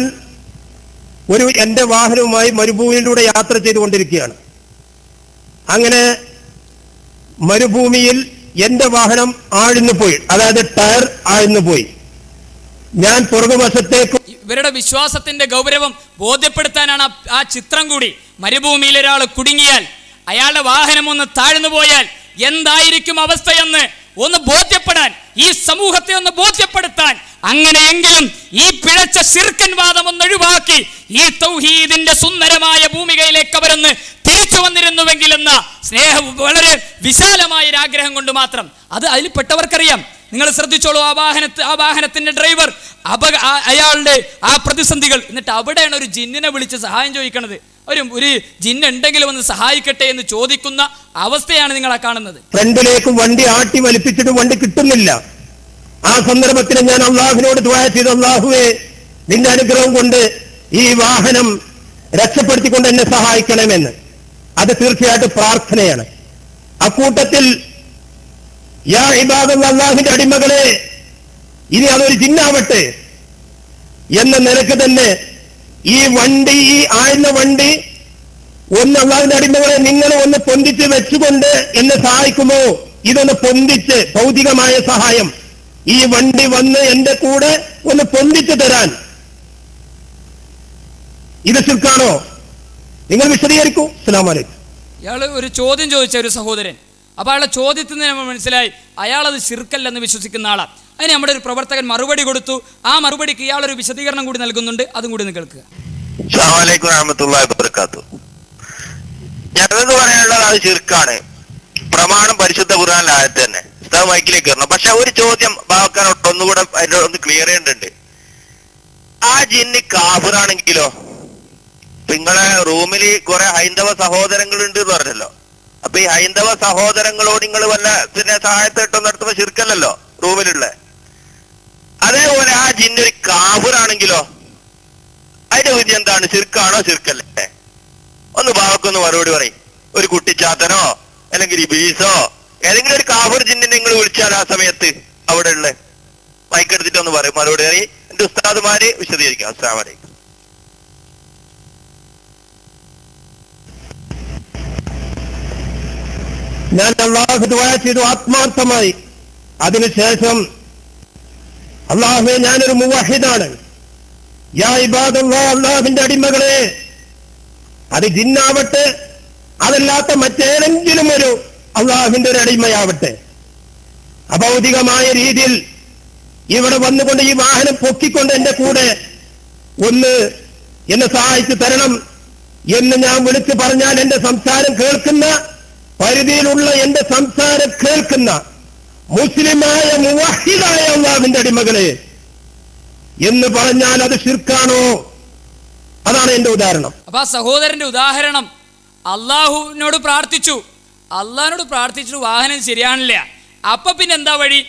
എൻ്റെ വാഹനവുമായി മരുഭൂമിയിലൂടെ യാത്ര ചെയ്തുകൊണ്ടിരിക്കുകയാണ്. അങ്ങനെ മരുഭൂമിയിൽ എൻ്റെ വാഹനം ആഴ്ന്നു പോയി, അതായത് ടയർ ആഴ്ന്നു പോയി. ഞാൻ പുറകുവശത്തേക്ക് ഇവരുടെ വിശ്വാസത്തിന്റെ ഗൗരവം ബോധ്യപ്പെടുത്താനാണ് ആ ചിത്രം കൂടി. മരുഭൂമിയിൽ ഒരാൾ കുടുങ്ങിയാൽ, അയാളുടെ വാഹനം ഒന്ന് താഴ്ന്നു പോയാൽ എന്തായിരിക്കും അവസ്ഥയെന്ന് ഒന്ന് ബോധ്യപ്പെടാൻ, ഈ സമൂഹത്തെ ഒന്ന് ബോധ്യപ്പെടുത്താൻ, അങ്ങനെയെങ്കിലും ഈ പിഴച്ച ശിർക്കൻ വാദം ഒന്ന് ഒഴിവാക്കി ഈ തൗഹീദിന്റെ സുന്ദരമായ ഭൂമികയിലേക്ക് അവരൊന്ന് തിരിച്ചു വന്നിരുന്നുവെങ്കിൽ എന്ന സ്നേഹം, വളരെ വിശാലമായ ഒരു ആഗ്രഹം കൊണ്ട് മാത്രം. അത് അതിൽ പെട്ടവർക്കറിയാം. നിങ്ങൾ ശ്രദ്ധിച്ചോളൂ. ആ വാഹനത്തിന്റെ ഡ്രൈവർ അയാളുടെ ആ പ്രതിസന്ധികൾ. എന്നിട്ട് അവിടെയാണ് ഒരു ജിന്നിനെ വിളിച്ച് സഹായം ചോദിക്കണത്. ഒരു ജിന്നുണ്ടെങ്കിലും ഒന്ന് സഹായിക്കട്ടെ എന്ന് ചോദിക്കുന്ന അവസ്ഥയാണ് നിങ്ങളെ കാണുന്നത്. ഫ്രണ്ടിലേക്കും വണ്ടി ആട്ടി വലിപ്പിച്ചിട്ട് വണ്ടി കിട്ടുന്നില്ല. ആ സന്ദർഭത്തിൽ ഞാൻ അള്ളാഹുവിനോട് ദുആ ചെയ്തു, അള്ളാഹുവേ നിന്റെ അനുഗ്രഹം കൊണ്ട് ഈ വാഹനം രക്ഷപ്പെടുത്തിക്കൊണ്ട് എന്നെ സഹായിക്കണമെന്ന്. അത് തീർച്ചയായിട്ടും പ്രാർത്ഥനയാണ്. അക്കൂട്ടത്തിൽ യാ ഇബാദല്ലാഹ്, അല്ലാഹുവിന്റെ അടിമകളെ, ഇനി അതൊരു ജിന്നാവട്ടെ എന്ന നിലക്ക് തന്നെ ഈ വണ്ടി, ഈ ആഴ്ന്ന വണ്ടി ഒന്ന് അല്ലാഹുവിന്റെ അടിമകളെ നിങ്ങൾ ഒന്ന് പൊന്തിച്ച് വെച്ചുകൊണ്ട് എന്നെ സഹായിക്കുമോ? ഇതൊന്ന് പൊന്തിച്ച്, ഭൗതികമായ സഹായം, ഈ വണ്ടി വന്ന് എന്റെ കൂടെ ഒന്ന് പൊന്തിച്ചു തരാൻ. ഇത് ശിർക്കാണോ? നിങ്ങൾ വിശദീകരിക്കൂ. അസ്സലാമു അലൈക്കും. ഇയാള് ഒരു ചോദ്യം ചോദിച്ച ഒരു സഹോദരൻ, അപ്പൊ അയാളുടെ ചോദ്യത്തിൽ നിന്ന് നമ്മൾ മനസ്സിലായി അയാളത് ശിർക്കല്ലെന്ന് വിശ്വസിക്കുന്ന ആളാണ്. അതിന് നമ്മുടെ ഒരു പ്രവർത്തകൻ മറുപടി കൊടുത്തു. ആ മറുപടിക്ക് ഇയാളൊരു വിശദീകരണം കൂടി നൽകുന്നുണ്ട്, അതും കൂടി ഒന്ന് കേൾക്കുക. അസ്സലാമു അലൈക്കും വറഹ്മത്തുള്ളാഹി വബറകാതുഹു. ഞങ്ങൾക്ക് പറയാനുള്ളത് അത് ശിർക്കാണ്. പ്രമാണം പരിശുദ്ധ ഖുർആനിലെ ആയത്ത് തന്നെ. ഉസ്താദ് മൈക്കിലേക്ക് വരണം. പക്ഷെ ഒരു ചോദ്യം ബാക്കാനോട്ട് ഒന്നുകൂടെ അതിന്റെ ഒന്ന് ക്ലിയർ ചെയ്യേണ്ടതുണ്ട്. ആ ജിന്ന് കാഫിറാണെങ്കിലോ? നിങ്ങളെ റൂമിൽ കുറെ ഹൈന്ദവ സഹോദരങ്ങളുണ്ട് എന്ന് പറഞ്ഞല്ലോ. അപ്പൊ ഈ ഹൈന്ദവ സഹോദരങ്ങളോട് നിങ്ങൾ വല്ല പിന്നെ സഹായത്തായിട്ടൊന്നും നടത്തുമ്പോ ശിർക്കല്ലല്ലോ റൂമിലുള്ള. അതേപോലെ ആ ജിന്ന് ഒരു കാഫിറാണെങ്കിലോ? അതിന്റെ വിധി എന്താണ്? ശിർക്കാണോ ശിർക്കല്ലേ? ഒന്ന് ബാവക്കൊന്ന് മറുപടി പറയും. ഒരു കുട്ടിച്ചാത്തനോ അല്ലെങ്കിൽ ഇബീസോ ഏതെങ്കിലും ഒരു കാഫിർ ജിന്നിനെ നിങ്ങൾ വിളിച്ചാൽ ആ സമയത്ത് അവിടെ ഉള്ള മൈക്കെടുത്തിട്ട് ഒന്ന് പറയും, മറുപടി പറയും. എന്റെ ഉസ്താദുമാര് വിശദീകരിക്കാം. അസ്സലാമു അലൈക്കും. ഞാൻ അള്ളാഹു ദുആ ചെയ്തു ആത്മാർത്ഥമായി. അതിനുശേഷം അള്ളാഹുവേ ഞാനൊരു മുവഹിദാണ്, യാ ഇബാദല്ലാഹ്, അള്ളാഹുവിന്റെ അടിമകളെ, അത് ജിന്നാവട്ടെ അതല്ലാത്ത മറ്റേതെങ്കിലും ഒരു അള്ളാഹുവിന്റെ ഒരു അടിമയാവട്ടെ, അഭൗതികമായ രീതിയിൽ ഇവിടെ വന്നുകൊണ്ട് ഈ വാഹനം പൊക്കിക്കൊണ്ട് എന്റെ കൂടെ ഒന്ന് എന്നെ സഹായിച്ചു തരണം എന്ന് ഞാൻ വിളിച്ചു പറഞ്ഞാൽ എന്റെ സംസാരം കേൾക്കുന്ന, പരിധിയിലുള്ള എന്റെ സംസാരം കേൾക്കുന്ന മുസ്ലിമായ മുവഹിദായ അല്ലാഹുവിന്റെ അടിമകളെ എന്ന് പറഞ്ഞാൽ അത് ശിർക്കാണോ? അതാണ് എന്റെ ഉദാഹരണം. അപ്പൊ ആ സഹോദരന്റെ ഉദാഹരണം, അള്ളാഹുവിനോട് പ്രാർത്ഥിച്ചു, അള്ളാഹിനോട് പ്രാർത്ഥിച്ചിട്ട് വാഹനം ശരിയാണില്ല. അപ്പൊ പിന്നെ എന്താ വഴി?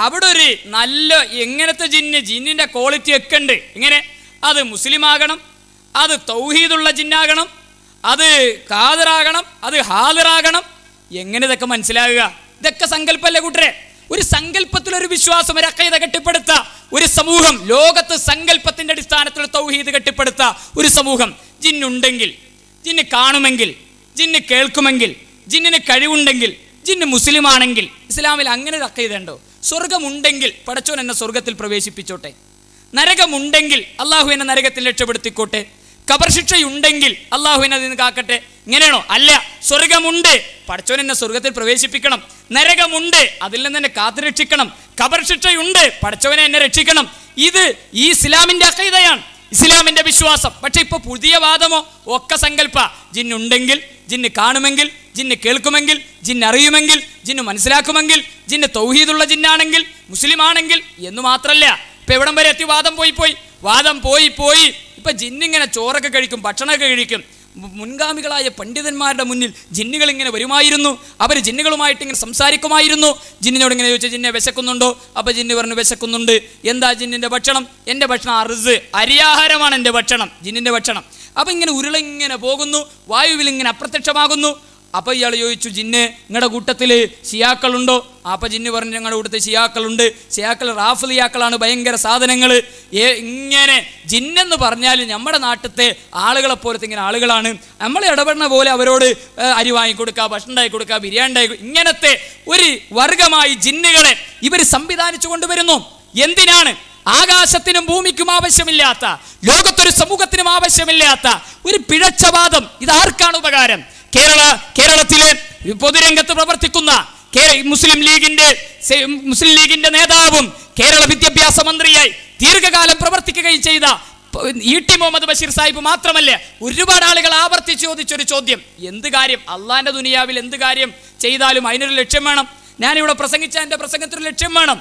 അവിടെ ഒരു നല്ല എങ്ങനത്തെ ജിന്നിന്റെ ക്വാളിറ്റി ഒക്കെ ഉണ്ട്. എങ്ങനെ? അത് മുസ്ലിം ആകണം, അത് തൗഹീദുള്ള ജിന്നാകണം, അത് ഖാദിറാകണം, അത് ഹാദിറാകണം. എങ്ങനെ ഇതൊക്കെ മനസ്സിലാകുക? ഇതൊക്കെ സങ്കല്പല്ലേ കൂട്ടരെ? ഒരു സങ്കല്പത്തിലൊരു വിശ്വാസം, ഒരു അഖീദ കെട്ടിപ്പടുത്ത ഒരു സമൂഹം, ലോകത്ത് സങ്കല്പത്തിന്റെ അടിസ്ഥാനത്തിൽ തൗഹീദ് കെട്ടിപ്പടുത്ത ഒരു സമൂഹം. ജിന്നുണ്ടെങ്കിൽ, ജിന്ന് കാണുമെങ്കിൽ, ജിന്ന് കേൾക്കുമെങ്കിൽ, ജിന്നിന് കഴിവുണ്ടെങ്കിൽ, ജിന്ന് മുസ്ലിം ആണെങ്കിൽ, ഇസ്ലാമിൽ അങ്ങനെ ഒരു അഖീദ ഉണ്ടോ? സ്വർഗമുണ്ടെങ്കിൽ പടച്ചോൻ എന്നെ സ്വർഗത്തിൽ പ്രവേശിപ്പിച്ചോട്ടെ, നരകമുണ്ടെങ്കിൽ അള്ളാഹു എന്നെ നരകത്തിൽ രക്ഷപ്പെടുത്തിക്കോട്ടെ, ഖബർ ശിക്ഷയുണ്ടെങ്കിൽ അള്ളാഹു എന്നെ അതിന് കാക്കട്ടെ. ഇങ്ങനെയാണോ? അല്ല. സ്വർഗമുണ്ട്, പടച്ചോൻ എന്നെ സ്വർഗത്തിൽ പ്രവേശിപ്പിക്കണം. നരകമുണ്ട്, അതിൽ നിന്ന് എന്നെ കാത്തുരക്ഷിക്കണം. ഖബർ ശിക്ഷയുണ്ട്, പടച്ചോനെ എന്നെ രക്ഷിക്കണം. ഇത് ഈ ഇസ്ലാമിന്റെ അഖീദയാണ്, ഇസ്ലാമിന്റെ വിശ്വാസം. പക്ഷെ ഇപ്പൊ പുതിയ വാദമോ? ഒക്കെ സങ്കല്പ. ജിന്നുണ്ടെങ്കിൽ, ജിന്ന് കാണുമെങ്കിൽ, ജിന്ന് കേൾക്കുമെങ്കിൽ, ജിന്ന് അറിയുമെങ്കിൽ, ജിന്ന് മനസ്സിലാക്കുമെങ്കിൽ, ജിന്ന് തൗഹീദുള്ള ജിന്നാണെങ്കിൽ, മുസ്ലിം ആണെങ്കിൽ എന്ന് മാത്രല്ല. ഇപ്പൊ എവിടം വരെ എത്തി? വാദം പോയി ഇപ്പൊ ജിന്നിങ്ങനെ ചോറൊക്കെ കഴിക്കും, ഭക്ഷണമൊക്കെ കഴിക്കും. മുൻഗാമികളായ പണ്ഡിതന്മാരുടെ മുന്നിൽ ജിന്നുകൾ ഇങ്ങനെ വരുമായിരുന്നു. അവർ ജിന്നുകളുമായിട്ട് ഇങ്ങനെ സംസാരിക്കുമായിരുന്നു. ജിന്നിനോട് ഇങ്ങനെ ചോദിച്ചു, ജിന്നെ വിശക്കുന്നുണ്ടോ? അപ്പൊ ജിന്ന് പറഞ്ഞു വിശക്കുന്നുണ്ട്. എന്താ ജിന്നിന്റെ ഭക്ഷണം? എൻ്റെ ഭക്ഷണം അർസ്, അരിയാഹാരമാണ് എൻ്റെ ഭക്ഷണം, ജിന്നിന്റെ ഭക്ഷണം. അപ്പൊ ഇങ്ങനെ ഉരുളിങ്ങനെ പോകുന്നു, വായുവിൽ ഇങ്ങനെ അപ്രത്യക്ഷമാകുന്നു. അപ്പൊ ഇയാൾ ചോദിച്ചു, ജിന്ന് നിങ്ങളുടെ കൂട്ടത്തിൽ ഷിയാക്കളുണ്ടോ? അപ്പൊ ജിന്ന് പറഞ്ഞു, ഞങ്ങളുടെ കൂട്ടത്തിൽ ഷിയാക്കളുണ്ട്. ഷിയാക്കൾ റാഫിലിയാക്കളാണ്, ഭയങ്കര സാധനങ്ങൾ. ഇങ്ങനെ ജിന്നെന്ന് പറഞ്ഞാൽ നമ്മുടെ നാട്ടിലത്തെ ആളുകളെ പോലത്തെ ഇങ്ങനെ ആളുകളാണ്. നമ്മൾ ഇടപെടുന്ന പോലെ അവരോട് അരി വാങ്ങിക്കൊടുക്കുക, ഭക്ഷണം ഉണ്ടാക്കി കൊടുക്കുക, ബിരിയാണി ഉണ്ടാക്കി, ഇങ്ങനത്തെ ഒരു വർഗമായി ജിന്നുകളെ ഇവർ സംവിധാനിച്ചു കൊണ്ടുവരുന്നു. എന്തിനാണ്? ആകാശത്തിനും ഭൂമിക്കും ആവശ്യമില്ലാത്ത, ലോകത്തൊരു സമൂഹത്തിനും ആവശ്യമില്ലാത്ത ഒരു പിഴച്ചവാദം. ഇതാർക്കാണ് ഉപകാരം? കേരളത്തിലെ പൊതുരംഗത്ത് പ്രവർത്തിക്കുന്ന മുസ്ലിം ലീഗിന്റെ നേതാവും കേരള വിദ്യാഭ്യാസ മന്ത്രിയായി ദീർഘകാലം പ്രവർത്തിക്കുകയും ചെയ്ത ഇ.ടി. മുഹമ്മദ് ബഷീർ സാഹിബ് മാത്രമല്ല, ഒരുപാട് ആളുകൾ ആവർത്തിച്ച് ചോദിച്ചൊരു ചോദ്യം, എന്ത് കാര്യം? അള്ളാന്റെ ദുനിയാവിൽ എന്ത് കാര്യം ചെയ്താലും അതിനൊരു ലക്ഷ്യം വേണം. ഞാനിവിടെ പ്രസംഗിച്ച എൻ്റെ പ്രസംഗത്തിനൊരു ലക്ഷ്യം വേണം.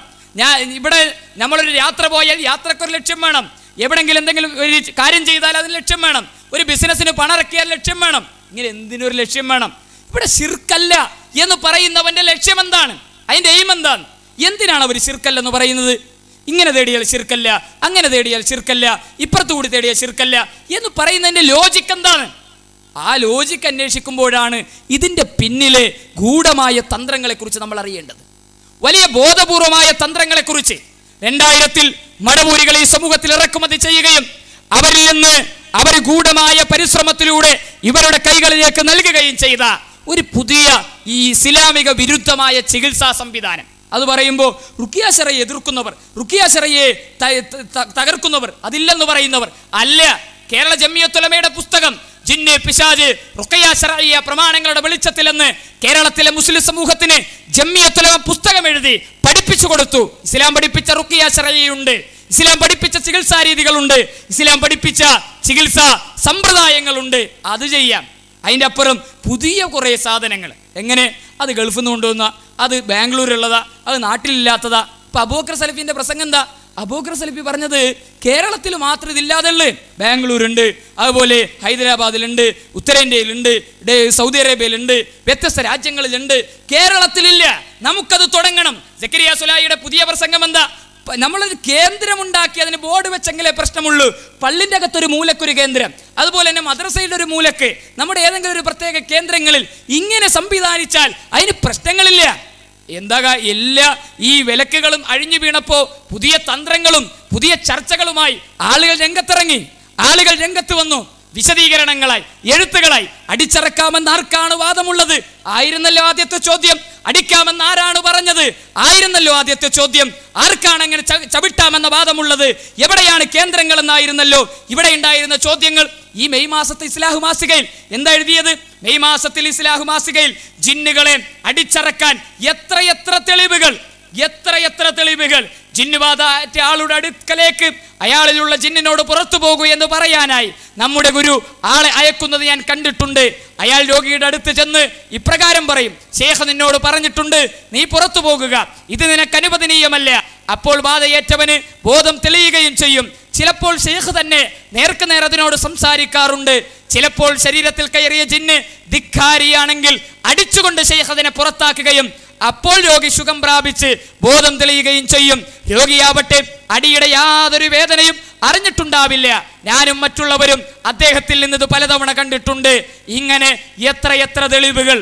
ഇവിടെ നമ്മളൊരു യാത്ര പോയാൽ യാത്രക്കൊരു ലക്ഷ്യം വേണം. എവിടെങ്കിലും എന്തെങ്കിലും ഒരു കാര്യം ചെയ്താൽ അതിന് ലക്ഷ്യം വേണം. ഒരു ബിസിനസ്സിന് പണമിറക്കിയാൽ ലക്ഷ്യം വേണം. ഇങ്ങനെ എന്തിനൊരു ലക്ഷ്യം വേണം? ഇവിടെ ശിർക്കല്ല എന്ന് പറയുന്നവന്റെ ലക്ഷ്യം എന്താണ്? അതിന്റെ എയിം എന്താണ്? എന്തിനാണ് അവർ ശിർക്കല്ല എന്ന് പറയുന്നത്? ഇങ്ങനെ തേടിയാൽ ശിർക്കല്ല, അങ്ങനെ തേടിയാൽ ശിർക്കല്ല, ഇപ്പുറത്തുകൂടി തേടിയാൽ ശിർക്കല്ല എന്ന് പറയുന്നതിന്റെ ലോജിക്ക് എന്താണ്? ആ ലോജിക്ക് അന്വേഷിക്കുമ്പോഴാണ് ഇതിന്റെ പിന്നിലെ ഗൂഢമായ തന്ത്രങ്ങളെക്കുറിച്ച് നമ്മൾ അറിയേണ്ടത്. വലിയ ബോധപൂർവമായ തന്ത്രങ്ങളെക്കുറിച്ച് 2000 മടവൂരികൾ ഈ സമൂഹത്തിൽ ഇറക്കുമതി ചെയ്യുകയും അവരിൽ നിന്ന് അവർ ഗൂഢമായ പരിശ്രമത്തിലൂടെ ഇവരുടെ കൈകളിലേക്ക് നൽകുകയും ചെയ്ത ഒരു പുതിയ ഈ ഇസ്ലാമിക വിരുദ്ധമായ ചികിത്സാ സംവിധാനം. അത് പറയുമ്പോൾ റുഖിയ ശറയെ എതിർക്കുന്നവർ, റുഖിയ ശറയെ തകർക്കുന്നവർ, അതില്ലെന്ന് പറയുന്നവർ അല്ല. കേരള ജംഇയ്യത്തുൽ ഉലമയുടെ പുസ്തകം ജിന്ന് പിശാച് റുഖിയ ശറഇയ്യ പ്രമാണങ്ങളുടെ വെളിച്ചത്തിലെന്ന് കേരളത്തിലെ മുസ്ലിം സമൂഹത്തിന് ജംഇയ്യത്തുൽ ഉലമ പുസ്തകം എഴുതി പഠിപ്പിച്ചു കൊടുത്തു. ഇസ്ലാം പഠിപ്പിച്ച റുഖിയ ശറഇയ്യുണ്ട്, ഇസ്ലാം പഠിപ്പിച്ച ചികിത്സാ രീതികളുണ്ട്, ഇസ്ലാം പഠിപ്പിച്ച ചികിത്സാ സമ്പ്രദായങ്ങളുണ്ട്. അത് ചെയ്യാം. അതിൻ്റെ അപ്പുറം പുതിയ കുറേ സാധനങ്ങൾ, എങ്ങനെ അത് ഗൾഫിൽ നിന്ന് കൊണ്ടുവന്ന, അത് ബാംഗ്ലൂരിലുള്ളതാ, അത് നാട്ടിലില്ലാത്തതാ. ഇപ്പം അബൂബക്കർ സലഫിന്റെ പ്രസംഗം എന്താ? അബൂബക്കർ സലഫി പറഞ്ഞത് കേരളത്തിൽ മാത്രം ഇതില്ലാതുള്ളു, ബാംഗ്ലൂരുണ്ട്, അതുപോലെ ഹൈദരാബാദിലുണ്ട്, ഉത്തരേന്ത്യയിലുണ്ട്, സൗദി അറേബ്യയിലുണ്ട്, വ്യത്യസ്ത രാജ്യങ്ങളിലുണ്ട്, കേരളത്തിലില്ല. നമുക്കത് തുടങ്ങണം. സക്കരിയ സുലായിയുടെ പുതിയ പ്രസംഗം എന്താ? നമ്മളൊരു കേന്ദ്രമുണ്ടാക്കി അതിന് ബോർഡ് വെച്ചെങ്കിലേ പ്രശ്നമുള്ളൂ. പള്ളിൻ്റെ അകത്തൊരു മൂലക്കൊരു കേന്ദ്രം, അതുപോലെ തന്നെ മദ്രസയുടെ ഒരു മൂലക്ക്, നമ്മുടെ ഏതെങ്കിലും ഒരു പ്രത്യേക കേന്ദ്രങ്ങളിൽ ഇങ്ങനെ സംവിധാനിച്ചാൽ അതിന് പ്രശ്നങ്ങളില്ല. എന്താ എല്ലാ ഈ വിലക്കുകളും അഴിഞ്ഞു വീണപ്പോൾ പുതിയ തന്ത്രങ്ങളും പുതിയ ചർച്ചകളുമായി ആളുകൾ രംഗത്തിറങ്ങി, ആളുകൾ രംഗത്ത് വന്നു. വിശദീകരണങ്ങളായി, എഴുത്തുകളായി. അടിച്ചിറക്കാമെന്ന് ആർക്കാണ് വാദമുള്ളത്? ആയിരുന്നല്ലോ ആദ്യത്തെ ചോദ്യം. അടിക്കാമെന്ന് ആരാണ് പറഞ്ഞത്? ആയിരുന്നല്ലോ ആദ്യത്തെ ചോദ്യം. ആർക്കാണ് അങ്ങനെ ചവിട്ടാമെന്ന വാദമുള്ളത്? എവിടെയാണ് കേന്ദ്രങ്ങൾ എന്നായിരുന്നല്ലോ ഇവിടെ ഉണ്ടായിരുന്ന ചോദ്യങ്ങൾ. ഈ മെയ് മാസത്തെ ഇസ്ലാഹ് മാസികയിൽ എന്താ എഴുതിയത്? മെയ് മാസത്തിൽ ഇസ്ലാഹ് മാസികയിൽ ജിന്നുകളെ അടിച്ചിറക്കാൻ എത്രയെത്ര തെളിവുകൾ, എത്രയെത്ര തെളിവുകൾ. ജിന്നുബാധ ആളുടെ അടുക്കലേക്ക് അയാളിലുള്ള ജിന്നിനോട് പുറത്തു പോകൂ എന്ന് പറയാനായി നമ്മുടെ ഗുരു ആളെ അയക്കുന്നത് ഞാൻ കണ്ടിട്ടുണ്ട്. അയാൾ രോഗിയുടെ അടുത്ത് ചെന്ന് ഇപ്രകാരം പറയും: ശേഖ നിന്നോട് പറഞ്ഞിട്ടുണ്ട്, നീ പുറത്തു പോകുക, ഇത് നിനക്ക് അനുവദനീയമല്ല. അപ്പോൾ ബാധയേറ്റവന് ബോധം തെളിയുകയും ചെയ്യും. ചിലപ്പോൾ ശേഖ് തന്നെ നേർക്ക് നേർ അതിനോട് സംസാരിക്കാറുണ്ട്. ചിലപ്പോൾ ശരീരത്തിൽ കയറിയ ജിന്ന് ധിക്കാരിയാണെങ്കിൽ അടിച്ചുകൊണ്ട് ശേഖ് അതിനെ പുറത്താക്കുകയും അപ്പോൾ രോഗി സുഖം പ്രാപിച്ച് ബോധം തെളിയുകയും ചെയ്യും. രോഗിയാവട്ടെ അടിയുടെ യാതൊരു വേദനയും അറിഞ്ഞിട്ടുണ്ടാവില്ല. ഞാനും മറ്റുള്ളവരും അദ്ദേഹത്തിൽ നിന്ന് ഇത് പലതവണ കണ്ടിട്ടുണ്ട്. ഇങ്ങനെ എത്രയെത്ര തെളിവുകൾ,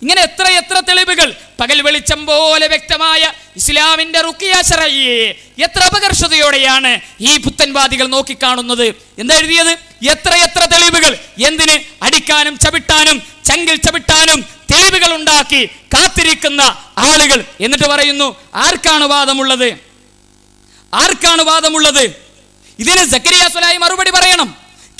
ഇങ്ങനെ എത്രയെത്ര തെളിവുകൾ. പകൽ വെളിച്ചം പോലെ വ്യക്തമായ ഇസ്ലാമിന്റെ റുഖിയ ശറഇയ്യയെ എത്ര അപകർഷതയോടെയാണ് ഈ പുത്തൻവാദികൾ നോക്കിക്കാണുന്നത്. എന്താ എഴുതിയത്? എത്രയെത്ര തെളിവുകൾ. എന്തിന്? അടിക്കാനും ചവിട്ടാനും ചങ്കിൽ ചവിട്ടാനും തെളിവുകൾ ഉണ്ടാക്കി കാത്തിരിക്കുന്ന ആളുകൾ. എന്നിട്ട് പറയുന്നു, ആർക്കാണ് വാദമുള്ളത്? ആർക്കാണ് വാദമുള്ളത്? ഇതിന് സക്കരിയ സുലായി മറുപടി പറയണം.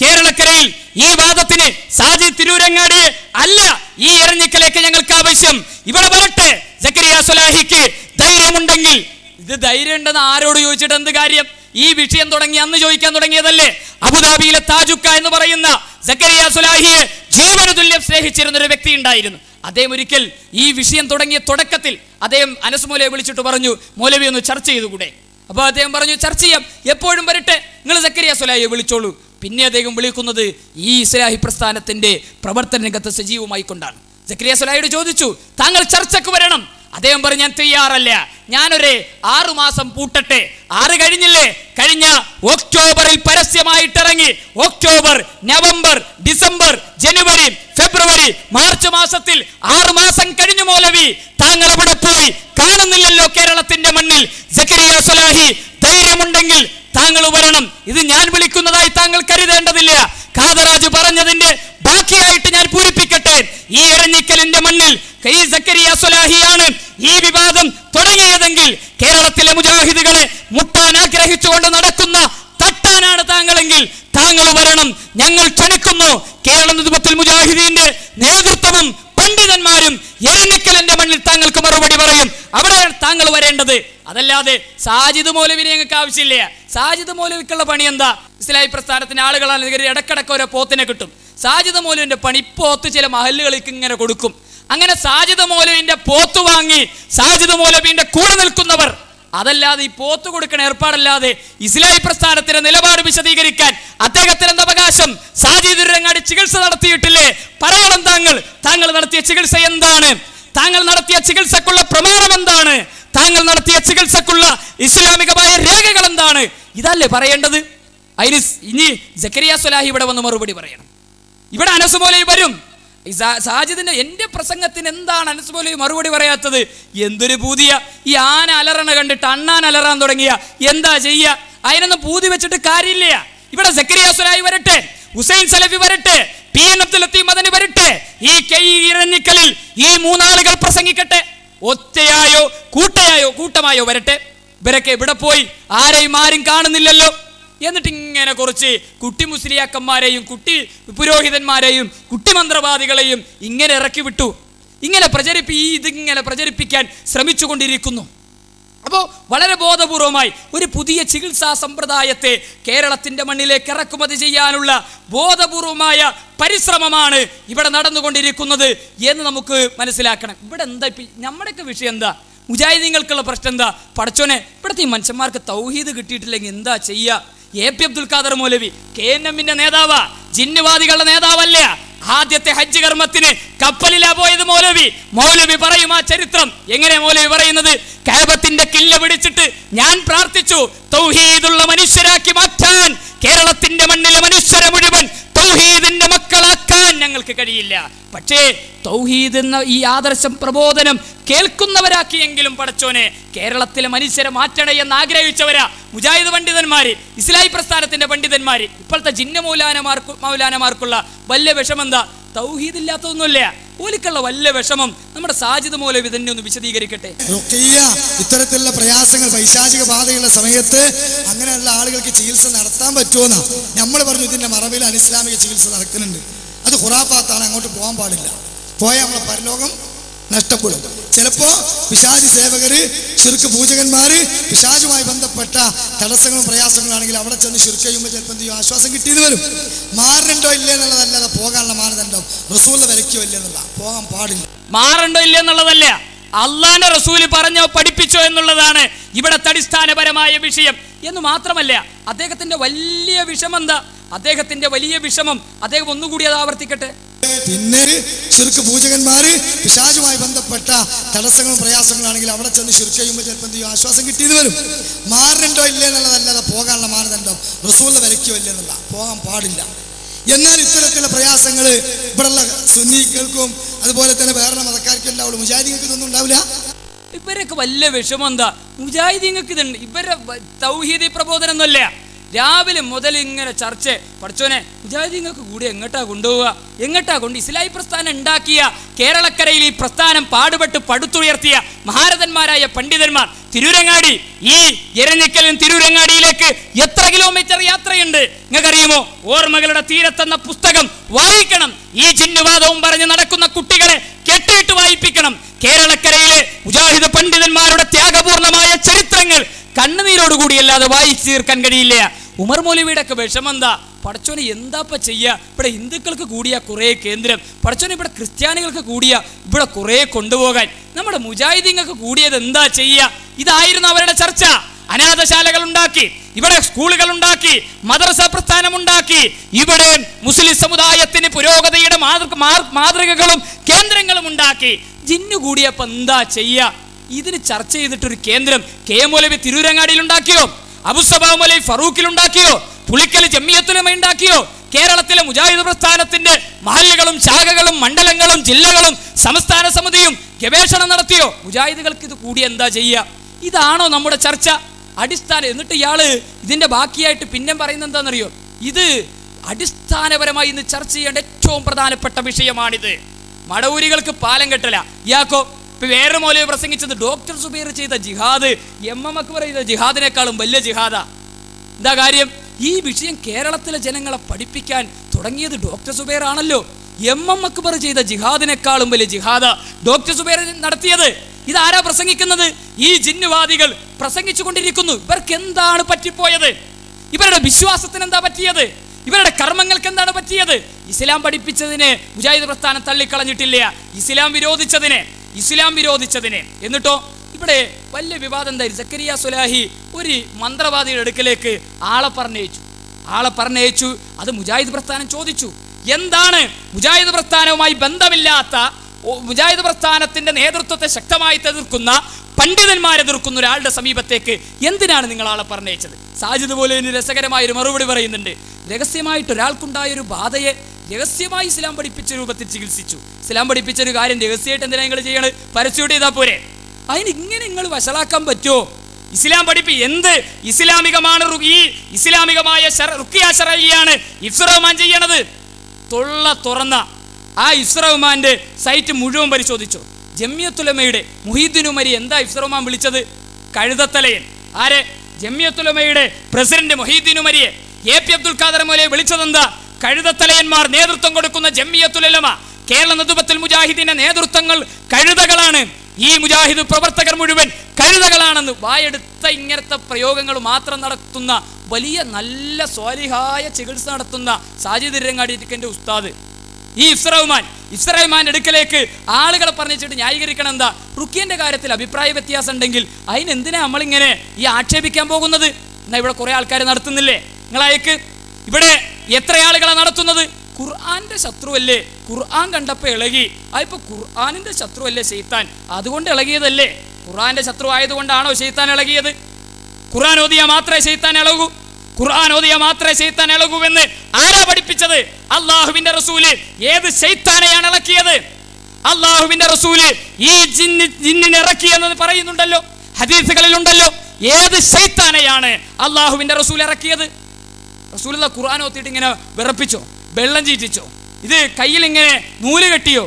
കേരളക്കരയിൽ ഈ വാദത്തിന് സാജിദ് തിരൂരങ്ങാടി അല്ല, ഈ എരഞ്ഞിക്കലേക്ക് ഞങ്ങൾക്ക് ആവശ്യം. ഇവിടെ വരട്ടെ സക്കരിയ സുലാഹിക്ക് ധൈര്യമുണ്ടെങ്കിൽ. ഇത് ധൈര്യം ഉണ്ടെന്ന് ആരോട് ചോദിച്ചിട്ട് എന്ത് കാര്യം? ഈ വിഷയം തുടങ്ങി അന്ന് ചോദിക്കാൻ തുടങ്ങിയതല്ലേ. അബുദാബിയിലെ താജുക്ക എന്ന് പറയുന്ന സക്കരിയ സുലാഹിയെ ജീവന തുല്യം സ്നേഹിച്ചിരുന്ന ഒരു വ്യക്തി ഉണ്ടായിരുന്നു. അദ്ദേഹം ഒരിക്കൽ ഈ വിഷയം തുടങ്ങിയ തുടക്കത്തിൽ അദ്ദേഹം അനസ് മൗലവിയെ വിളിച്ചിട്ട് പറഞ്ഞു, മൗലവി ഒന്ന് ചർച്ച ചെയ്തുകൂടെ? അപ്പോൾ അദ്ദേഹം പറഞ്ഞു, ചർച്ച ചെയ്യാം, എപ്പോഴും വരട്ടെ, നിങ്ങൾ സക്കരിയ സുലാഹിയെ വിളിച്ചോളൂ. പിന്നെ അദ്ദേഹം വിളിക്കുന്നത് ഈ ഇസ്ലാഹി പ്രസ്ഥാനത്തിന്റെ പ്രവർത്തന രംഗത്ത് സജീവമായി കൊണ്ടാണ്. സക്കരിയ സുലാഹിയോട് ചോദിച്ചു, താങ്കൾ ചർച്ചക്ക് വരണം. അദ്ദേഹം പറഞ്ഞു, ഞാൻ തയ്യാറല്ല, ഞാനൊരു 6 മാസം പൂട്ടട്ടെ. 6 കഴിഞ്ഞില്ലേ? കഴിഞ്ഞ ഒക്ടോബറിൽ പരസ്യമായിട്ടിറങ്ങി. ഒക്ടോബർ, നവംബർ, ഡിസംബർ, ജനുവരി, ഫെബ്രുവരി, മാർച്ച് മാസത്തിൽ 6 മാസം കഴിഞ്ഞു. മൗലവി താങ്കൾ അവിടെ പോയി കാണുന്നില്ലല്ലോ കേരളത്തിന്റെ മണ്ണിൽ. സക്കരിയ സുലാഹി ധൈര്യമുണ്ടെങ്കിൽ താങ്കൾ വരണം. ഇത് ഞാൻ വിളിക്കുന്നതായി താങ്കൾ കരുതേണ്ടതില്ല. ഖാദറാജ് പറഞ്ഞതിന്റെ ബാക്കിയായിട്ട് ഞാൻ പൂരിപ്പിക്കട്ടെ. ഈ എരഞ്ഞിക്കലിന്റെ മണ്ണിൽ ഈ സക്കരിയ സുലാഹിയാണ് ഈ വിവാദം തുടങ്ങിയതെങ്കിൽ കേരളത്തിലെ മുജാഹിദുകളെ മുട്ടാൻ ആഗ്രഹിച്ചുകൊണ്ട് നടക്കുന്ന തട്ടാനാണ് താങ്കളെങ്കിൽ താങ്കൾ വരണം. ഞങ്ങൾ ക്ഷണിക്കുന്നു. കേരള നേതൃത്വത്തിൽ മുജാഹിദീന്റെ നേതൃത്വവും പണ്ഡിതന്മാരും എരഞ്ഞിക്കലിന്റെ മണ്ണിൽ താങ്കൾക്ക് മറുപടി പറയും. അവിടെ താങ്കൾ വരേണ്ടത്. അതല്ലാതെ സാജിദ് മൗലവിനെ ഞങ്ങൾക്ക് ആവശ്യമില്ല. സാജിദ് മൗലവിക്കുള്ള പണി എന്താ? ഇസ്ലാഹി പ്രസ്ഥാനത്തിന് ആളുകളാണ് ഇടക്കിടക്ക് ഓരോ പോത്തിനെ കിട്ടും. സാജിദ് മൗലവിന്റെ പണി പോത്ത് ചില മഹല്ലുകൾക്ക് ഇങ്ങനെ കൊടുക്കും. അങ്ങനെ സാജിദ് മൗലവിന്റെ പോത്ത് വാങ്ങി സാജിദ് മൗലവിന്റെ കൂടെ നിൽക്കുന്നവർ. അതല്ലാതെ ഈ പോത്ത് കൊടുക്കുന്ന ഏർപ്പാടല്ലാതെ ഇസ്ലാഹി പ്രസ്ഥാനത്തിന്റെ നിലപാട് വിശദീകരിക്കാൻ അദ്ദേഹത്തിന് എന്താ അവകാശം? സാജിദ് തിരൂരങ്ങാടി ചികിത്സ നടത്തിയിട്ടില്ലേ? പറയണം താങ്കൾ നടത്തിയ ചികിത്സ എന്താണ്? താങ്കൾ നടത്തിയ ചികിത്സക്കുള്ള പ്രമാണം എന്താണ്? താങ്കൾ നടത്തിയ ചികിത്സക്കുള്ള ഇസ്ലാമികമായ രേഖകൾ എന്താണ്? ഇതല്ലേ പറയേണ്ടത്? അതിന് ഇനി സക്കരിയ സ്വലാഹി ഇവിടെ വന്ന് മറുപടി പറയണം. ഇവിടെ അനസ് മൗലവി വരും. സാജിദിന്റെ എന്റെ പ്രസംഗത്തിന് എന്താണ് അനസ് മൗലവി മറുപടി പറയാത്തത്? എന്തൊരു പൂതിയ! ഈ ആന അലറണ കണ്ടിട്ട് അണ്ണാൻ അലറാൻ തുടങ്ങിയ എന്താ ചെയ്യുക? അതിനൊന്നും പൂതി വെച്ചിട്ട് കാര്യമില്ല. ഇവിടെ സക്കരിയ സ്വലാഹി വരട്ടെ, ഹുസൈൻ സലഫി വരട്ടെ, PN അബ്ദുൽ ലത്തീഫ് മദനി വരട്ടെ, ഈ ഇരഞ്ഞിക്കലിൽ ഈ മൂന്നാളുകൾ പ്രസംഗിക്കട്ടെ. ഒറ്റയായോ കൂട്ടമായോ വരട്ടെ. ഇവരൊക്കെ ഇവിടെ പോയി ആരും കാണുന്നില്ലല്ലോ. എന്നിട്ട് ഇങ്ങനെ കുറച്ച് കുട്ടി മുസ്ലിയാക്കന്മാരെയും കുട്ടി പുരോഹിതന്മാരെയും കുട്ടി മന്ത്രവാദികളെയും ഇങ്ങനെ ഇറക്കി വിട്ടു. ഇതിങ്ങനെ പ്രചരിപ്പിക്കാൻ ശ്രമിച്ചുകൊണ്ടിരിക്കുന്നു. അപ്പോൾ വളരെ ബോധപൂർവമായി ഒരു പുതിയ ചികിത്സാ സമ്പ്രദായത്തെ കേരളത്തിന്റെ മണ്ണിലേക്ക് ഇറക്കുമതി ചെയ്യാനുള്ള ബോധപൂർവമായ പരിശ്രമമാണ് ഇവിടെ നടന്നുകൊണ്ടിരിക്കുന്നത് എന്ന് നമുക്ക് മനസ്സിലാക്കണം. ഇവിടെ എന്താ നമ്മുടെയൊക്കെ വിഷയം എന്താ? മുജാഹിദീങ്ങൾക്കുള്ള പ്രശ്നം എന്താ? പടച്ചോനെ, ഇവിടുത്തെ ഈ മനുഷ്യന്മാർക്ക് തൗഹീദ് കിട്ടിയിട്ടില്ലെങ്കിൽ എന്താ ചെയ്യുക? AP അബ്ദുൽ ഖാദർ മൗലവി KNMന്റെ നേതാവാ, ജിന്നുവാദികളുടെ നേതാവല്ല. ആദ്യത്തെ ഹജ്ജ് കർമ്മത്തിന് കപ്പലിലാ പോയത് മൗലവി പറയും ആ ചരിത്രം. എങ്ങനെ മൗലവി പറയുന്നത്? കഅബത്തിന്റെ കില്ല പിടിച്ചിട്ട് ഞാൻ പ്രാർത്ഥിച്ചു, തൗഹീദുള്ള മനുഷ്യരാക്കി മാറ്റാൻ കേരളത്തിന്റെ മണ്ണിലെ മനുഷ്യരെ മുഴുവൻ തൗഹീദിന്റെ മക്കളാക്കാൻ ഞങ്ങൾക്ക് കഴിയില്ല. പക്ഷേ തൗഹീദ് എന്ന ഈ ആദർശം പ്രബോധനം കേൾക്കുന്നവരാക്കിയെങ്കിലും പടച്ചോനെ കേരളത്തിലെ മനുഷ്യരെ മാറ്റണേ എന്ന് ആഗ്രഹിച്ചവരാ മുജാഹിദ് പണ്ഡിതന്മാര്, ഇസ്ലാഹി പ്രസ്ഥാനത്തിന്റെ പണ്ഡിതന്മാര്. ഇപ്പോഴത്തെ ജിന്ന മൗലാനമാർക്കുള്ള വലിയ വിഷമം എന്താ? തൗഹീദ് ഇല്ലാത്തതൊന്നുമില്ല. ഓലിക്കുള്ള വലിയ വിഷമം നമ്മുടെ സാജിദ് മൗലവി തന്നെ ഒന്ന് വിശദീകരിക്കട്ടെ. ഇത്തരത്തിലുള്ള പ്രയാസങ്ങൾ പൈശാചിക ബാധയുള്ള സമയത്ത് അങ്ങനെയുള്ള ആളുകൾക്ക് ചികിത്സ നടത്താൻ പറ്റുമെന്നാ നമ്മൾ പറഞ്ഞു. ഇതിന്റെ മറവിൽ അനിസ്ലാമിക ചികിത്സ നടക്കുന്നുണ്ട്. അത് ഖുറാഫാത്താണ്, അങ്ങോട്ട് പോകാൻ പാടില്ല. പോയാൽ നമ്മളെ പരലോകം നഷ്ടപ്പെടും. ചിലപ്പോ പിശാചി സേവകര്, ശിർക്ക് പൂജകന്മാര്, പിശാചുമായി ബന്ധപ്പെട്ട തടസ്സങ്ങളും പ്രയാസങ്ങളാണെങ്കിൽ അവിടെ ചെന്ന് ശിർക്ക് ചെയ്യുമ്പോൾ ചിലപ്പോൾ എന്ത് ചെയ്യും? ആശ്വാസം കിട്ടിയെന്ന് വരും. മാറണ്ടോ ഇല്ലേ എന്നുള്ളതല്ലാതെ പോകാനുള്ള മാനദണ്ഡം റസൂലിന്റെ വിലക്കോ ഇല്ലേ എന്നുള്ള, പോകാൻ പാടില്ല. മാറണ്ടോ ഇല്ലേ എന്നുള്ളതല്ല, അള്ളാന്റെ റസൂല് പറഞ്ഞോ പഠിപ്പിച്ചോ എന്നുള്ളതാണ് ഇവിടത്തെ അടിസ്ഥാനപരമായ വിഷയം. എന്ന് മാത്രമല്ല, അദ്ദേഹത്തിന്റെ വലിയ വിഷമം എന്താ? അദ്ദേഹത്തിന്റെ വലിയ വിഷമം അദ്ദേഹം ഒന്നുകൂടി അത് ആവർത്തിക്കട്ടെ. പിന്നെ ശിർക്ക് പൂജകന്മാര്, പിശാചുമായി ബന്ധപ്പെട്ട തടസ്സങ്ങളും പ്രയാസങ്ങളാണെങ്കിൽ അവിടെ ചെന്ന് ശിർക്ക് ചെയ്യുമ്പോൾ ചിലപ്പോൾ എന്ത് ചെയ്യും? ആശ്വാസം കിട്ടിയെന്ന് വരും. മാറണ്ടോ ഇല്ലേ എന്നുള്ളതല്ലാതെ പോകാനുള്ള മാനദണ്ഡം റസൂലിന്റെ വിലക്കോ ഇല്ലേ എന്നുള്ള, പോകാൻ പാടില്ല. എന്നാൽ ഇത്തരത്തിലുള്ള പ്രയാസങ്ങൾ ഇവിടെയുള്ള സുന്നികൾക്കും അതുപോലെ തന്നെ വേറെ മതക്കാർക്കും ഉണ്ടാവുള്ളൂ. മുജാഹിദീങ്ങൾക്ക് ഇതൊന്നും ഉണ്ടാവില്ല. ഇവരൊക്കെ വലിയ വിഷമം എന്താ? മുജാഹിദീങ്ങൾക്ക് ഇതുണ്ട്. ഇവരുടെ തൗഹീദി പ്രബോധനം ഒന്നുമല്ല. രാവിലെ മുതൽ ഇങ്ങനെ ചർച്ച. പഠിച്ചോനെ, മുജാഹിദീങ്ങൾക്ക് കൂടി എങ്ങോട്ടാ കൊണ്ടുപോവുക? ഇസ്ലാഹി പ്രസ്ഥാനം ഉണ്ടാക്കിയ കേരളക്കരയിൽ ഈ പ്രസ്ഥാനം പാടുപെട്ട് പടുത്തുയർത്തിയ മഹാരഥന്മാരായ പണ്ഡിതന്മാർ തിരൂരങ്ങാടി, ഈ എരഞ്ഞിക്കലും തിരൂരങ്ങാടിയിലേക്ക് എത്ര കിലോമീറ്റർ യാത്രയുണ്ട് നിങ്ങൾക്കറിയുമോ? ഓർമ്മകളുടെ തീരത്തെന്ന പുസ്തകം വായിക്കണം. ഈ ജിന്നുവാദവും പറഞ്ഞ് നടക്കുന്ന കുട്ടികളെ കെട്ടിയിട്ട് വായിപ്പിക്കണം. കേരളക്കരയിലെ മുജാഹിദ് പണ്ഡിതന്മാരുടെ ത്യാഗപൂർണമായ ചരിത്രങ്ങൾ കണ്ണുനീരോടുകൂടി അല്ലാതെ വായിച്ചു തീർക്കാൻ കഴിയില്ല. ഉമർ മൗലവിയുടെ ഒക്കെ വിഷമം എന്താ? പടച്ചോനെ എന്താപ്പ ചെയ്യുക? ഇവിടെ ഹിന്ദുക്കൾക്ക് കൂടിയ കുറേ കേന്ദ്രം, പടച്ചോനെ ഇവിടെ ക്രിസ്ത്യാനികൾക്ക് കൂടിയ ഇവിടെ കുറേ കൊണ്ടുപോകാൻ, നമ്മുടെ മുജാഹിദീങ്ങൾക്ക് കൂടിയത് എന്താ ചെയ്യുക? ഇതായിരുന്നു അവരുടെ ചർച്ച. അനാഥശാലകൾ ഉണ്ടാക്കി, ഇവിടെ സ്കൂളുകൾ ഉണ്ടാക്കി, മദ്രസ പ്രസ്ഥാനം ഉണ്ടാക്കി, ഇവിടെ മുസ്ലിം സമുദായത്തിന് പുരോഗതിയുടെ മാതൃകകളും കേന്ദ്രങ്ങളും ഉണ്ടാക്കി. ജിന്നു കൂടിയപ്പോ എന്താ ചെയ്യുക? ഇതിന് ചർച്ച ചെയ്തിട്ടൊരു കേന്ദ്രം കെ മൗലവി തിരൂരങ്ങാടിയിൽ ഉണ്ടാക്കിയോ? അബുസബാ മൗലവി ഫറൂഖിൽ ഉണ്ടാക്കിയോ? പുളിക്കൽ ജമിയത്തുലമ ഉണ്ടാക്കിയോ? കേരളത്തിലെ മുജാഹിദ് പ്രസ്ഥാനത്തിന്റെ മഹല്ലുകളും ശാഖകളും മണ്ഡലങ്ങളും ജില്ലകളും സംസ്ഥാന സമിതിയും ഗവേഷണം നടത്തിയോ? മുജാഹിദുകൾക്ക് ഇത് കൂടി എന്താ ചെയ്യുക? ഇതാണോ നമ്മുടെ ചർച്ച? അടിസ്ഥാനം. എന്നിട്ട് ഇയാള് ഇതിന്റെ ബാക്കിയായിട്ട് പിന്നെ പറയുന്നത് എന്താണെന്നറിയോ? ഇത് അടിസ്ഥാനപരമായി ഇന്ന് ചർച്ച ചെയ്യേണ്ട ഏറ്റവും പ്രധാനപ്പെട്ട വിഷയമാണിത്. മടവൂരികൾക്ക് പാലം കെട്ടല. ഇയാൾക്കോ വേറെ മൗലവി പ്രസംഗിച്ചത് ഡോക്ടർ സുബൈർ ചെയ്ത ജിഹാദ് MM അക്ബർ ചെയ്ത ജിഹാദിനേക്കാളും വലിയ ജിഹാദാ. എന്താ കാര്യം? ഈ വിഷയം കേരളത്തിലെ ജനങ്ങളെ പഠിപ്പിക്കാൻ തുടങ്ങിയത് ഡോക്ടർ സുബൈർ ആണല്ലോ. MM അക്ബർ ചെയ്ത ജിഹാദിനേക്കാളും വലിയ ജിഹാദാ ഡോക്ടർ സുബൈർ നടത്തിയത്. ഇതാരാ പ്രസംഗിക്കുന്നത്? ഈ ജിന്നുവാദികൾ പ്രസംഗിച്ചു കൊണ്ടിരിക്കുന്നു. ഇവർക്ക് എന്താണ് പറ്റിപ്പോയത്? ഇവരുടെ വിശ്വാസത്തിന് എന്താ പറ്റിയത്? ഇവരുടെ കർമ്മങ്ങൾക്ക് എന്താണ് പറ്റിയത്? ഇസ്ലാം പഠിപ്പിച്ചതിനെ മുജാഹിദ് പ്രസ്ഥാനം തള്ളിക്കളഞ്ഞിട്ടില്ല. ഇസ്ലാം വിരോധിച്ചതിനെ. എന്നിട്ടോ ഇവിടെ വലിയ വിവാദം എന്തായിരുന്നു? സക്കരിയ സ്വലാഹി ഒരു മന്ത്രവാദിയുടെ അടുക്കലേക്ക് ആളെ പറഞ്ഞയച്ചു. ആളെ പറഞ്ഞയച്ചു. അത് മുജാഹിദ് പ്രസ്ഥാനം ചോദിച്ചു, എന്താണ് മുജാഹിദ് പ്രസ്ഥാനവുമായി ബന്ധമില്ലാത്ത, മുജാഹിദ് പ്രസ്ഥാനത്തിന്റെ നേതൃത്വത്തെ ശക്തമായി എതിർക്കുന്ന, പണ്ഡിതന്മാരെ എതിർക്കുന്ന ഒരാളുടെ സമീപത്തേക്ക് എന്തിനാണ് നിങ്ങൾ ആളെ പറഞ്ഞയച്ചത്? സാജിദ് പോലെ രസകരമായൊരു മറുപടി പറയുന്നുണ്ട്. രഹസ്യമായിട്ട് ഒരാൾക്കുണ്ടായൊരു ബാധയെ രഹസ്യമായി ഇസ്ലാം പഠിപ്പിച്ച രൂപത്തിൽ ചികിത്സിച്ചു. ഇസ്ലാം പഠിപ്പിച്ച ഒരു കാര്യം രഹസ്യമായിട്ട് എന്തിനാ നിങ്ങൾ ചെയ്യണത്? പരസ്യമായിട്ട് ചെയ്താൽ പോരെ. അതിന് ഇങ്ങനെ നിങ്ങൾ വഷളാക്കാൻ പറ്റുമോ? ഇസ്ലാം എന്ത് ഇസ്ലാമികമാണ്? ഈ ഇസ്ലാമികമായ റുഖിയ ശർഈയാണ് ഇഫ്സർ റഹ്മാൻ ചെയ്യണത്. തൊള്ള തുറന്ന ആ ഇഫ്സർ റഹ്മാന്റെ സൈറ്റ് മുഴുവൻ പരിശോധിച്ചു. ജമിയത്തുലമയുടെ മുഹീദ്ദീൻ ഉമരി എന്താ ഇഫ്സർ റഹ്മാൻ വിളിച്ചത്? കഴുതത്തലയൻ. ആരെ? ജമിയത്തുലമയുടെ പ്രസിഡന്റ് മുഹീദ്ദീൻ ഉമരിയെ എ.പി. അബ്ദുൽ ഖാദർ മൗലവിയെ വിളിച്ചതെന്താ? കഴുതത്തലയന്മാർ നേതൃത്വം കൊടുക്കുന്ന ജമിയത്തുൽ ഉലമ, കേരള നദുബത്തുൽ മുജാഹിദീന്റെ നേതൃത്വങ്ങൾ കഴുതകളാണ്. ഈ മുജാഹിദ് പ്രവർത്തകർ മുഴുവൻ കഴുതകളാണെന്ന് വായെടുത്ത ഇങ്ങനത്തെ പ്രയോഗങ്ങൾ മാത്രം നടത്തുന്ന വലിയ നല്ല സ്വാലിഹായ ചികിത്സ നടത്തുന്ന സാജിദ് ഇരങ്ങാടിന്റെ ഉസ്താദ് ഈ ഇഫ്സർ റഹ്മാന്റെ അടുക്കലേക്ക് ആളുകളെ പറഞ്ഞിട്ട് ന്യായീകരിക്കണം. എന്താ? റുക്കിയന്റെ കാര്യത്തിൽ അഭിപ്രായ വ്യത്യാസം ഉണ്ടെങ്കിൽ അതിനെന്തിനാ നമ്മളിങ്ങനെ ഈ ആക്ഷേപിക്കാൻ പോകുന്നത്? എന്നാ ഇവിടെ കുറെ ആൾക്കാർ നടത്തുന്നില്ലേ? നിങ്ങളയക്ക് ഇവിടെ എത്ര ആളുകളെ നടത്തുന്നത്? ഖുർആന്റെ ശത്രുവല്ലേ? ഖുർആൻ കണ്ടപ്പോൾ ഇളകി. അതിപ്പോ ഖുർആനിന്റെ ശത്രുവല്ലേ ശൈത്താൻ? അതുകൊണ്ട് ഇളകിയതല്ലേ? ഖുർആന്റെ ശത്രു ആയതുകൊണ്ടാണോ ശൈത്താൻ ഇളകിയത്? ഖുർആൻ ഓതിയാ മാത്രമേ ശൈത്താൻ ഇളകൂ? ഖുർആൻ ഓതിയാ മാത്രമേ ശൈത്താൻ ഇളകൂവെന്ന് ആരാ പഠിപ്പിച്ചത്? അള്ളാഹുവിന്റെ റസൂല്. ഏത് ശൈത്താനെയാണ് ഇളക്കിയത്? അള്ളാഹുവിന്റെ റസൂല് ഈ ജിന്നിനെ ഇറക്കിയെന്ന് പറയുന്നുണ്ടല്ലോ, ഹദീസുകളിലുണ്ടല്ലോ. ഏത് ശൈത്താനെയാണ് അള്ളാഹുവിന്റെ റസൂൽ ഇറക്കിയത്? റസൂലുള്ള ഖുർആൻ ഓത്തിയിട്ട് ഇങ്ങനെ വിറപ്പിച്ചോ? വെള്ളം ചീറ്റിച്ചോ? ഇത് കയ്യിൽ ഇങ്ങനെ നൂല് കെട്ടിയോ?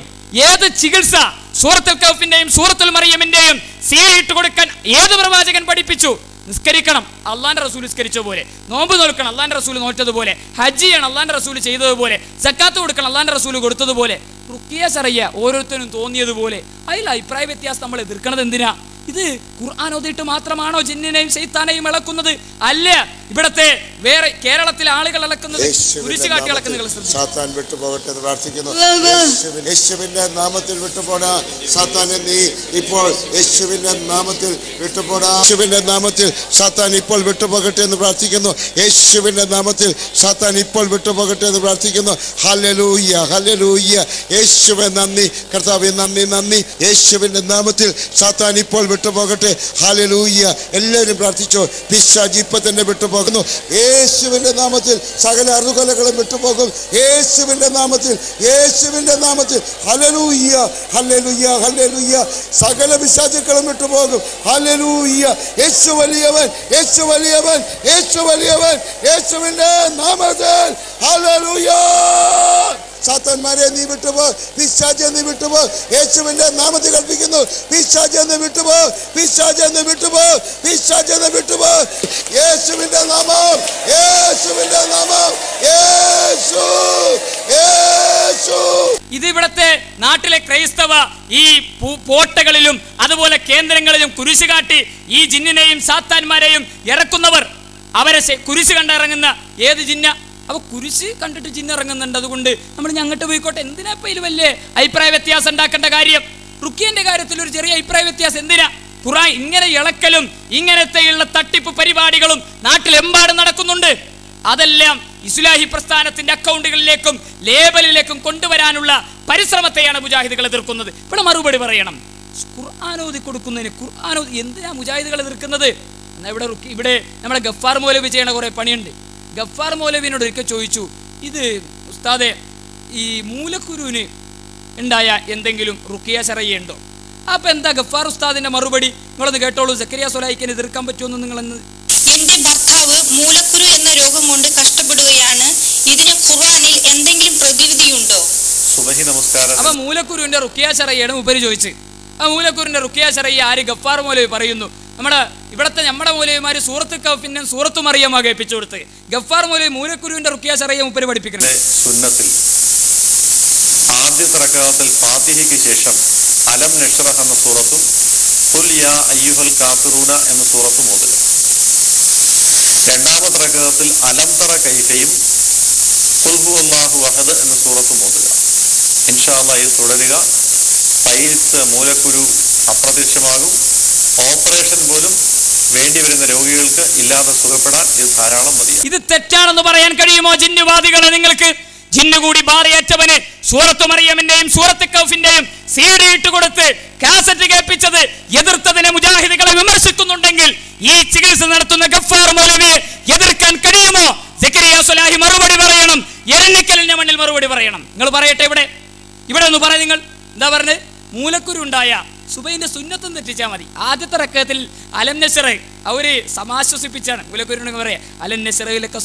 ഏത് ചികിത്സ? സൂറത്തുൽ കഹ്ഫിന്റെയും സൂറത്തുൽ മറിയമിന്റെയും സീലിട്ട് കൊടുക്കാൻ ഏത് പ്രവാചകൻ പഠിപ്പിച്ചു? നിസ്കരിക്കണം, അള്ളാന്റെ റസൂൽ നിസ്കരിച്ച പോലെ. നോമ്പ് നോൽക്കണം, അള്ളാന്റെ റസൂൽ നോറ്റതുപോലെ. ഹജ്ജ് ചെയ്യണം, അള്ളാന്റെ റസൂൽ ചെയ്തതുപോലെ. സക്കാത്ത് കൊടുക്കണം, അള്ളാന്റെ റസൂൽ കൊടുത്തതുപോലെ. റുഖിയ ശർഈ ഓരോരുത്തരും തോന്നിയതുപോലെ. അതിൽ അഭിപ്രായ വ്യത്യാസം നമ്മൾ എതിർക്കണത് എന്തിനാ? ഇത് ഖുർആൻ ഓതിയിട്ട് മാത്രമാണോ ജിന്നിനെയും ശൈത്താനെയും ഇളക്കുന്നത്? അല്ല. ഇവിടത്തെ വേറെ കേരളത്തിലെ ആളുകൾ ഇളക്കുന്നത് കുരിശ് കാട്ടി ഇളക്കുന്നത് സാത്താൻ വിട്ടുപോകട്ടെ എന്ന് പ്രാർത്ഥിക്കുന്നു. യേശുവിന്റെ നാമത്തിൽ വിട്ടുപോടാ സാത്താനെ, നീ ഇപ്പോൾ യേശുവിന്റെ നാമത്തിൽ വിട്ടുപോടാ. യേശുവിന്റെ നാമത്തിൽ സാത്താൻ ഇപ്പോൾ വിട്ടുപോകട്ടെ എന്ന് പ്രാർത്ഥിക്കുന്നു. യേശുവിന്റെ നാമത്തിൽ സാത്താൻ ഇപ്പോൾ വിട്ടുപോകട്ടെ എന്ന് പ്രാർത്ഥിക്കുന്നു. Hallelujah, hallelujah. യേശുവേ നന്ദി കർത്താവേ, നന്ദി, നന്ദി. യേശുവിന്റെ നാമത്തിൽ സാത്താൻ ഇപ്പോൾ വിട്ടുപോകട്ടെ. ഹല്ലേലൂയ. എല്ലാവരും പ്രാർത്ഥിച്ചോ. പിശാച് ഇപ്പൊ തന്നെ വിട്ടുപോകുന്നു. യേശുവിന്റെ നാമത്തിൽ സകല അറുകൊലകളും വിട്ടുപോകും. യേശുവിന്റെ നാമത്തിൽ, യേശുവിന്റെ നാമത്തിൽ. Hallelujah, hallelujah, hallelujah. സകല പിശാചുക്കളും വിട്ടുപോകും. ഹല്ലേലൂയ. യേശു വലിയവൻ, യേശു വലിയവൻ, യേശു വലിയവൻ. യേശുവിന്റെ നാമത്തിൽ. ഹല്ലേലൂയ. സാത്താന്മാരെ നീ വിട്ടുപോ, പിശാചെ നീ വിട്ടുപോ. യേശുവിന്റെ നാമത്തിൽ കൽപ്പിക്കുന്നു. പിശാചെ നീ വിട്ടുപോ, പിശാചെ നീ വിട്ടുപോ, പിശാചെ നീ വിട്ടുപോ. യേശുവിന്റെ നാമം, യേശുവിന്റെ നാമം, യേശു, യേശു. ഇത് ഇവിടത്തെ നാട്ടിലെ ക്രൈസ്തവ ഈ പോട്ടകളിലും അതുപോലെ കേന്ദ്രങ്ങളിലും കുരിശ് കാട്ടി ഈ ജിന്നിനെയും സാത്താന്മാരെയും ഇറക്കുന്നവർ, അവരെ കുരിശ് കണ്ടിറങ്ങുന്ന ഏത് ജിന്ന? അപ്പൊ കുരിശ് കണ്ടിട്ട് ജിന്നിറങ്ങുന്നുണ്ട്, അതുകൊണ്ട് നമ്മൾ ഞങ്ങട്ട് പോയിക്കോട്ടെ. എന്തിനാ ഇപ്പൊ ഇതിൽ വലിയ അഭിപ്രായ വ്യത്യാസം ഉണ്ടാക്കേണ്ട കാര്യം? റുക്കിയന്റെ കാര്യത്തിൽ ഒരു ചെറിയ അഭിപ്രായ വ്യത്യാസം എന്തിനാ? ഖുർആൻ ഇങ്ങനെ ഇളക്കലും ഇങ്ങനത്തെയുള്ള തട്ടിപ്പ് പരിപാടികളും നാട്ടിലെമ്പാടും നടക്കുന്നുണ്ട്. അതെല്ലാം ഇസ്ലാഹി പ്രസ്ഥാനത്തിന്റെ അക്കൗണ്ടുകളിലേക്കും ലേബലിലേക്കും കൊണ്ടുവരാനുള്ള പരിശ്രമത്തെയാണ് മുജാഹിദുകൾ എതിർക്കുന്നത്. ഇവിടെ മറുപടി പറയണം. ഖുർആനോദി കൊടുക്കുന്നതിന് ഖുർആനോദി എന്തിനാ മുജാഹിദുകൾ എതിർക്കുന്നത്? എന്നാൽ ഇവിടെ നമ്മുടെ ഗഫാർ മൗലവി ചെയ്യണ കുറെ പണിയുണ്ട്. ഗഫാർ മൗലവിനോട് ഒരിക്കൽ ചോദിച്ചു, ഇത് ഉസ്താദെ ഈ മൂലക്കുരുവിന് ഉണ്ടായ എന്തെങ്കിലും റുഖിയ ശർഈ ഉണ്ടോ? അപ്പൊ എന്താ ഗഫാർ ഉസ്താദിന്റെ മറുപടി? നിങ്ങളൊന്ന് കേട്ടോളൂ. സക്കരിയ സ്വലായിക്കിനെ എതിർക്കാൻ പറ്റുമെന്ന് നിങ്ങളെന്ന്. എന്റെ ഭർത്താവ് മൂലക്കുരു എന്ന രോഗം കൊണ്ട് കഷ്ടപ്പെടുകയാണ്. ഇതിന് ഖുർആനിൽ എന്തെങ്കിലും പ്രതിവിധിയുണ്ടോ? സുബഹി നമസ്കാരം. അപ്പൊ മൂലക്കുരുവിന്റെ റുഖിയ ശർഈയാണ് ഉപരി ചോദിച്ച്. ആ മൂലക്കുരുവിന്റെ റുഖിയ ശർഈ ആര്? ഗഫാർ മൗലവി പറയുന്നു. നമ്മുടെ മൗലവിമാര് സൂറത്ത് കഹ്ഫിന്റെ സൂറത്ത് മറിയമാ കേൾപ്പിച്ചു കൊടുത്ത്. ഗഫാർ മൗലവി മൂലക്കുരുവിന്റെ റുഖിയ ശർഈ മുപ്പര് പഠിപ്പിക്കുന്നത്. സുന്നത്തിൽ ആദ്യത്തെ റക്അത്തിൽ ഫാത്തിഹയ്ക്ക് ശേഷം അലം നശ്റഹ് എന്ന സൂറത്തും ഖുൽ യാ അയ്യുഹൽ കാഫിറൂന എന്ന സൂറത്തും ഓതുക. രണ്ടാമത്തെ റക്അത്തിൽ അലം തറ കൈഫയും ഖുൽ ഹുവല്ലാഹു അഹദ് എന്ന സൂറത്തും ഓതുക. ഇൻഷാ അല്ലാഹ് ഇത് തുടരുക. പൈൽസ് മൂലക്കുരു അപ്രത്യക്ഷമാകും. ഓപ്പറേഷൻ പോലും വേണ്ടി വരുന്ന രോഗികൾക്ക് ഇല്ലാതെ സുഖപ്പെടാൻ ഇത് ധാരാളം മതിയാണ്. ഇത് തെറ്റാണെന്ന് പറയാൻ കഴിയുമോ? ജിന്നുവാദികളെ, നിങ്ങൾക്ക് ജിന്നു കൂടി ബാറിയേറ്റവന് സൂറത്ത് മറിയമിന്റെയും സൂറത്ത് കൗഫിന്റെയും CD ഇട്ട് കൊടുത്ത് കാസറ്റ് കേൾപ്പിച്ചത് എതിർത്തതിനെ മുജാഹിദുകളെ വിമർശിക്കുന്നുണ്ടെങ്കിൽ ഈ ചികിത്സ നടത്തുന്ന ഗഫാർ മൗലവിയെ എതിർക്കാൻ കഴിയുമോ? സക്കരിയ സ്വലാഹി മറുപടി പറയണം, എരഞ്ഞിക്കലിന്റെ മണ്ണിൽ മറുപടി പറയണം. നിങ്ങൾ പറയട്ടെ, ഇവിടെ ഒന്ന് പറ. നിങ്ങൾ എന്താ പറഞ്ഞത്? മൂലക്കുരു ഉണ്ടായ സുബൈന്റെ സുന്നത്തും തെറ്റിച്ചാൽ മതി. ആദ്യത്തെ റക്കത്തിൽ അലം നസ്ർ അവര് സമാശ്വസിപ്പിച്ചാണ്. മൂലക്കുരുണ്ടെങ്കിൽ പറയാം അലൻ നസ്റിലൊക്കെ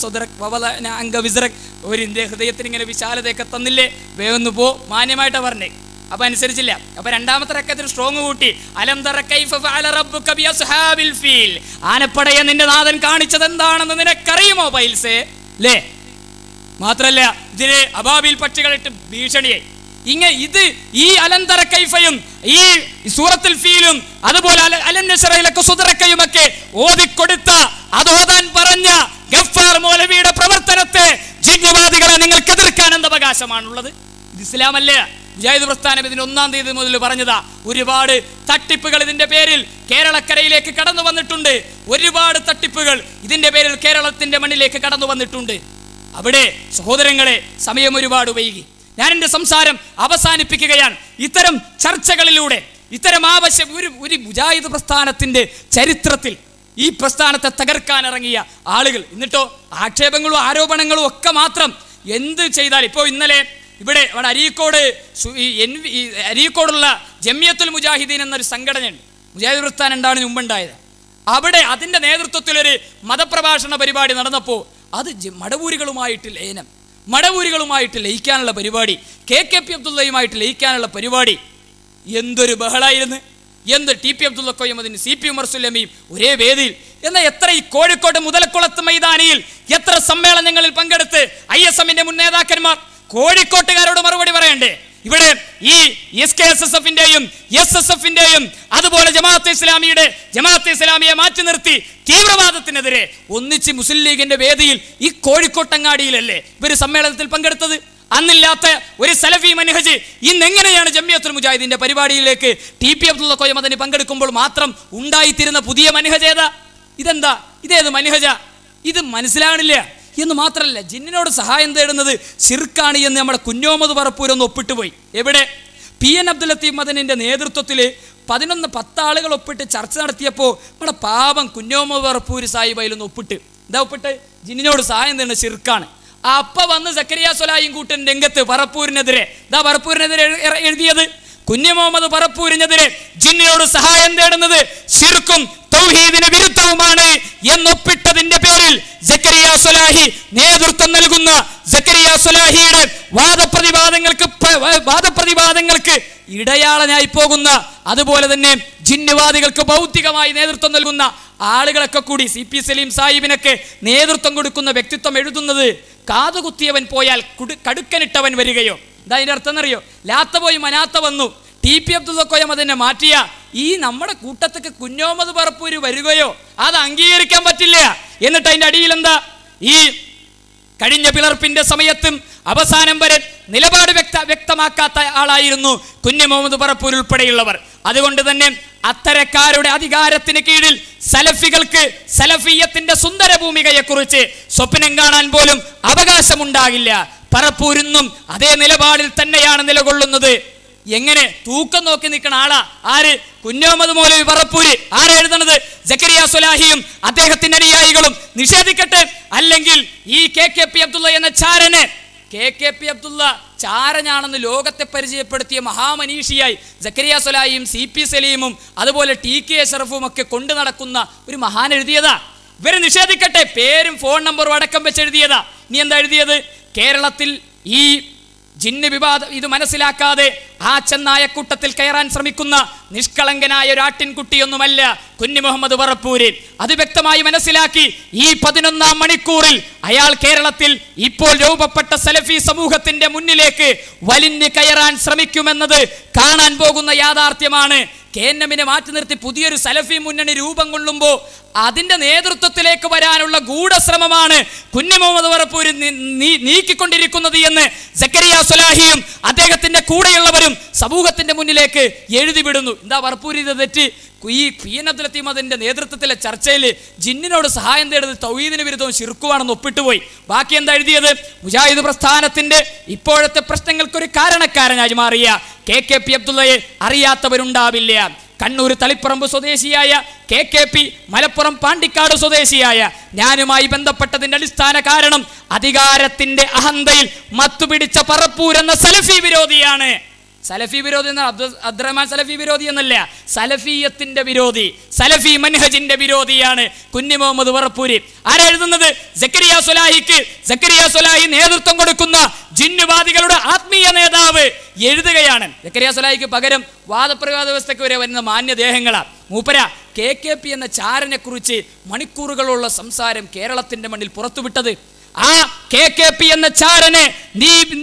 ഒരു ഹൃദയത്തിന് ഇങ്ങനെ വിശാലതയൊക്കെ തന്നില്ലേ, വേഗം പോ, മാന്യമായിട്ടാ പറഞ്ഞേ. അപ്പൊ അനുസരിച്ചില്ല. അപ്പൊ രണ്ടാമത്തെ റക്കത്തിൽ സ്ട്രോങ് കൂട്ടി. അലം തറ കൈഫ ഫഅല റബ്ബുക ബിഅസ്ഹാബിൽ ഫീൽ, ആനപ്പടയെ നിന്റെ നാഥൻ കാണിച്ചത് എന്താണെന്ന് നിനക്കറിയുമോ പൈൽസേ? അല്ലേ? മാത്രല്ല ഇതിന് അബാബിൽ പക്ഷികളിട്ട് ഭീഷണിയായി. ഇങ്ങനെ ഇത് ഈ അലന്തര കൈഫയും ഈ സൂറത്തുൽ ഫീലും അതുപോലെ അലൻ നസ്റിലൊക്കെ സുദറക്കയുമൊക്കെ ഓതിക്കൊടുത്ത അതോതാൻ പറഞ്ഞ ഗഫാർ മൗലവിയുടെ പ്രവർത്തനത്തെ ജിന്നുവാദികളെ നിങ്ങൾക്ക് എതിർക്കാൻ എന്ത് അവകാശമാണുള്ളത്? ഇത് ഇസ്ലാമല്ല. മുജാഹിദ് പ്രസ്ഥാനം ഇതിന് 1-ാം തീയതി മുതൽ പറഞ്ഞതാ. ഒരുപാട് തട്ടിപ്പുകൾ ഇതിന്റെ പേരിൽ കേരളക്കരയിലേക്ക് കടന്നു വന്നിട്ടുണ്ട്. ഒരുപാട് തട്ടിപ്പുകൾ ഇതിന്റെ പേരിൽ കേരളത്തിന്റെ മണ്ണിലേക്ക് കടന്നു വന്നിട്ടുണ്ട്. അവിടെ സഹോദരങ്ങളെ, സമയം ഒരുപാട് വൈകി. ഞാൻ എൻ്റെ സംസാരം അവസാനിപ്പിക്കുകയാണ്. ഇത്തരം ചർച്ചകളിലൂടെ ഇത്തരം ആവശ്യം ഒരു മുജാഹിദ് പ്രസ്ഥാനത്തിന്റെ ചരിത്രത്തിൽ ഈ പ്രസ്ഥാനത്തെ തകർക്കാൻ ഇറങ്ങിയ ആളുകൾ, എന്നിട്ടോ ആക്ഷേപങ്ങളും ആരോപണങ്ങളും ഒക്കെ മാത്രം എന്ത് ചെയ്താൽ. ഇപ്പോൾ ഇന്നലെ ഇവിടെ അരീക്കോടുള്ള ജമിയത്തുൽ മുജാഹിദീൻ എന്നൊരു സംഘടനയുണ്ട്. മുജാഹിദ് പ്രസ്ഥാനം ഉണ്ടാകുന്നതിന് മുമ്പുണ്ടായത്. അവിടെ അതിൻ്റെ നേതൃത്വത്തിലൊരു മതപ്രഭാഷണ പരിപാടി നടന്നപ്പോൾ അത് മടവൂരികളുമായിട്ട് ലയനം, മടവൂരികളുമായിട്ട് ലയിക്കാനുള്ള പരിപാടി, KKP അബ്ദുള്ളയുമായിട്ട് ലയിക്കാനുള്ള പരിപാടി. എന്തൊരു ബഹളായിരുന്നു! എന്ത് TP അബ്ദുള്ള കൊയ്യമദിന് CP ഉമർ സുല്ലമിയും ഒരേ വേദിയിൽ. എന്നാൽ എത്ര ഈ കോഴിക്കോട് മുതലക്കുളത്ത് മൈതാനിയിൽ എത്ര സമ്മേളനങ്ങളിൽ പങ്കെടുത്ത് ISMന്റെ മുൻ നേതാക്കന്മാർ കോഴിക്കോട്ടുകാരോട് മറുപടി പറയണ്ടേ? ഇവിടെ ഈ SKSSFന്റെയും SSFന്റെയും അതുപോലെ ജമാഅത്തെ ഇസ്ലാമിയെ മാറ്റി നിർത്തി തീവ്രവാദത്തിനെതിരെ ഒന്നിച്ച് മുസ്ലിം ലീഗിന്റെ വേദിയിൽ ഈ കോഴിക്കോട്ടങ്ങാടിയിലല്ലേ ഇവര് സമ്മേളനത്തിൽ പങ്കെടുത്തത്? അന്നില്ലാത്ത ഒരു സലഫി മനഹജ് ഇന്നെങ്ങനെയാണ് ജമിയത്തുൽ മുജാഹിദിന്റെ പരിപാടിയിലേക്ക് TP അബ്ദുള്ള കൊയ്യമദിന് പങ്കെടുക്കുമ്പോൾ മാത്രം ഉണ്ടായിത്തീരുന്ന പുതിയ മനഹജ് ഏതാ? ഇതെന്താ? ഇതേത് മനഹജ? ഇത് മനസ്സിലാകണില്ല. എന്ന് മാത്രമല്ല, ജിന്നിനോട് സഹായം തേടുന്നത് ശിർക്കാണ് എന്ന് നമ്മുടെ കുഞ്ഞോമത് പറപ്പൂരൊന്ന് ഒപ്പിട്ടുപോയി. എവിടെ? PN അബ്ദുൽ ലത്തീഫ് മദനിന്റെ നേതൃത്വത്തിൽ 10 ആളുകൾ ഒപ്പിട്ട് ചർച്ച നടത്തിയപ്പോൾ നമ്മുടെ പാപം കുഞ്ഞോമത് പറപ്പൂര് സാഹിബ് അതിലൊന്ന് ഒപ്പിട്ട്. എന്താ ഒപ്പിട്ട്? ജിന്നിനോട് സഹായം തേടുന്നത് ശിർക്കാണ്. അപ്പ വന്ന് സക്കരിയ സ്വലാഹിയും കൂട്ടൻ രംഗത്ത് പറപ്പൂരിനെതിരെ എഴുതിയത് കുഞ്ഞു മുഹമ്മദ് പറപ്പൂരിനെതിരെ ജിന്നിനോട് സഹായം തേടുന്നത് ശിർക്കും തൗഹീദിന് വിരുദ്ധവുമാണ് എന്നൊപ്പിട്ടതിന്റെ പേരിൽ സക്കരിയ സ്വലാഹി നേതൃത്വം നൽകുന്ന സക്കരിയ സ്വലാഹിയുടെ വാദപ്രതിവാദങ്ങൾക്ക് ഇടയാളനായി പോകുന്ന, അതുപോലെ തന്നെ ജിന്നുവാദികൾക്ക് ഭൗതികമായി നേതൃത്വം നൽകുന്ന ആളുകളൊക്കെ കൂടി CP സലീം സാഹിബിനൊക്കെ നേതൃത്വം കൊടുക്കുന്ന വ്യക്തിത്വം എഴുതുന്നത് കാതുകുത്തിയവൻ പോയാൽ കടുക്കനിട്ടവൻ വരികയോ. എന്താ അതിൻ്റെ അർത്ഥം എന്നറിയോ? ലാത്ത പോയി മനാത്ത വന്നു. TP അബ്ദുള്ള കൊയ്യമദിനെ മാറ്റിയ ഈ നമ്മുടെ കൂട്ടത്തൊക്കെ കുഞ്ഞോമത് പറപ്പൂര് വരികയോ അത് അംഗീകരിക്കാൻ പറ്റില്ല. എന്നിട്ട് അതിൻ്റെ അടിയിൽ എന്താ? ഈ കഴിഞ്ഞ പിളർപ്പിന്റെ സമയത്തും അവസാനം വരെ നിലപാട് വ്യക്തമാക്കാത്ത ആളായിരുന്നു കുഞ്ഞു മുഹമ്മദ് പറപ്പൂർ ഉൾപ്പെടെയുള്ളവർ. അതുകൊണ്ട് തന്നെ അത്തരക്കാരുടെ അധികാരത്തിന് കീഴിൽ സലഫികൾക്ക് സലഫിയത്തിന്റെ സുന്ദര ഭൂമികയെക്കുറിച്ച് സ്വപ്നം കാണാൻ പോലും അവകാശമുണ്ടാകില്ല. പറപ്പൂരിന്നും അതേ നിലപാടിൽ തന്നെയാണ് നിലകൊള്ളുന്നത്. എങ്ങനെ തൂക്കം നോക്കി നിൽക്കണ ആളാ ആര്? കുഞ്ഞോമത് മൗലവി പറപ്പൂര്. ആരെഴുതണത്? സക്കരിയ സ്വലാഹിയും അദ്ദേഹത്തിന്റെ അനുയായികളും. നിഷേധിക്കട്ടെ. അല്ലെങ്കിൽ ഈ KKP അബ്ദുള്ള എന്ന ചാരന്, KKP അബ്ദുള്ള ചാരനാണെന്ന് ലോകത്തെ പരിചയപ്പെടുത്തിയ മഹാമനീഷിയായി സക്കരിയ സ്വലാഹിയും CP സലീമും അതുപോലെ TK അഷ്റഫും ഒക്കെ കൊണ്ടു നടക്കുന്ന ഒരു മഹാൻ എഴുതിയതാ. ഇവര് നിഷേധിക്കട്ടെ. പേരും ഫോൺ നമ്പറും അടക്കം വെച്ച് എഴുതിയതാ. ഇനി എന്താ എഴുതിയത്? കേരളത്തിൽ ഈ ജിന്ന് വിവാദം ഇത് മനസ്സിലാക്കാതെ ആ ചെന്നായക്കൂട്ടത്തിൽ കയറാൻ ശ്രമിക്കുന്ന നിഷ്കളങ്കനായ ഒരു ആട്ടിൻകുട്ടിയൊന്നുമല്ല കുഞ്ഞു മുഹമ്മദ് പറപ്പൂര്. അത് വ്യക്തമായി മനസ്സിലാക്കി ഈ 11-ാം മണിക്കൂറിൽ അയാൾ കേരളത്തിൽ ഇപ്പോൾ രൂപപ്പെട്ട സലഫി സമൂഹത്തിന്റെ മുന്നിലേക്ക് വലിഞ്ഞു കയറാൻ ശ്രമിക്കുമെന്നത് കാണാൻ പോകുന്ന യാഥാർത്ഥ്യമാണ്. KNM മാറ്റി നിർത്തി പുതിയൊരു സലഫി മുന്നണി രൂപം കൊള്ളുമ്പോൾ അതിന്റെ നേതൃത്വത്തിലേക്ക് വരാനുള്ള ഗൂഢശ്രമമാണ് കുഞ്ഞി മുഹമ്മദ് പറപ്പൂര് നീക്കിക്കൊണ്ടിരിക്കുന്നത് എന്ന് സക്കരിയ സ്വലാഹിയും അദ്ദേഹത്തിന്റെ കൂടെയുള്ളവരും സമൂഹത്തിന്റെ മുന്നിലേക്ക് എഴുതി വിടുന്നു. എന്താ പറപ്പൂര് ഇത് തെറ്റ്? ഈ പി.എൻ. അബ്ദുൽ ലത്തീഫ് അതിന്റെ നേതൃത്വത്തിലെ ചർച്ചയിൽ ജിന്നിനോട് സഹായം തേടുന്നത് തൗഹീദിന് വിരുദ്ധവും ശിർക്കുവാണെന്ന് ഒപ്പിട്ടുപോയി. ബാക്കി എന്താ എഴുതിയത്? മുജാഹിദ് പ്രസ്ഥാനത്തിന്റെ ഇപ്പോഴത്തെ പ്രശ്നങ്ങൾക്കൊരു കാരണക്കാരനായി മാറിയ KKP അബ്ദുള്ളയെ അറിയാത്തവരുണ്ടാവില്ല. കണ്ണൂർ തളിപ്പറമ്പ് സ്വദേശിയായ KKP മലപ്പുറം പാണ്ടിക്കാട് സ്വദേശിയായ ഞാനുമായി ബന്ധപ്പെട്ടതിന്റെ അടിസ്ഥാന കാരണം അധികാരത്തിന്റെ അഹന്തയിൽ മത്തുപിടിച്ച പറപ്പൂരെന്ന സലഫി വിരോധിയാണ്. സലഫി വിരോധി എന്ന അബ്ദുറഹ്മാൻ സലഫി വിരോധി എന്നല്ല, സലഫിയത്തിന്റെ വിരോധി, സലഫി മൻഹജിന്റെ വിരോധിയാണ് കുഞ്ഞി മുഹമ്മദ് പറപ്പൂര്. ആരെഴുതുന്നത്? സക്കരിയ സ്വലാഹിക്ക്. സക്കരിയ സ്വലാഹി നേതൃത്വം കൊടുക്കുന്ന ജിന്നുവാദികളുടെ ആത്മീയ നേതാവ് എഴുതുകയാണ്. സക്കരിയ സ്വലാഹിക്ക് പകരം വാദപ്രതിവാദ വ്യവസ്ഥയ്ക്ക് വരെ വരുന്ന മാന്യദേഹങ്ങളാണ്. മൂപ്പര KKP എന്ന ചാരനെ കുറിച്ച് മണിക്കൂറുകളുള്ള സംസാരം കേരളത്തിന്റെ മണ്ണിൽ പുറത്തുവിട്ടത്. ആ KKP എന്ന ചാരനെ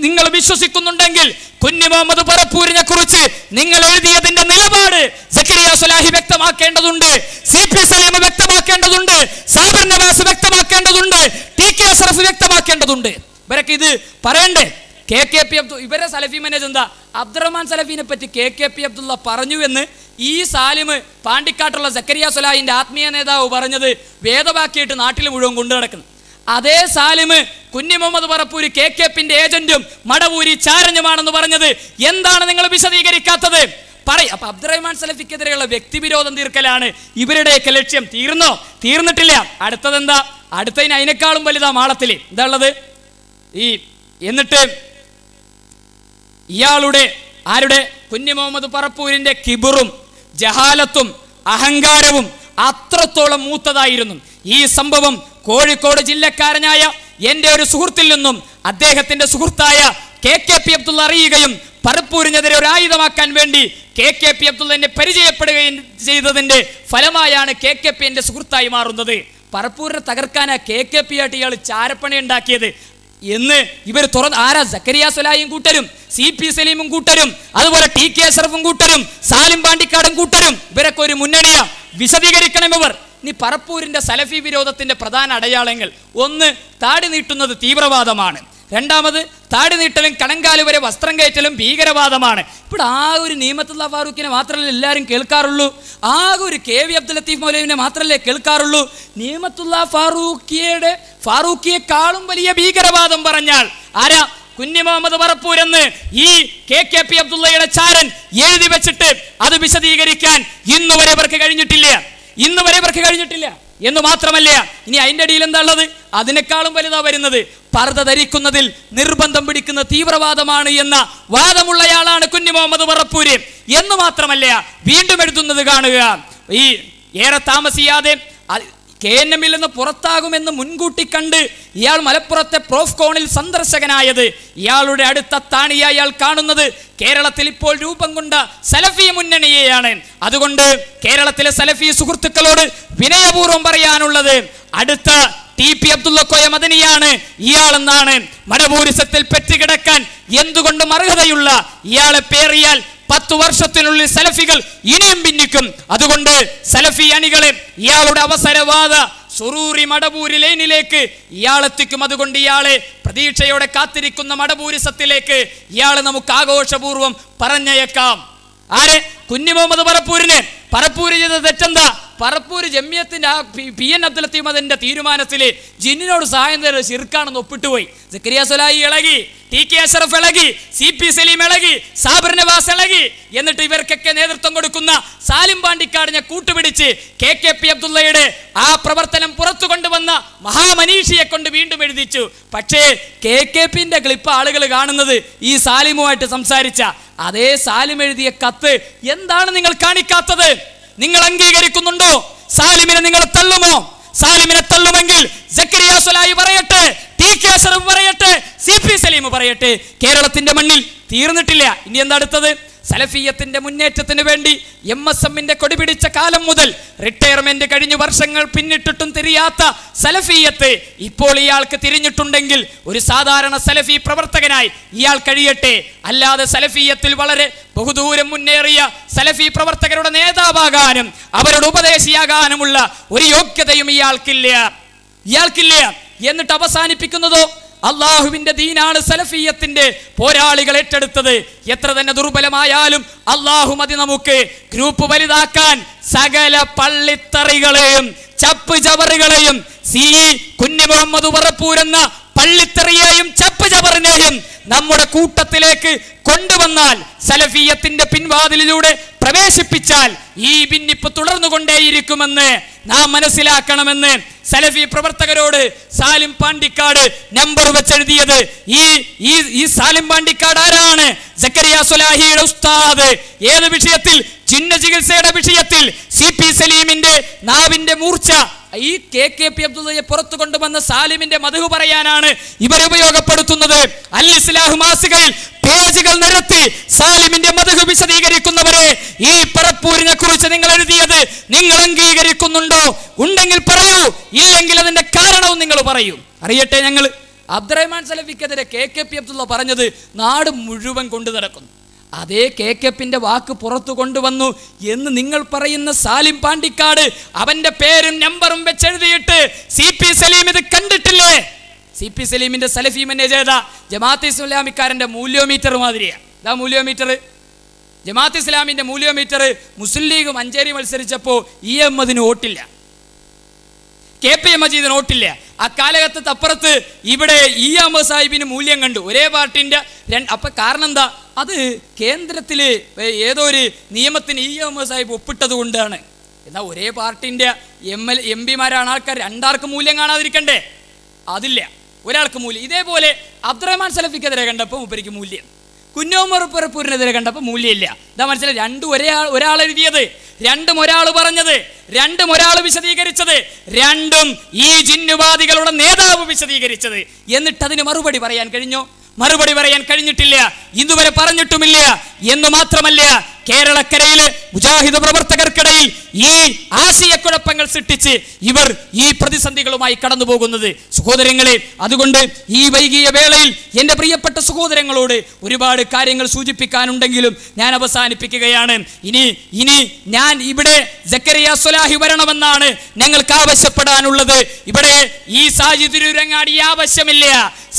നിങ്ങൾ വിശ്വസിക്കുന്നുണ്ടെങ്കിൽ കുഞ്ഞി മുഹമ്മദ് പറപ്പൂരിനെ കുറിച്ച് നിങ്ങൾ എഴുതിയതിന്റെ നിലപാട് സക്കരിയ സ്വലാഹി വ്യക്തമാക്കേണ്ടതുണ്ട്, CP സലീം വ്യക്തമാക്കേണ്ടതുണ്ട്, സാബിർ നവാസ് വ്യക്തമാക്കേണ്ടതുണ്ട്, TK അഷ്റഫ് വ്യക്തമാക്കേണ്ടതുണ്ട്. ഇവരൊക്കെ ഇത് പറയണ്ടേ? KKP ഇവരെ സലഫി മാനേജ് എന്താ? അബ്ദുറഹ്മാൻ സലഫിനെ പറ്റി KKP അബ്ദുള്ള പറഞ്ഞു എന്ന് ഈ സാലിം പാണ്ടിക്കാട്ടുള്ള സക്കരിയ സ്വലാഹിന്റെ ആത്മീയ നേതാവ് പറഞ്ഞത് വേദവാക്കിയിട്ട് നാട്ടിൽ മുഴുവൻ കൊണ്ടു നടക്കുന്നു. അതേ സാലിം കുഞ്ഞി മുഹമ്മദ് പറപ്പൂര് KKPന്റെ ഏജന്റും മടവൂരി ചാരനുമാണെന്ന് പറഞ്ഞത് എന്താണ് നിങ്ങൾ വിശദീകരിക്കാത്തത്? അപ്പൊ അബ്ദുറഹ്മാൻ സലഫിക്കെതിരെയുള്ള വ്യക്തിവിരോധം തീർക്കലാണ് ഇവരുടെയൊക്കെ ലക്ഷ്യം. തീർന്നോ? തീർന്നിട്ടില്ല. അടുത്തതെന്താ? അടുത്തതിന് അതിനേക്കാളും വലുതാ മാളത്തില്. എന്താ ഉള്ളത്? എന്നിട്ട് ഇയാളുടെ ആരുടെ? കുഞ്ഞി മുഹമ്മദ് പറപ്പൂരിന്റെ കിബറും ജഹാലത്തും അഹങ്കാരവും അത്രത്തോളം മൂത്തതായിരുന്നു. ഈ സംഭവം കോഴിക്കോട് ജില്ലക്കാരനായ എൻ്റെ ഒരു സുഹൃത്തിൽ നിന്നും അദ്ദേഹത്തിന്റെ സുഹൃത്തായ KKP അബ്ദുള്ള അറിയുകയും പറപ്പൂരിനെതിരെ ഒരു ആയുധമാക്കാൻ വേണ്ടി KKP അബ്ദുള്ളനെ പരിചയപ്പെടുകയും ചെയ്തതിന്റെ ഫലമായാണ് KKP എൻ്റെ സുഹൃത്തായി മാറുന്നത്. പറപ്പൂരിനെ തകർക്കാനാ KKP ആയിട്ട് ഇയാൾ ചാരപ്പണി ഉണ്ടാക്കിയത് എന്ന് ഇവർ ആരാ? സക്കരിയ സ്വലാഹിയും കൂട്ടരും, CP സലീമും കൂട്ടരും, അതുപോലെ TK അഷ്റഫും കൂട്ടരും, സാലിം പാണ്ടിക്കാടും കൂട്ടരും, ഇവരൊക്കെ ഒരു മുന്നണിയാ. വിശദീകരിക്കണം ഇവർ. ഇനി പറപ്പൂരിന്റെ സലഫി വിരോധത്തിന്റെ പ്രധാന അടയാളങ്ങൾ: ഒന്ന്, താടി നീട്ടുന്നത് തീവ്രവാദമാണ്. രണ്ടാമത്, താടി നീട്ടലും കണങ്കാല് വരെ വസ്ത്രം കയറ്റലും ഭീകരവാദമാണ്. ഇവിടെ ആ ഒരു നിയമത്തുള്ള ഫാറൂഖിനെ മാത്രമല്ല എല്ലാവരും കേൾക്കാറുള്ളൂ. ആകെ ഒരു KV അബ്ദുൽ ലത്തീഫ് മൗലവിനെ മാത്രമല്ലേ കേൾക്കാറുള്ളൂ. നിയമത്തുള്ള ഫാറൂഖിയെക്കാളും വലിയ ഭീകരവാദം പറഞ്ഞാൽ ആരാ? കുഞ്ഞി മുഹമ്മദ് പറപ്പൂരെന്ന് ഈ KKP അബ്ദുള്ളയുടെ ചാരൻ എഴുതി വെച്ചിട്ട് അത് വിശദീകരിക്കാൻ ഇന്നുവരെ ഇവർക്ക് കഴിഞ്ഞിട്ടില്ല. എന്ന് മാത്രമല്ല, ഇനി അതിന്റെ അടിയിൽ എന്താ ഉള്ളത്? അതിനേക്കാളും വലുതാ വരുന്നത്. പർദ്ദ ധരിക്കുന്നതിൽ നിർബന്ധം പിടിക്കുന്ന തീവ്രവാദമാണ് എന്ന വാദമുള്ളയാളാണ് കുഞ്ഞി മുഹമ്മദ് പറപ്പൂര്. എന്ന് മാത്രമല്ല, വീണ്ടും എഴുതുന്നത് കാണുക. ഈ ഏറെ താമസിയാതെ KNM-ൽ നിന്ന് പുറത്താകുമെന്ന് മുൻകൂട്ടി കണ്ട് ഇയാൾ മലപ്പുറത്തെ പ്രോഫ്കോണിൽ സന്ദർശകനായത്. ഇയാളുടെ അടുത്ത താണിയായി ഇയാൾ കാണുന്നത് കേരളത്തിൽ ഇപ്പോൾ രൂപം കൊണ്ട സലഫി മുന്നണിയെയാണ്. അതുകൊണ്ട് കേരളത്തിലെ സലഫി സുഹൃത്തുക്കളോട് വിനയപൂർവ്വം പറയാനുള്ളത്, അടുത്ത TP അബ്ദുള്ളക്കോയ മദനിയാണ് ഇയാളെന്നാണ്. മടപൂരിസത്തിൽ പെറ്റുകിടക്കാൻ എന്തുകൊണ്ടും അർഹതയുള്ള ഇയാളെ പേറിയാൽ 10 വർഷത്തിനുള്ളിൽ സലഫികൾ ഇനിയും ഭിന്നിക്കും. അതുകൊണ്ട് സലഫി അണികളെ ഇയാളുടെ അവസരവാദ സുറൂറി മടപൂരി ലൈനിലേക്ക് ഇയാളെത്തിക്കും. അതുകൊണ്ട് ഇയാളെ പ്രതീക്ഷയോടെ കാത്തിരിക്കുന്ന മടപൂരിസത്തിലേക്ക് ഇയാളെ നമുക്ക് ആഘോഷപൂർവ്വം പറഞ്ഞയക്കാം. ആരെ? കുഞ്ഞി മുഹമ്മദ് പറപ്പൂരിന്. പറപ്പൂര് ചെയ്ത തെറ്റെന്താ? പറപ്പൂര് ജമിയത്തിന്റെ ആ PN അബ്ദുൽ ലത്തീഫ് അതിന്റെ തീരുമാനത്തിൽ ജിന്നിനോട് സഹായം തരുന്നത് ശിർക്കാണെന്ന് ഒപ്പിട്ടുപോയി. സക്കരിയ സ്വലാഹി ഇളകി, TK അഷ്റഫ് ഇളകി, CP സലീം ഇളകി, സാബിർ നവാസ് ഇളകി. എന്നിട്ട് ഇവർക്കൊക്കെ നേതൃത്വം കൊടുക്കുന്ന സാലിം പാണ്ടിക്കാടിനെ കൂട്ടുപിടിച്ച് KKP അബ്ദുള്ളയുടെ ആ പ്രവർത്തനം പുറത്തു കൊണ്ടുവന്ന മഹാമനീഷിയെ കൊണ്ട് വീണ്ടും എഴുതിച്ചു. പക്ഷേ KKPന്റെ ക്ലിപ്പ് ആളുകൾ കാണുന്നത് ഈ സാലിമുമായിട്ട് സംസാരിച്ച അതേ സാലിം എഴുതിയ കത്ത്. എന്താണ് നിങ്ങൾ കാണിക്കാത്തത്? നിങ്ങൾ അംഗീകരിക്കുന്നുണ്ടോ? സാലിമിനെ നിങ്ങൾ തള്ളുമോ? സാലിമിനെ തള്ളുമെങ്കിൽ സക്കരിയ സ്വലാഹി പറയട്ടെ, TK അഷ്റഫ് പറയട്ടെ, CP സലീം പറയട്ടെ. കേരളത്തിന്റെ മണ്ണിൽ തീർന്നിട്ടില്ല. ഇനി എന്താ അടുത്തത്? സലഫിയത്തിന്റെ മുന്നേറ്റത്തിന് വേണ്ടി MSMന്റെ കൊടി പിടിച്ച കാലം മുതൽ റിട്ടയർമെന്റ് കഴിഞ്ഞ വർഷങ്ങൾ പിന്നിട്ടിട്ടും തിരിയാത്ത സലഫിയത്ത് ഇപ്പോൾ ഇയാൾക്ക് തിരിഞ്ഞിട്ടുണ്ടെങ്കിൽ ഒരു സാധാരണ സലഫി പ്രവർത്തകനായി ഇയാൾ കഴിയട്ടെ. അല്ലാതെ സലഫിയത്തിൽ വളരെ ബഹുദൂരം മുന്നേറിയ സലഫി പ്രവർത്തകരുടെ നേതാവാകാനും അവരുടെ ഉപദേശിയാകാനുമുള്ള ഒരു യോഗ്യതയും ഇയാൾക്കില്ല. എന്നിട്ട് അവസാനിപ്പിക്കുന്നതോ അള്ളാഹുവിന്റെ ദീനാണ് സലഫിയത്തിന്റെ പോരാളികൾ ഏറ്റെടുത്തത്. എത്ര തന്നെ ദുർബലമായാലും അള്ളാഹു മതി നമുക്ക്. ഗ്രൂപ്പ് വലുതാക്കാൻ സകല പള്ളിത്തറികളെയും ചപ്പ് ചവറുകളെയും കുഞ്ഞി മുഹമ്മദ് പറപ്പൂരെന്ന പള്ളിത്തറിയെയും ചപ്പ് ചവറിനെയും നമ്മുടെ കൂട്ടത്തിലേക്ക് കൊണ്ടുവന്നാൽ, സലഫിയത്തിന്റെ പിൻവാതിലിലൂടെ പ്രവേശിപ്പിച്ചാൽ ഈ ഭിന്നിപ്പ് തുടർന്നുകൊണ്ടേയിരിക്കുമെന്ന് നാം മനസ്സിലാക്കണമെന്ന് സലഫി പ്രവർത്തകരോട് സാലിം പാണ്ടിക്കാട് നമ്പർ വെച്ചെഴുതിയത്. ഈ സാലിം പാണ്ടിക്കാട് ആരാണ്? സക്കരിയ സ്വലാഹിയുടെ ഉസ്താദ്. ഏത് വിഷയത്തിൽ? ജിന്ന ചികിത്സയുടെ വിഷയത്തിൽ CP സലീമിന്റെ നാവിന്റെ മൂർച്ച ഈ KKP അബ്ദുള്ളയെ പുറത്തു കൊണ്ടുവന്ന സാലിമിന്റെ മദ്ഹ് പറയാനാണ് ഇവർ ഉപയോഗപ്പെടുത്തുന്നത്. അൽ ഇസ്ലാഹ് മാസികയിൽ പേജുകൾ നിരത്തി സാലിമിന്റെ മദ്ഹ് വിശദീകരിക്കുന്നവരെ, ഈ പറപ്പൂരിനെ കുറിച്ച് നിങ്ങൾ എഴുതിയത് നിങ്ങൾ അംഗീകരിക്കുന്നുണ്ടോ? ഉണ്ടെങ്കിൽ പറയൂ, ഇല്ലെങ്കിൽ അതിന്റെ കാരണവും നിങ്ങൾ പറയൂ. അറിയട്ടെ. ഞങ്ങൾ അബ്ദുറഹ്മാൻ സലഫിക്കെതിരെ KKP അബ്ദുള്ള പറഞ്ഞത് നാട് മുഴുവൻ കൊണ്ടു നടക്കുന്നു. അതേ KKPന്റെ വാക്ക് പുറത്തു കൊണ്ടുവന്നു എന്ന് നിങ്ങൾ പറയുന്ന സാലിം പാണ്ടിക്കാട് അവന്റെ പേരും നമ്പറും വെച്ചെഴുതിയിട്ട് CP സലീം ഇത് കണ്ടിട്ടില്ലേ? CP സലീമിന്റെ സലഫി മാനേജർ ജമാഅത്തെ ഇസ്ലാമിക്കാരന്റെ മൂല്യോമീറ്റർ മാതിരിയാണ്. ഇതാ മൂല്യോമീറ്റർ. ജമാഅത്തെ ഇസ്ലാമിന്റെ മൂല്യോമീറ്റർ. മുസ്ലിം ലീഗ് മഞ്ചേരി മത്സരിച്ചപ്പോൾ EMതിന് വോട്ടില്ല, KP മജീദിന് വോട്ടില്ല. ആ കാലഘട്ടത്ത് അപ്പുറത്ത് ഇവിടെ EM സാഹിബിന് മൂല്യം കണ്ടു. ഒരേ പാർട്ടിന്റെ അപ്പൊ കാരണം എന്താ? അത് കേന്ദ്രത്തില് ഏതോ ഒരു നിയമത്തിന് EM സാഹിബ് ഒപ്പിട്ടത് കൊണ്ടാണ്. എന്നാൽ ഒരേ പാർട്ടിന്റെ MPമാരാണ് ആൾക്കാർ, രണ്ടാൾക്ക് മൂല്യം കാണാതിരിക്കണ്ടേ? അതില്ല, ഒരാൾക്ക് മൂല്യം. ഇതേപോലെ അബ്ദുറഹ്മാൻ സലഫിക്കെതിരെ കണ്ടപ്പോൾ മൂപ്പരിക്ക് മൂല്യം, കുഞ്ഞോമർ പറപ്പൂരിനെതിരെ കണ്ടപ്പോൾ മൂല്യമില്ല. ഇതാ മനസ്സിലായി. രണ്ടും ഒരാൾ എഴുതിയത്, രണ്ടും ഒരാൾ പറഞ്ഞത്, രണ്ടും ഒരാൾ വിശദീകരിച്ചത്, രണ്ടും ഈ ജിന്നുവാദികളുടെ നേതാവ് വിശദീകരിച്ചത്. എന്നിട്ട് അതിന് മറുപടി പറയാൻ കഴിഞ്ഞോ? മറുപടി പറയാൻ കഴിഞ്ഞിട്ടില്ല, ഇതുവരെ പറഞ്ഞിട്ടുമില്ല. എന്ന് മാത്രമല്ല, കേരളക്കരയിലെ മുജാഹിദ് പ്രവർത്തകർക്കിടയിൽ ഈ ആശയക്കുഴപ്പങ്ങൾ സൃഷ്ടിച്ച് ഇവർ ഈ പ്രതിസന്ധികളുമായി കടന്നു പോകുന്നത്. സഹോദരങ്ങളെ, അതുകൊണ്ട് ഈ വൈകിയ വേളയിൽ എൻ്റെ പ്രിയപ്പെട്ട സഹോദരങ്ങളോട് ഒരുപാട് കാര്യങ്ങൾ സൂചിപ്പിക്കാനുണ്ടെങ്കിലും ഞാൻ അവസാനിപ്പിക്കുകയാണ്. ഇനി ഞാൻ ഇവിടെ സക്കരിയ സ്വലാഹി വരണമെന്നാണ് ഞങ്ങൾക്ക് ആവശ്യപ്പെടാനുള്ളത്. ഇവിടെ ഈ സാജിദ് തിരൂരങ്ങാടി ആവശ്യമില്ല.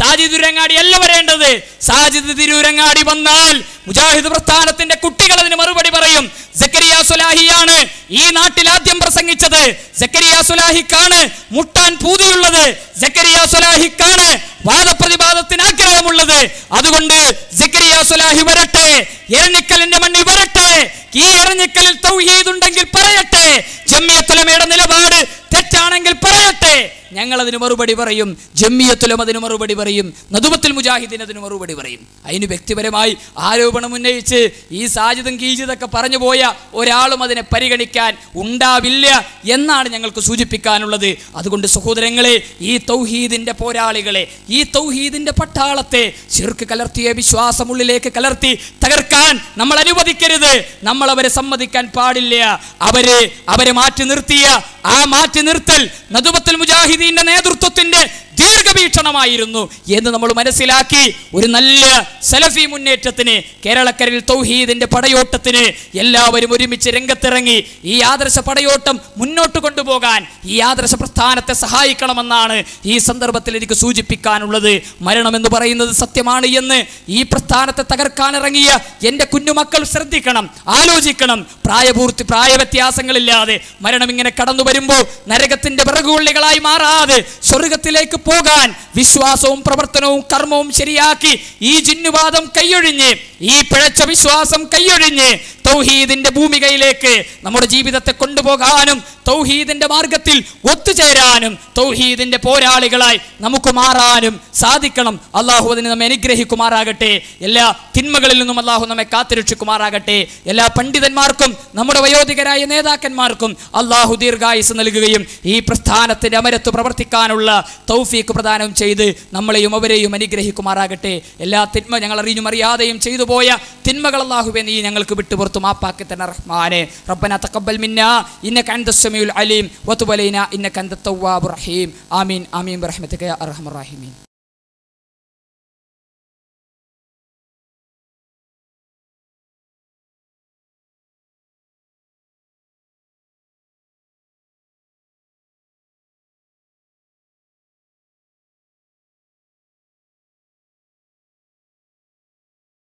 സാജിദ് തിരൂരങ്ങാടി അല്ല വരേണ്ടത്. സാജിദ് തിരൂരങ്ങാടി വന്നാൽ മുജാഹിദ് പ്രസ്ഥാനത്തിന്റെ കുട്ടികൾ അതിന് മറുപടി പറയും. സക്കരിയ സ്വലാഹിയാണ് ഈ നാട്ടിൽ ആദ്യം പ്രസംഗിച്ചത്. സക്കരിയ സ്വലാഹിക്കാണ് മുട്ടാൻ പൂതിയുള്ളത്. സക്കരിയ സ്വലാഹിക്കാണ് വാദപ്രതിവാദത്തിന് ആഗ്രഹമുള്ളത്. അതുകൊണ്ട് സക്കരിയ സ്വലാഹി വരട്ടെ, എരഞ്ഞിക്കലിന്റെ മണ്ണിൽ വരട്ടെ. ഈ എരഞ്ഞിക്കലിൽ തൗഹീദ് ഉണ്ടെങ്കിൽ പറയട്ടെ, ജമിയത്തുൽ ഉലമയുടെ നിലപാട് തെറ്റാണെങ്കിൽ പറയട്ടെ. ഞങ്ങൾ അതിന് മറുപടി പറയും. ജമിയത്തുൽ ഉലമ അതിന് മറുപടി പറയും. നദുവത്തുൽ മുജാഹിദീൻ അതിന് മറുപടി പറയും. അതിന് വ്യക്തിപരമായി ആരോപണം ഉന്നയിച്ച് ഈ സാജിദും കീജിതൊക്കെ പറഞ്ഞു പോയ ഒരാളും അതിനെ പരിഗണിക്കാൻ ഉണ്ടാവില്ല എന്നാണ് ഞങ്ങൾക്ക് സൂചിപ്പിക്കാനുള്ളത്. അതുകൊണ്ട് സഹോദരങ്ങളെ, ഈ തൗഹീദിന്റെ പോരാളികളെ, ഈ തൗഹീദിന്റെ പട്ടാളത്തെ ശിർക്ക് കലർത്തിയ വിശ്വാസമുള്ളിലേക്ക് കലർത്തി തകർക്കാൻ നമ്മൾ അനുവദിക്കരുത്. നമ്മൾ അവരെ സമ്മതിക്കാൻ പാടില്ല. അവരെ മാറ്റി നിർത്തിയ ആ മാറ്റി നിർത്തൽ നദുവത്തുൽ മുജാഹിദീന്റെ നേതൃത്വത്തിന്റെ ദീർഘവീക്ഷണമായിരുന്നു എന്ന് നമ്മൾ മനസ്സിലാക്കി ഒരു നല്ല സലഫി മുന്നേറ്റത്തിന്, കേരളക്കരയിൽ തൗഹീദിന്റെ പടയോട്ടത്തിന് എല്ലാവരും ഒരുമിച്ച് രംഗത്തിറങ്ങി ഈ ആദർശ പടയോട്ടം മുന്നോട്ട് കൊണ്ടുപോകാൻ ഈ ആദർശ പ്രസ്ഥാനത്തെ സഹായിക്കണമെന്നാണ് ഈ സന്ദർഭത്തിൽ എനിക്ക് സൂചിപ്പിക്കാനുള്ളത്. മരണമെന്ന് പറയുന്നത് സത്യമാണ് എന്ന് ഈ പ്രസ്ഥാനത്തെ തകർക്കാനിറങ്ങിയ എൻ്റെ കുഞ്ഞുമക്കൾ ശ്രദ്ധിക്കണം, ആലോചിക്കണം. പ്രായവ്യത്യാസങ്ങളില്ലാതെ മരണം ഇങ്ങനെ കടന്നു വരുമ്പോൾ നരകത്തിന്റെ വിറകുകൊള്ളികളായി മാറാതെ സ്വർഗത്തിലേക്ക് പോകാൻ വിശ്വാസവും പ്രവർത്തനവും കർമ്മവും ശരിയാക്കി ഈ ജിന്നുവാദം കൈയൊഴിഞ്ഞ്, ഈ പിഴച്ച വിശ്വാസം കൈയൊഴിഞ്ഞ് തൗഹീദിന്റെ ഭൂമികയിലേക്ക് നമ്മുടെ ജീവിതത്തെ കൊണ്ടുപോകാനും തൗഹീദിന്റെ മാർഗത്തിൽ ഒത്തുചേരാനും തൗഹീദിന്റെ പോരാളികളായി നമുക്ക് മാറാനും സാധിക്കണം. അള്ളാഹു അതിന് നമ്മെ അനുഗ്രഹിക്കുമാറാകട്ടെ. എല്ലാ തിന്മകളിൽ നിന്നും അള്ളാഹു നമ്മെ കാത്തുരക്ഷിക്കുമാറാകട്ടെ. എല്ലാ പണ്ഡിതന്മാർക്കും നമ്മുടെ വയോധികരായ നേതാക്കന്മാർക്കും അള്ളാഹു ദീർഘായുസ് നൽകുകയും ഈ പ്രസ്ഥാനത്തിന്റെ അമരത്ത് പ്രവർത്തിക്കാനുള്ള തൗഫീഖ് പ്രദാനം ചെയ്ത് നമ്മളെയും അവരെയും അനുഗ്രഹിക്കുമാറാകട്ടെ. എല്ലാ തിന്മ ഞങ്ങൾ അറിഞ്ഞും അറിയാതെയും ചെയ്തു പോയ തിന്മകൾ അല്ലാഹുവേ നീ ഞങ്ങൾക്ക് വിട്ടുപുറത്തു മാപ്പാക്കി തന്നെ റഹ്മാനെ. റബ്ബനാ തഖബ്ബൽ മിന്നാ ഇന്നക അൻതസ് സമീഉൽ അലീം വതുബ് അലൈനാ ഇന്നക അൻതത് തവ്വാബുർ റഹീം. ആമീൻ ആമീൻ ബിറഹ്മതിക യാ അർഹമർ റഹീമീൻ.